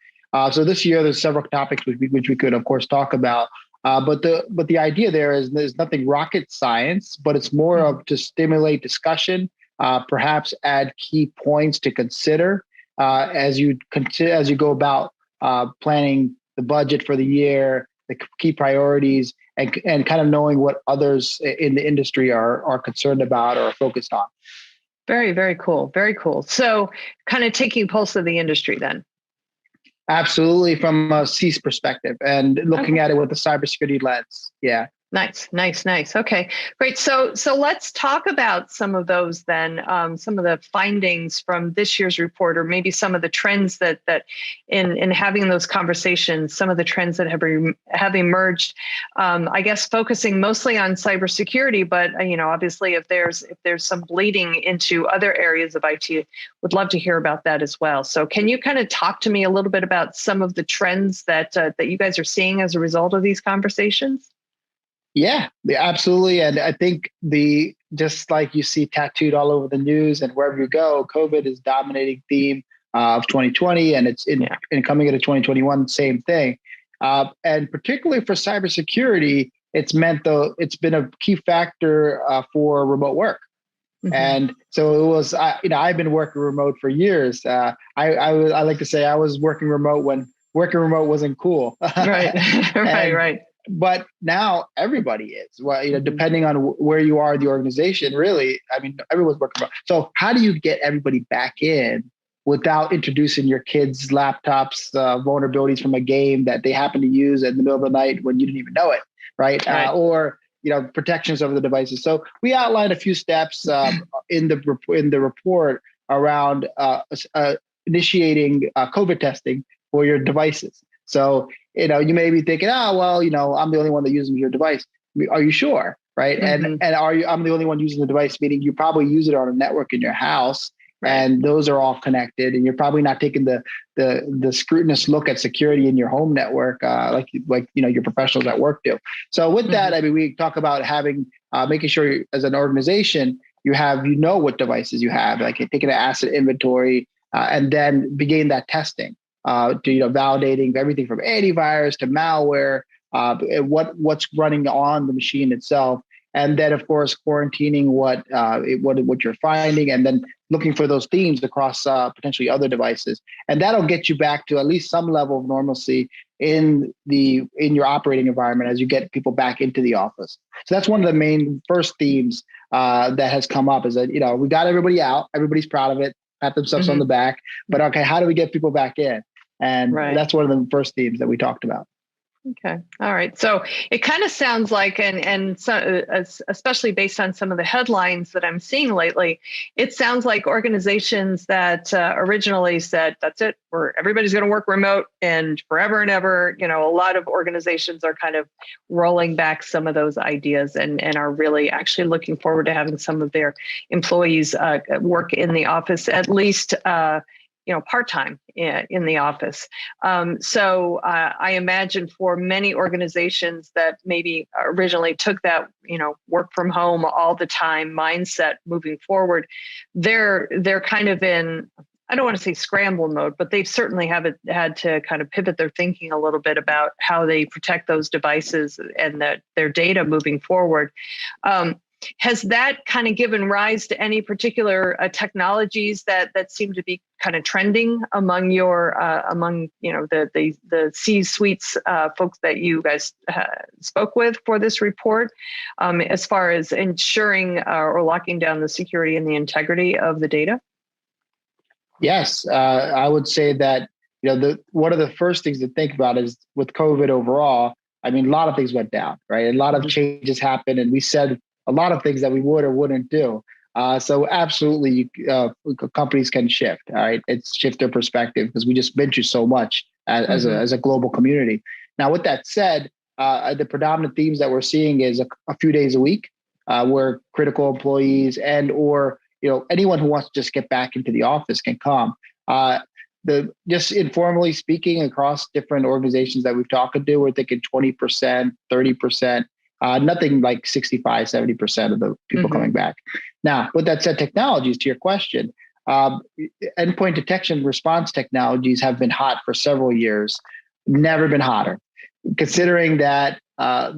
So this year there's several topics which we could of course talk about. But the idea there's nothing rocket science, but it's more of to stimulate discussion, perhaps add key points to consider as you go about planning the budget for the year, the key priorities, and kind of knowing what others in the industry are concerned about or focused on. Very, very cool. Very cool. So kind of taking pulse of the industry then. Absolutely, from a CIS perspective and looking at it with a cybersecurity lens. Yeah. Nice. Okay, great. So let's talk about some of those then, some of the findings from this year's report, or maybe some of the trends that in having those conversations, some of the trends that have emerged. I guess focusing mostly on cybersecurity, but obviously if there's some bleeding into other areas of IT, would love to hear about that as well. So can you kind of talk to me a little bit about some of the trends that you guys are seeing as a result of these conversations? Yeah, absolutely. And I think just like you see tattooed all over the news and wherever you go, COVID is dominating theme of 2020, and it's in coming into 2021, same thing. And particularly for cybersecurity, it's been a key factor for remote work. Mm-hmm. And so it was, I've been working remote for years. I like to say I was working remote when working remote wasn't cool. Right, right. But now everybody is. Well, depending on where you are in the organization, really, everyone's working remote. So how do you get everybody back in without introducing your kids' laptops, vulnerabilities from a game that they happen to use in the middle of the night when you didn't even know it, right? Or protections over the devices. So we outlined a few steps in the report around initiating COVID testing for your devices. So, you may be thinking, I'm the only one that uses your device. Are you sure? Right. Mm-hmm. And I'm the only one using the device, meaning you probably use it on a network in your house, and those are all connected, and you're probably not taking the scrutinous look at security in your home network, like your professionals at work do. So with that, we talk about having, making sure as an organization, you have, what devices you have, like taking an asset inventory, and then begin that testing. To validating everything from antivirus to malware, what's running on the machine itself, and then of course quarantining what you're finding, and then looking for those themes across potentially other devices, and that'll get you back to at least some level of normalcy in your operating environment as you get people back into the office. So that's one of the main first themes that has come up, is that we got everybody out, everybody's proud of it, pat themselves on the back, but okay, how do we get people back in? And that's one of the first themes that we talked about. Okay. All right. So it kind of sounds like, and so, especially based on some of the headlines that I'm seeing lately, it sounds like organizations that originally said, that's it, everybody's going to work remote and forever and ever, a lot of organizations are kind of rolling back some of those ideas and are really actually looking forward to having some of their employees work in the office, at least part-time in the office. So I imagine for many organizations that maybe originally took that, work from home all the time mindset moving forward, they're kind of in, I don't want to say scramble mode, but they've certainly had to kind of pivot their thinking a little bit about how they protect those devices and their data moving forward. has that kind of given rise to any particular technologies that seem to be kind of trending among the C-suites folks that you guys spoke with for this report, as far as ensuring or locking down the security and the integrity of the data? Yes, I would say that one of the first things to think about is with COVID overall. I mean, a lot of things went down, right? A lot of changes happened, and we said a lot of things that we would or wouldn't do. So absolutely, companies can shift. All right, it's shift their perspective because we just been through so much as a global community. Now, with that said, the predominant themes that we're seeing is a few days a week, where critical employees and or anyone who wants to just get back into the office can come. Just informally speaking, across different organizations that we've talked to, we're thinking 20%, 30%. Nothing like 65, 70% of the people coming back. Now, with that said, technologies, to your question, endpoint detection response technologies have been hot for several years, never been hotter. Considering that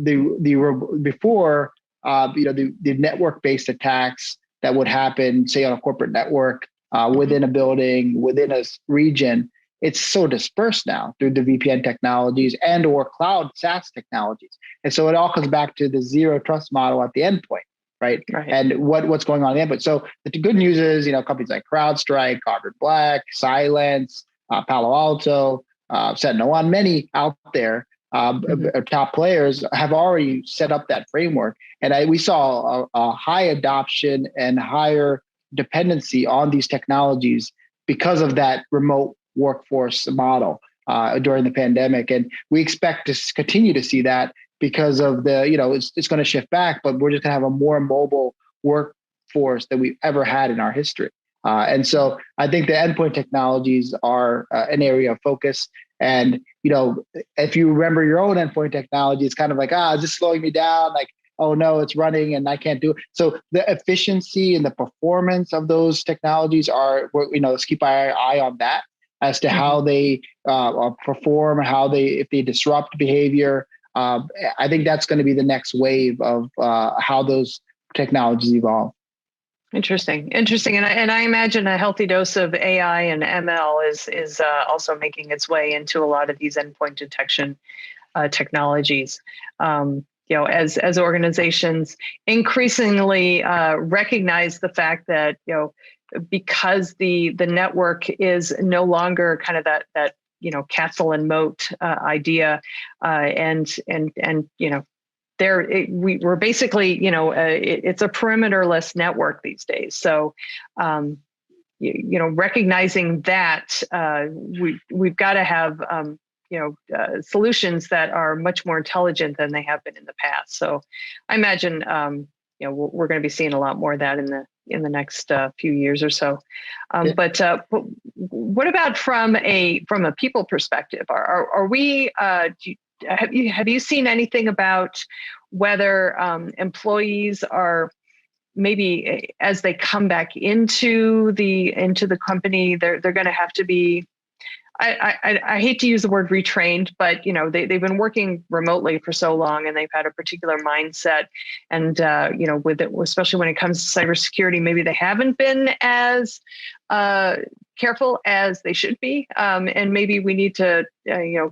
before, the network-based attacks that would happen, say on a corporate network, within a building, within a region, it's so dispersed now through the VPN technologies and or cloud SaaS technologies. And so it all comes back to the zero trust model at the endpoint, right? And what's going on in the endpoint. So the good news is, companies like CrowdStrike, Carbon Black, Cylance, Palo Alto, SentinelOne, many out there, top players have already set up that framework. And we saw a high adoption and higher dependency on these technologies because of that remote workforce model during the pandemic. And we expect to continue to see that because of it's going to shift back, but we're just going to have a more mobile workforce than we've ever had in our history. And so I think the endpoint technologies are an area of focus. And, if you remember your own endpoint technology, it's kind of like, is this slowing me down? Like, oh no, it's running and I can't do it. So the efficiency and the performance of those technologies are, let's keep our eye on that as to how they perform, if they disrupt behavior. I think that's going to be the next wave of how those technologies evolve. Interesting. And I imagine a healthy dose of AI and ML is also making its way into a lot of these endpoint detection technologies. As organizations increasingly recognize the fact that, because the network is no longer kind of that castle and moat idea, we're basically, it's a perimeterless network these days. So, recognizing that we've got to have solutions that are much more intelligent than they have been in the past. So I imagine, we're going to be seeing a lot more of that in the next few years or so. But what about from a people perspective? Are we? Have you seen anything about whether employees are maybe as they come back into the company, they're going to have to be, I hate to use the word retrained, but they've been working remotely for so long and they've had a particular mindset, and with it, especially when it comes to cybersecurity, maybe they haven't been as careful as they should be, and maybe we need to,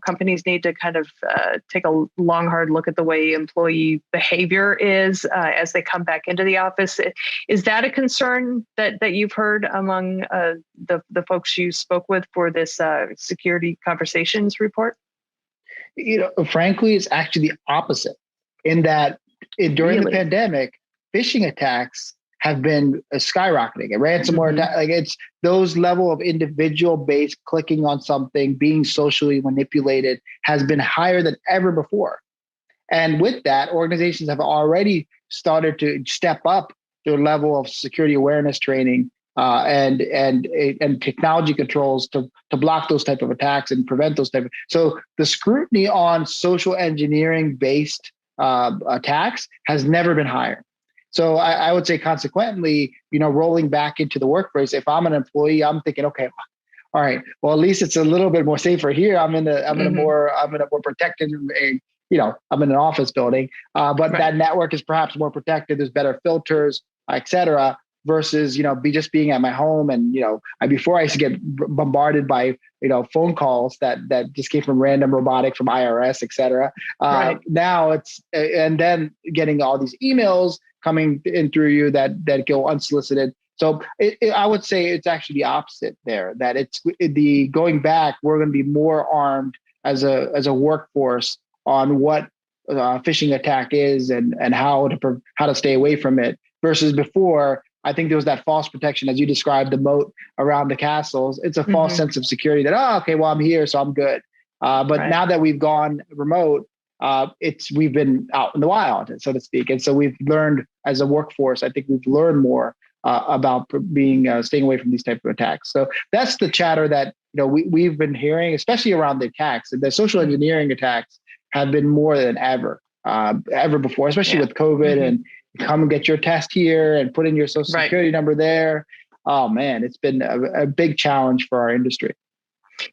companies need to kind of take a long, hard look at the way employee behavior is as they come back into the office. Is that a concern that you've heard among the folks you spoke with for this security conversations report? Frankly, it's actually the opposite. In that, during the pandemic, phishing attacks have been skyrocketing. A ransomware attack, like it's those level of individual based clicking on something, being socially manipulated has been higher than ever before. And with that, organizations have already started to step up their level of security awareness training and technology controls to block those type of attacks and prevent those type of. So the scrutiny on social engineering based attacks has never been higher. So I would say consequently, rolling back into the workplace, if I'm an employee, I'm thinking, okay, all right, well, at least it's a little bit more safer here. I'm in a more protected I'm in an office building, but that network is perhaps more protected. There's better filters, et cetera, versus, just being at my home. And, before I used to get bombarded by, phone calls that just came from random robotic from IRS, et cetera. Now and then getting all these emails coming in through you that go unsolicited. So I would say it's actually the opposite there, that it's the going back, we're going to be more armed as a workforce on what phishing attack is and how to stay away from it, versus before. I think there was that false protection, as you described, the moat around the castles. It's a false sense of security that, I'm here, so I'm good. But now that we've gone remote, we've been out in the wild, so to speak. And so we've learned as a workforce, I think we've learned more about staying away from these type of attacks. So that's the chatter that we've been hearing, especially around the attacks. The social engineering attacks have been more than ever before, especially with COVID and come and get your test here and put in your social security number there. Oh man, it's been a big challenge for our industry.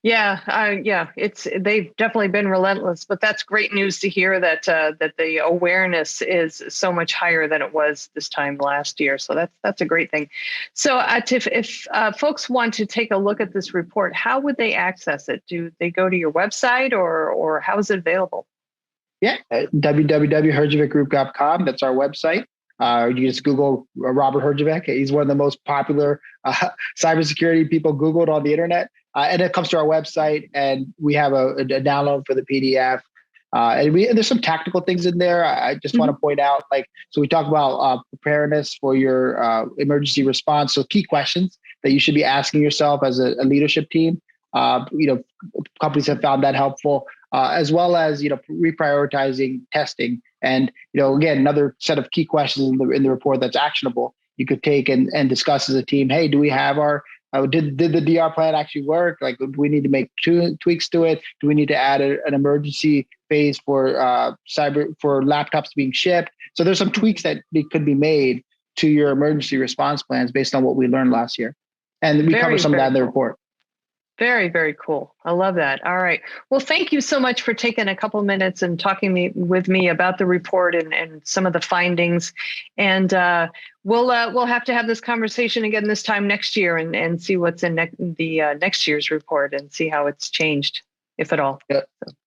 They've definitely been relentless, but that's great news to hear that the awareness is so much higher than it was this time last year. So that's a great thing. So if folks want to take a look at this report, how would they access it? Do they go to your website or how is it available? Yeah, www.herjavecgroup.com. That's our website. You just Google Robert Herjavec. He's one of the most popular cybersecurity people Googled on the internet. And it comes to our website, and we have a download for the PDF. And there's some tactical things in there. I just want to point out, so we talk about preparedness for your emergency response. So key questions that you should be asking yourself as a leadership team. Companies have found that helpful, as well as, reprioritizing testing. And, again, another set of key questions in the report that's actionable you could take and discuss as a team. Hey, do we have did the DR plan actually work? Do we need to make tweaks to it? Do we need to add an emergency phase for laptops being shipped? So there's some tweaks that could be made to your emergency response plans based on what we learned last year. And we cover some of that in the report. Very, very cool. I love that. All right. Well, thank you so much for taking a couple minutes and talking with me about the report and some of the findings. And we'll have to have this conversation again this time next year and see what's in the next year's report and see how it's changed, if at all. Yeah.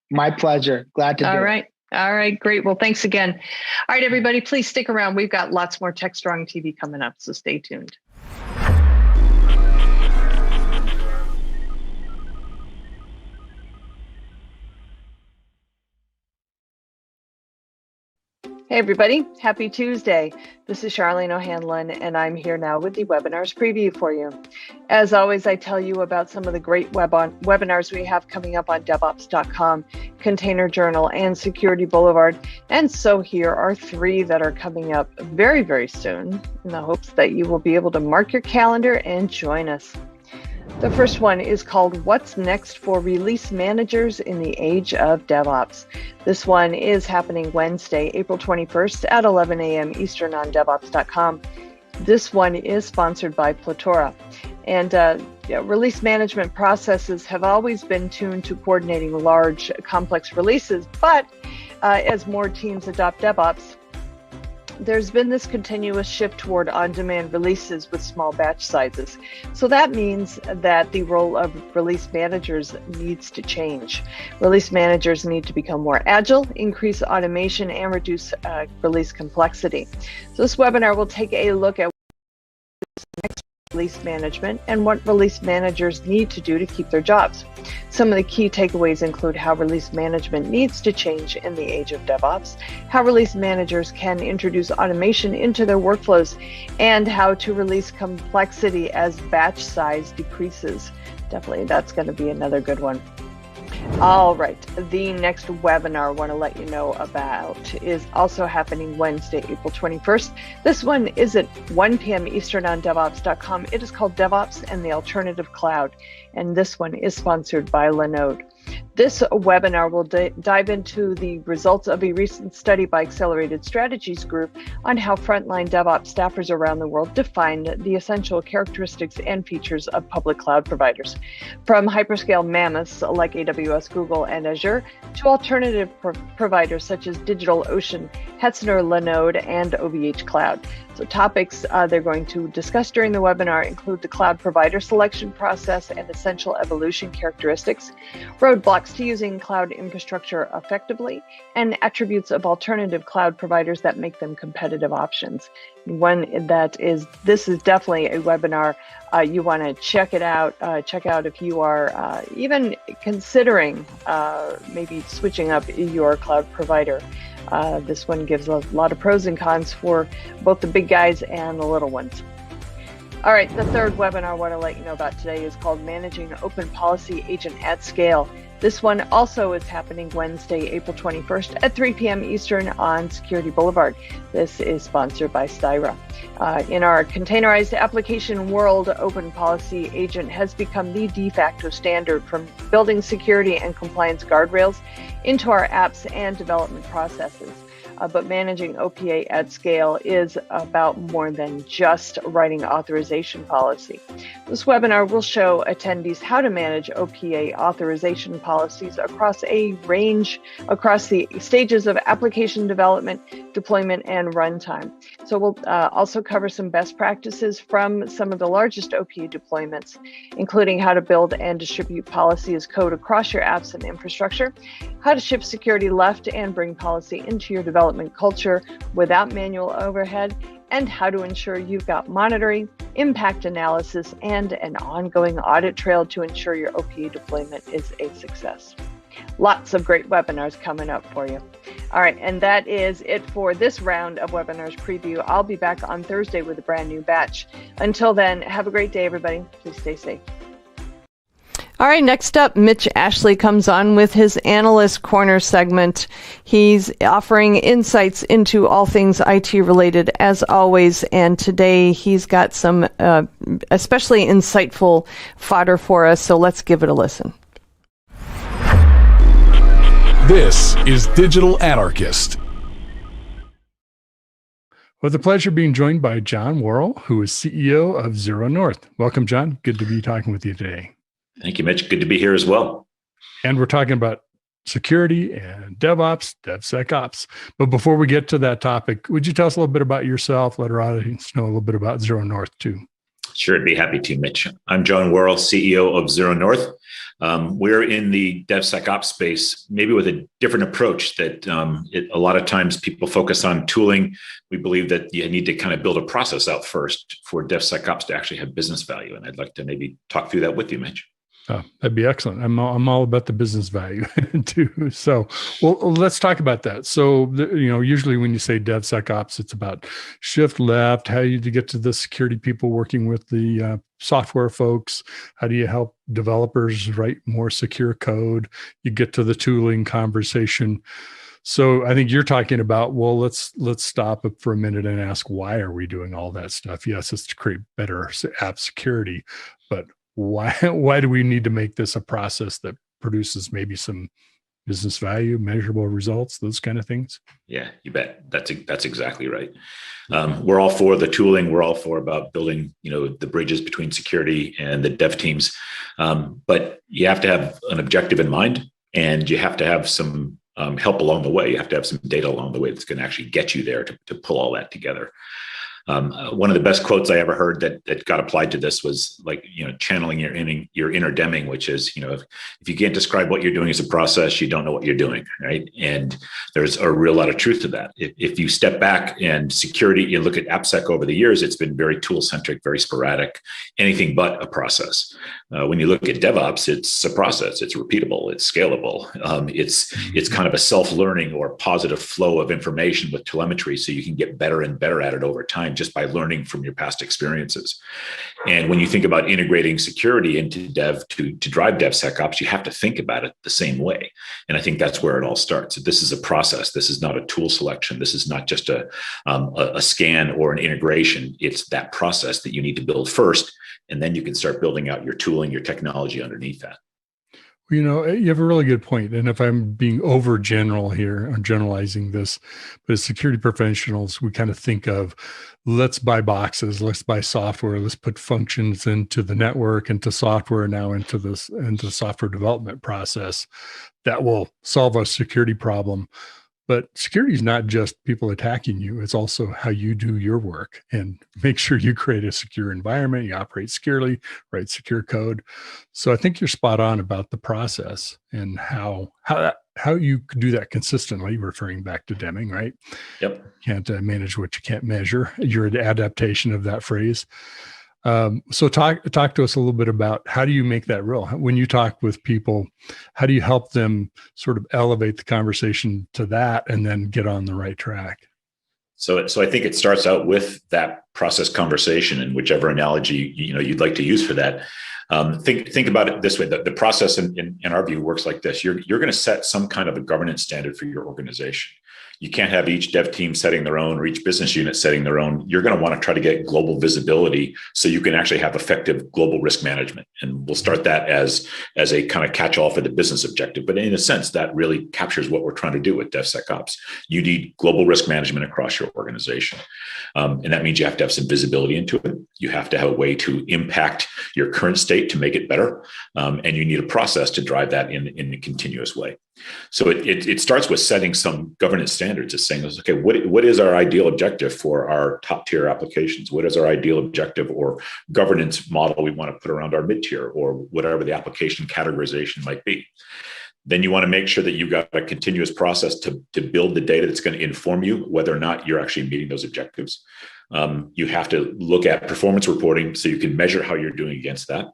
My pleasure. Glad to do it. All right, great. Well, thanks again. All right, everybody, please stick around. We've got lots more TechStrong TV coming up, so stay tuned. Hey everybody, happy Tuesday. This is Charlene O'Hanlon, and I'm here now with the webinars preview for you. As always, I tell you about some of the great webinars we have coming up on DevOps.com, Container Journal, and Security Boulevard. And so here are 3 that are coming up very, very soon, in the hopes that you will be able to mark your calendar and join us. The first one is called What's Next for Release Managers in the Age of DevOps. This one is happening Wednesday, April 21st at 11 a.m. Eastern on DevOps.com. This one is sponsored by Platora. And release management processes have always been tuned to coordinating large, complex releases, but as more teams adopt DevOps, there's been this continuous shift toward on-demand releases with small batch sizes. So that means that the role of release managers needs to change. Release managers need to become more agile, increase automation, and reduce release complexity. So this webinar will take a look at next release management and what release managers need to do to keep their jobs. Some of the key takeaways include how release management needs to change in the age of DevOps, how release managers can introduce automation into their workflows, and how to release complexity as batch size decreases. Definitely, that's going to be another good one. All right, the next webinar I want to let you know about is also happening Wednesday, April 21st. This one is at 1 p.m. Eastern on DevOps.com. It is called DevOps and the Alternative Cloud, and this one is sponsored by Linode. This webinar will dive into the results of a recent study by Accelerated Strategies Group on how frontline DevOps staffers around the world define the essential characteristics and features of public cloud providers. From hyperscale mammoths like AWS, Google, and Azure, to alternative providers such as DigitalOcean, Hetzner, Linode, and OVH Cloud. So topics they're going to discuss during the webinar include the cloud provider selection process and essential evolution characteristics, roadblocks to using cloud infrastructure effectively, and attributes of alternative cloud providers that make them competitive options. This is definitely a webinar you want to check it out. Check out if you are even considering maybe switching up your cloud provider. This one gives a lot of pros and cons for both the big guys and the little ones. All right, the third webinar I want to let you know about today is called Managing Open Policy Agent at Scale. This one also is happening Wednesday, April 21st at 3 p.m. Eastern on Security Boulevard. This is sponsored by Styra. In our containerized application world, Open Policy Agent has become the de facto standard from building security and compliance guardrails into our apps and development processes. But managing OPA at scale is about more than just writing authorization policy. This webinar will show attendees how to manage OPA authorization policies across the stages of application development, deployment, and runtime. So we'll also cover some best practices from some of the largest OPA deployments, including how to build and distribute policy as code across your apps and infrastructure, how to ship security left and bring policy into your development culture without manual overhead, and how to ensure you've got monitoring, impact analysis, and an ongoing audit trail to ensure your OPA deployment is a success. Lots of great webinars coming up for you. All right, and that is it for this round of webinars preview. I'll be back on Thursday with a brand new batch. Until then, have a great day, everybody. Please stay safe. All right, next up, Mitch Ashley comes on with his Analyst Corner segment. He's offering insights into all things IT related, as always, and today he's got some especially insightful fodder for us, so let's give it a listen. This is Digital Anarchist. With the pleasure of being joined by John Worrell, who is CEO of Zero North. Welcome, John. Good to be talking with you today. Thank you, Mitch. Good to be here as well. And we're talking about security and DevOps, DevSecOps. But before we get to that topic, would you tell us a little bit about yourself? Let our audience know a little bit about Zero North too. Sure, I'd be happy to, Mitch. I'm John Worrell, CEO of Zero North. We're in the DevSecOps space, maybe with a different approach that a lot of times people focus on tooling. We believe that you need to kind of build a process out first for DevSecOps to actually have business value. And I'd like to maybe talk through that with you, Mitch. Oh, that'd be excellent. I'm all about the business value too. So, well, let's talk about that. So, usually when you say DevSecOps, it's about shift left, how you get to the security people working with the software folks. How do you help developers write more secure code? You get to the tooling conversation. So I think you're talking about, well, let's stop for a minute and ask, why are we doing all that stuff? Yes, it's to create better app security, but why do we need to make this a process that produces maybe some business value, measurable results, those kind of things? Yeah, you bet. That's exactly right. We're all for the tooling. We're all for about building, the bridges between security and the dev teams. But you have to have an objective in mind, and you have to have some help along the way. You have to have some data along the way that's going to actually get you there to pull all that together. One of the best quotes I ever heard that got applied to this was like, channeling your inner Deming, which is, if you can't describe what you're doing as a process, you don't know what you're doing, right? And there's a real lot of truth to that. If you step back and security, you look at AppSec over the years, it's been very tool-centric, very sporadic, anything but a process. When you look at DevOps, it's a process, it's repeatable, it's scalable. It's kind of a self-learning or positive flow of information with telemetry, so you can get better and better at it over time just by learning from your past experiences. And when you think about integrating security into dev to drive DevSecOps, you have to think about it the same way. And I think that's where it all starts. This is a process. This is not a tool selection. This is not just a scan or an integration. It's that process that you need to build first, and then you can start building out your tooling, your technology underneath that. You have a really good point. And if I'm being over general here, I'm generalizing this, but as security professionals, we kind of think of, let's buy boxes, let's buy software, let's put functions into the network, into software, now into the software development process that will solve a security problem. But security is not just people attacking you. It's also how you do your work and make sure you create a secure environment, you operate securely, write secure code. So I think you're spot on about the process and how you could do that consistently, referring back to Deming, right? Yep. Can't manage what you can't measure. Your adaptation of that phrase. So talk to us a little bit about how do you make that real? When you talk with people, how do you help them sort of elevate the conversation to that and then get on the right track? So I think it starts out with that process conversation, and whichever analogy you'd like to use for that. Think about it this way: the process in our view works like this. You're going to set some kind of a governance standard for your organization. You can't have each dev team setting their own or each business unit setting their own. You're going to want to try to get global visibility so you can actually have effective global risk management. And we'll start that as a kind of catch-all for the business objective. But in a sense, that really captures what we're trying to do with DevSecOps. You need global risk management across your organization. And that means you have to have some visibility into it. You have to have a way to impact your current state to make it better. And you need a process to drive that in a continuous way. So it starts with setting some governance standards. It's saying, okay, what is our ideal objective for our top tier applications? What is our ideal objective or governance model we want to put around our mid tier or whatever the application categorization might be? Then you want to make sure that you've got a continuous process to build the data that's going to inform you whether or not you're actually meeting those objectives. You have to look at performance reporting so you can measure how you're doing against that.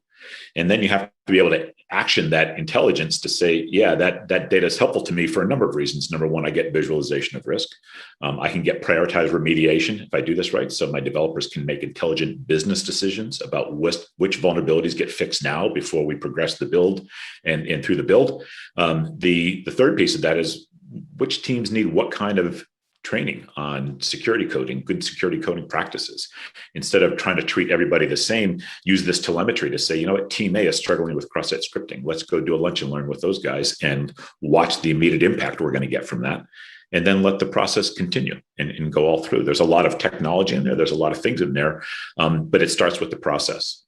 And then you have to be able to action that intelligence to say, yeah, that data is helpful to me for a number of reasons. Number one, I get visualization of risk. I can get prioritized remediation if I do this right. So my developers can make intelligent business decisions about which vulnerabilities get fixed now before we progress the build and through the build. The third piece of that is which teams need what kind of training on security coding, good security coding practices. Instead of trying to treat everybody the same, use this telemetry to say, you know what, team A is struggling with cross-site scripting. Let's go do a lunch and learn with those guys and watch the immediate impact we're going to get from that. And then let the process continue and go all through. There's a lot of technology in there. There's a lot of things in there, but it starts with the process.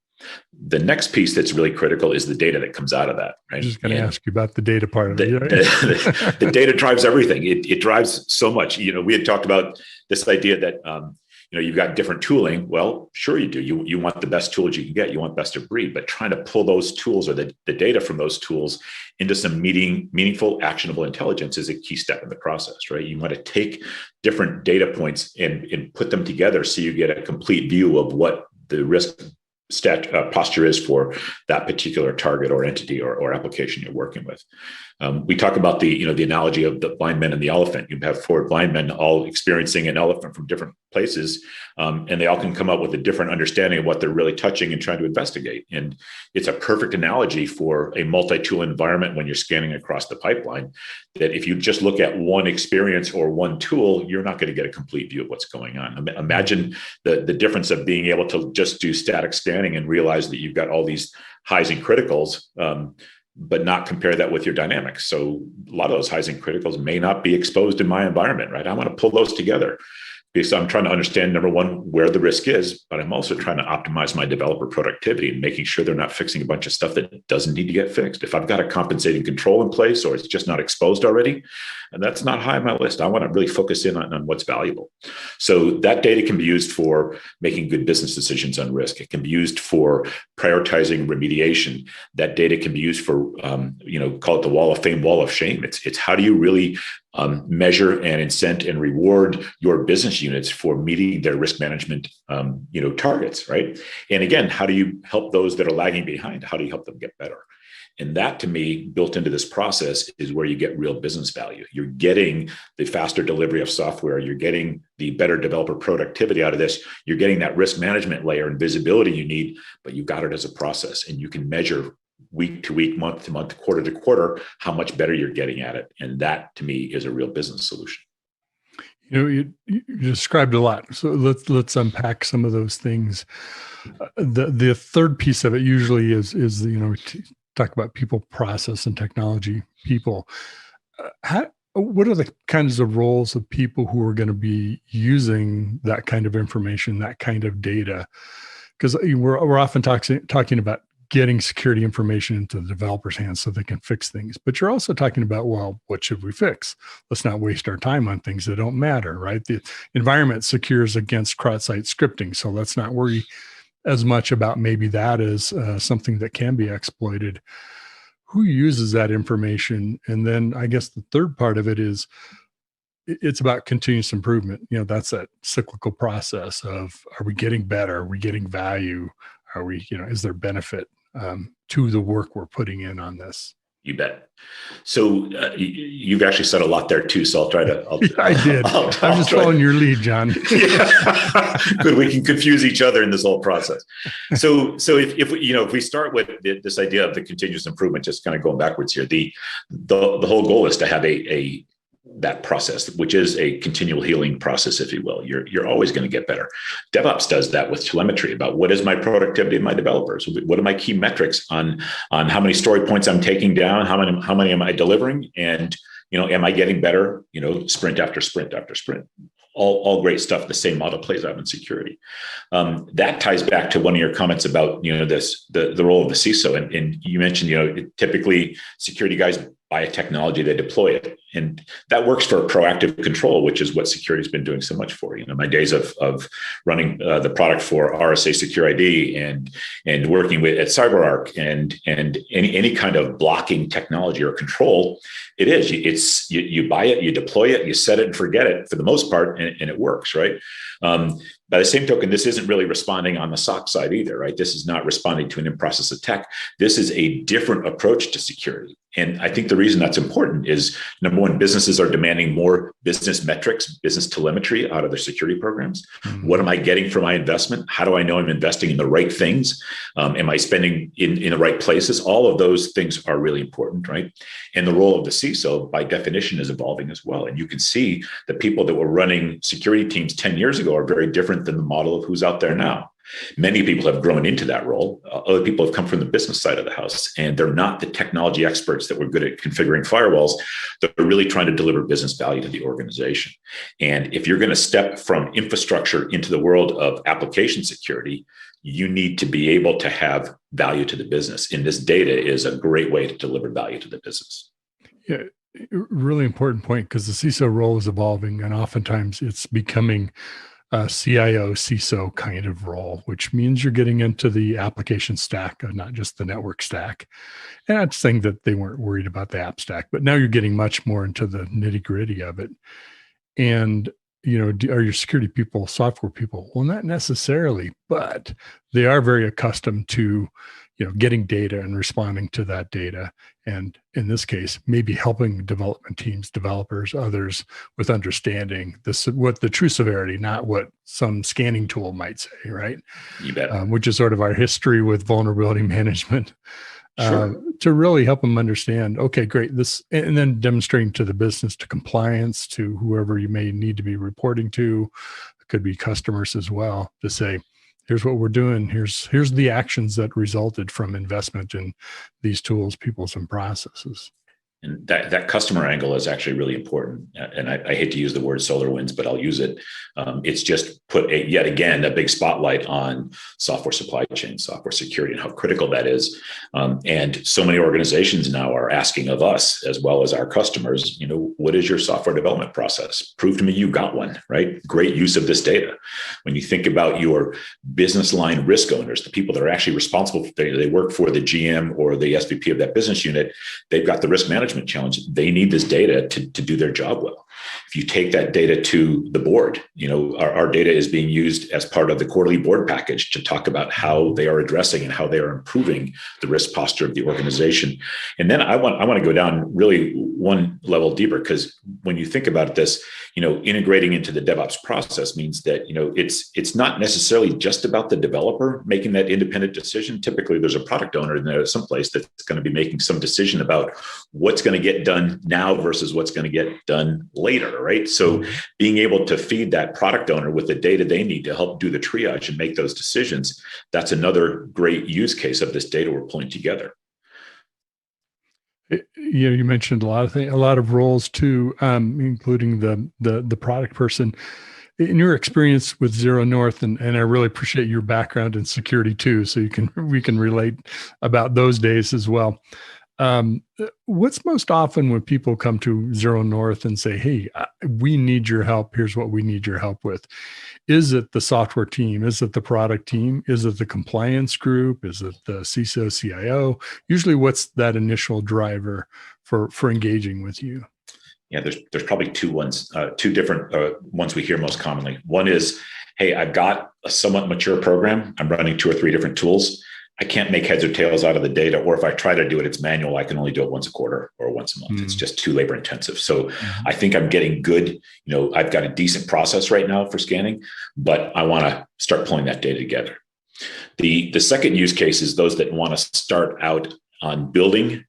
The next piece that's really critical is the data that comes out of that. Right? I'm just going to ask you about the data part of it. The data drives everything. It drives so much. We had talked about this idea that you've got different tooling. Well, sure you do. You want the best tools you can get. You want best of breed. But trying to pull those tools or the data from those tools into some meaningful, actionable intelligence is a key step in the process, right? You want to take different data points and put them together so you get a complete view of what the risk posture is for that particular target or entity or application you're working with. We talk about the analogy of the blind men and the elephant. You have four blind men all experiencing an elephant from different places, and they all can come up with a different understanding of what they're really touching and trying to investigate. And it's a perfect analogy for a multi-tool environment when you're scanning across the pipeline, that if you just look at one experience or one tool, you're not going to get a complete view of what's going on. Imagine the difference of being able to just do static scanning and realize that you've got all these highs and criticals, but not compare that with your dynamics. So a lot of those highs and criticals may not be exposed in my environment, right? I want to pull those together because I'm trying to understand, number one, where the risk is, but I'm also trying to optimize my developer productivity and making sure they're not fixing a bunch of stuff that doesn't need to get fixed. If I've got a compensating control in place or it's just not exposed already, and that's not high on my list. I want to really focus in on what's valuable. So that data can be used for making good business decisions on risk. It can be used for prioritizing remediation. That data can be used for, call it the wall of fame, wall of shame. It's how do you really measure and incent and reward your business units for meeting their risk management, targets, right? And again, how do you help those that are lagging behind? How do you help them get better? And that, to me, built into this process is where you get real business value. You're getting the faster delivery of software. You're getting the better developer productivity out of this. You're getting that risk management layer and visibility you need, but you got it as a process. And you can measure week to week, month to month, quarter to quarter, how much better you're getting at it. And that, to me, is a real business solution. You described a lot. So let's unpack some of those things. The third piece of it usually is talk about people, process, and technology people. What are the kinds of roles of people who are going to be using that kind of information, that kind of data? Because we're often talking about getting security information into the developer's hands so they can fix things. But you're also talking about, well, what should we fix? Let's not waste our time on things that don't matter, right? The environment secures against cross-site scripting, so let's not worry as much about maybe that as something that can be exploited. Who uses that information? And then I guess the third part of it is it's about continuous improvement. That's that cyclical process of, are we getting better? Are we getting value? Are we, is there benefit to the work we're putting in on this? You bet. So you've actually said a lot there too. So I'll try to. I did. I'm just following your lead, John. Yeah. Good. We can confuse each other in this whole process. So if we start with this idea of the continuous improvement, just kind of going backwards here, the whole goal is to have that process, which is a continual healing process, if you will. You're always going to get better. DevOps does that with telemetry about what is my productivity of my developers? What are my key metrics on how many story points I'm taking down? How many am I delivering? And, am I getting better, sprint after sprint after sprint? All great stuff. The same model plays out in security. That ties back to one of your comments about, the role of the CISO. And you mentioned, typically security guys buy a technology, they deploy it. And that works for proactive control, which is what security has been doing so much for. My days of running the product for RSA Secure ID and working at CyberArk and any kind of blocking technology or control, you buy it, you deploy it, you set it and forget it for the most part, and it works, right? By the same token, this isn't really responding on the SOC side either, right? This is not responding to an in-process attack. This is a different approach to security. And I think the reason that's important is, number one, businesses are demanding more business metrics, business telemetry out of their security programs. Mm-hmm. What am I getting for my investment? How do I know I'm investing in the right things? Am I spending in the right places? All of those things are really important, right? And the role of the CISO, by definition, is evolving as well. And you can see the people that were running security teams 10 years ago are very different than the model of who's out there now. Many people have grown into that role. Other people have come from the business side of the house, and they're not the technology experts that were good at configuring firewalls. They're really trying to deliver business value to the organization. And if you're going to step from infrastructure into the world of application security, you need to be able to have value to the business. And this data is a great way to deliver value to the business. Yeah, really important point, because the CISO role is evolving, and oftentimes it's becoming a CIO, CISO kind of role, which means you're getting into the application stack, not just the network stack. And I'm not saying that they weren't worried about the app stack, but now you're getting much more into the nitty gritty of it. And, are your security people software people? Well, not necessarily, but they are very accustomed to, getting data and responding to that data. And in this case, maybe helping development teams, developers, others with understanding what the true severity, not what some scanning tool might say, right? You bet. Which is sort of our history with vulnerability management. Sure. To really help them understand, okay, great, this, and then demonstrating to the business, to compliance, to whoever you may need to be reporting to, it could be customers as well, to say, here's what we're doing. Here's the actions that resulted from investment in these tools, peoples, and processes. And that customer angle is actually really important. And I hate to use the word SolarWinds, but I'll use it. It's just put yet again a big spotlight on software supply chain, software security, and how critical that is. And so many organizations now are asking of us, as well as our customers, what is your software development process? Prove to me you got one, right? Great use of this data. When you think about your business line risk owners, the people that are actually responsible for they work for the GM or the SVP of that business unit, they've got the risk management challenge. They need this data to do their job well. If you take that data to the board, our data is being used as part of the quarterly board package to talk about how they are addressing and how they are improving the risk posture of the organization. And then I want to go down really one level deeper, because when you think about this, integrating into the DevOps process means that, it's not necessarily just about the developer making that independent decision. Typically, there's a product owner in there someplace that's going to be making some decision about what's going to get done now versus what's going to get done later, right? So being able to feed that product owner with the data they need to help do the triage and make those decisions, that's another great use case of this data we're pulling together. You mentioned a lot of things, a lot of roles too, including the product person. In your experience with Zero North, and I really appreciate your background in security too, so we can relate about those days as well. What's most often when people come to Zero North and say, "Hey, we need your help. Here's what we need your help with." Is it the software team? Is it the product team? Is it the compliance group? Is it the CISO, CIO? Usually, what's that initial driver for engaging with you? Yeah, there's probably two different ones we hear most commonly. One is, hey, I've got a somewhat mature program. I'm running 2 or 3 different tools. I can't make heads or tails out of the data, or if I try to do it, it's manual. I can only do it once a quarter or once a month. It's just too labor intensive. So I think I'm getting good. I've got a decent process right now for scanning, but I want to start pulling that data together. The second use case is those that want to start out on building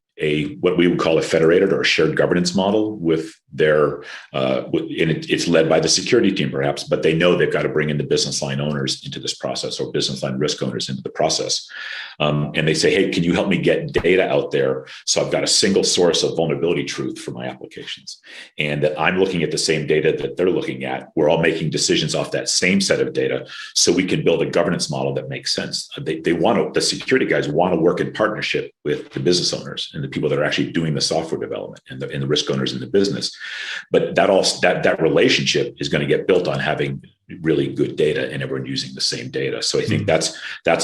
what we would call a federated or a shared governance model with their, it's led by the security team perhaps, but they know they've got to bring in the business line owners into this process, or business line risk owners into the process. And they say, hey, can you help me get data out there so I've got a single source of vulnerability truth for my applications, and that I'm looking at the same data that they're looking at. We're all making decisions off that same set of data, so we can build a governance model that makes sense. The security guys want to work in partnership with the business owners and the people that are actually doing the software development and the risk owners in the business. But that relationship is going to get built on having really good data and everyone using the same data. So I think that's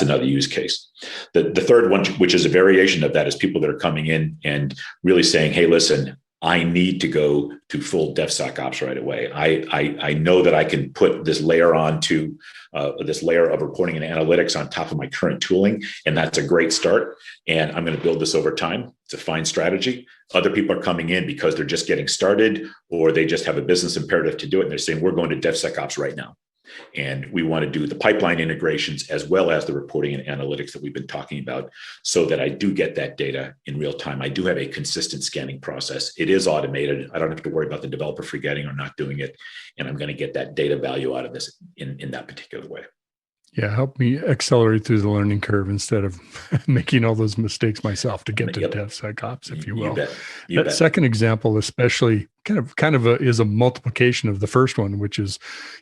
another use case. The third one, which is a variation of that, is people that are coming in and really saying, hey, listen, I need to go to full DevSecOps right away. I know that I can put this layer onto this layer of reporting and analytics on top of my current tooling, and that's a great start. And I'm going to build this over time. It's a fine strategy. Other people are coming in because they're just getting started, or they just have a business imperative to do it. And they're saying, we're going to DevSecOps right now. And we want to do the pipeline integrations as well as the reporting and analytics that we've been talking about, so that I do get that data in real time. I do have a consistent scanning process. It is automated. I don't have to worry about the developer forgetting or not doing it. And I'm going to get that data value out of this in that particular way. Yeah, help me accelerate through the learning curve instead of making all those mistakes myself to get to DevSecOps, if you will. You bet. Second example, especially kind of is a multiplication of the first one, which is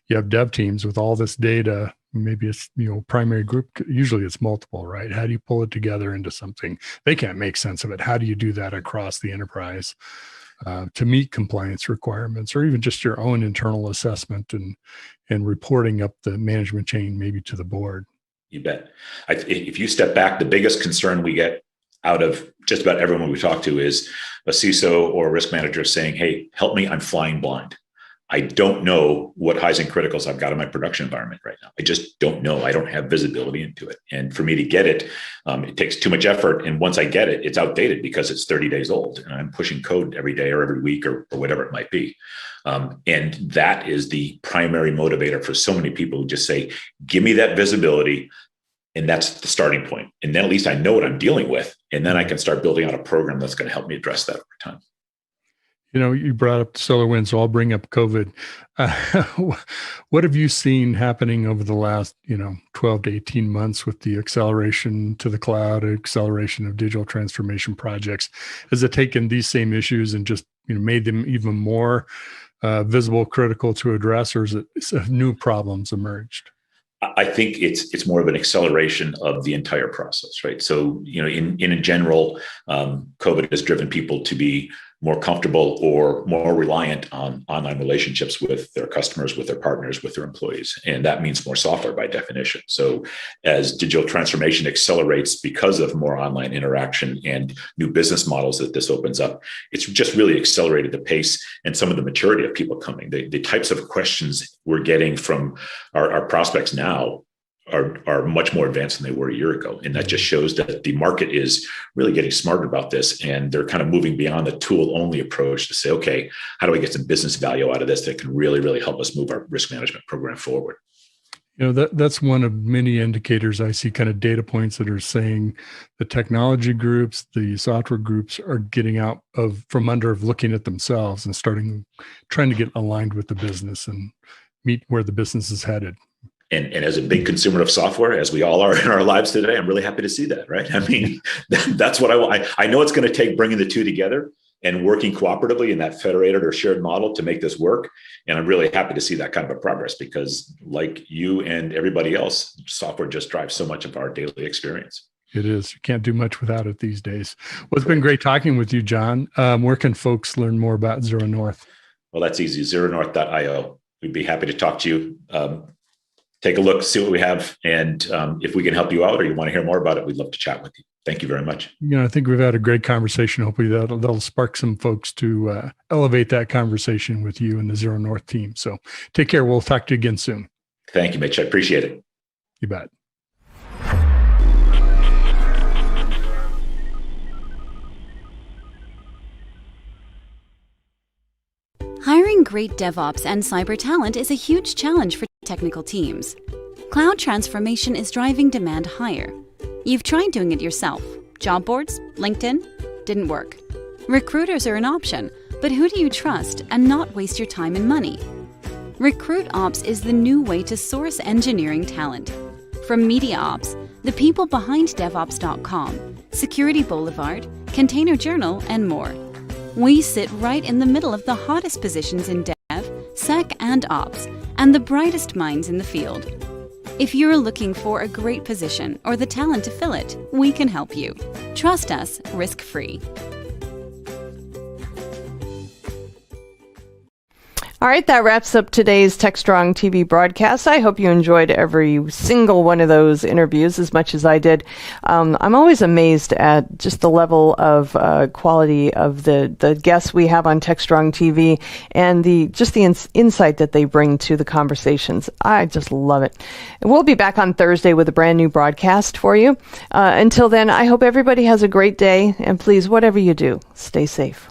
you have dev teams with all this data. Maybe it's primary group. Usually it's multiple, right? How do you pull it together into something? They can't make sense of it. How do you do that across the enterprise to meet compliance requirements, or even just your own internal assessment and reporting up the management chain, maybe to the board? You bet. If you step back, the biggest concern we get out of just about everyone we talk to is a CISO or a risk manager saying, hey, help me, I'm flying blind. I don't know what highs and criticals I've got in my production environment right now. I just don't know. I don't have visibility into it. And for me to get it, it takes too much effort. And once I get it, it's outdated because it's 30 days old. And I'm pushing code every day or every week or whatever it might be. And that is the primary motivator for so many people who just say, give me that visibility. And that's the starting point. And then at least I know what I'm dealing with. And then I can start building out a program that's going to help me address that over time. You brought up SolarWinds, so I'll bring up COVID. What have you seen happening over the last, 12 to 18 months with the acceleration to the cloud, acceleration of digital transformation projects? Has it taken these same issues and just, made them even more visible, critical to address, or is it new problems emerged? I think it's more of an acceleration of the entire process, right? So, in general, COVID has driven people to be more comfortable or more reliant on online relationships with their customers, with their partners, with their employees. And that means more software by definition. So as digital transformation accelerates because of more online interaction and new business models that this opens up, it's just really accelerated the pace and some of the maturity of people coming. The types of questions we're getting from our prospects now are much more advanced than they were a year ago. And that just shows that the market is really getting smarter about this. And they're kind of moving beyond the tool only approach to say, okay, how do I get some business value out of this that can really, really help us move our risk management program forward? That's one of many indicators I see, kind of data points that are saying the technology groups, the software groups are getting out from under looking at themselves and trying to get aligned with the business and meet where the business is headed. And as a big consumer of software, as we all are in our lives today, I'm really happy to see that, right? I mean, that's what I want. I know it's going to take bringing the two together and working cooperatively in that federated or shared model to make this work. And I'm really happy to see that kind of a progress because like you and everybody else, software just drives so much of our daily experience. It is. You can't do much without it these days. Well, it's been great talking with you, John. Where can folks learn more about Zero North? Well, that's easy. zeronorth.io. We'd be happy to talk to you. Take a look, see what we have. And if we can help you out or you want to hear more about it, we'd love to chat with you. Thank you very much. I think we've had a great conversation. Hopefully that'll spark some folks to elevate that conversation with you and the Zero North team. So take care. We'll talk to you again soon. Thank you, Mitch. I appreciate it. You bet. Hiring great DevOps and cyber talent is a huge challenge for technical teams. Cloud transformation is driving demand higher. You've tried doing it yourself. Job boards, LinkedIn, didn't work. Recruiters are an option, but who do you trust and not waste your time and money? RecruitOps is the new way to source engineering talent. From MediaOps, the people behind DevOps.com, Security Boulevard, Container Journal, and more. We sit right in the middle of the hottest positions in Dev, Sec, and Ops, and the brightest minds in the field. If you're looking for a great position or the talent to fill it, we can help you. Trust us, risk-free. All right, that wraps up today's TechStrong TV broadcast. I hope you enjoyed every single one of those interviews as much as I did. I'm always amazed at just the level of quality of the guests we have on TechStrong TV and the insight that they bring to the conversations. I just love it. And we'll be back on Thursday with a brand new broadcast for you. Until then, I hope everybody has a great day. And please, whatever you do, stay safe.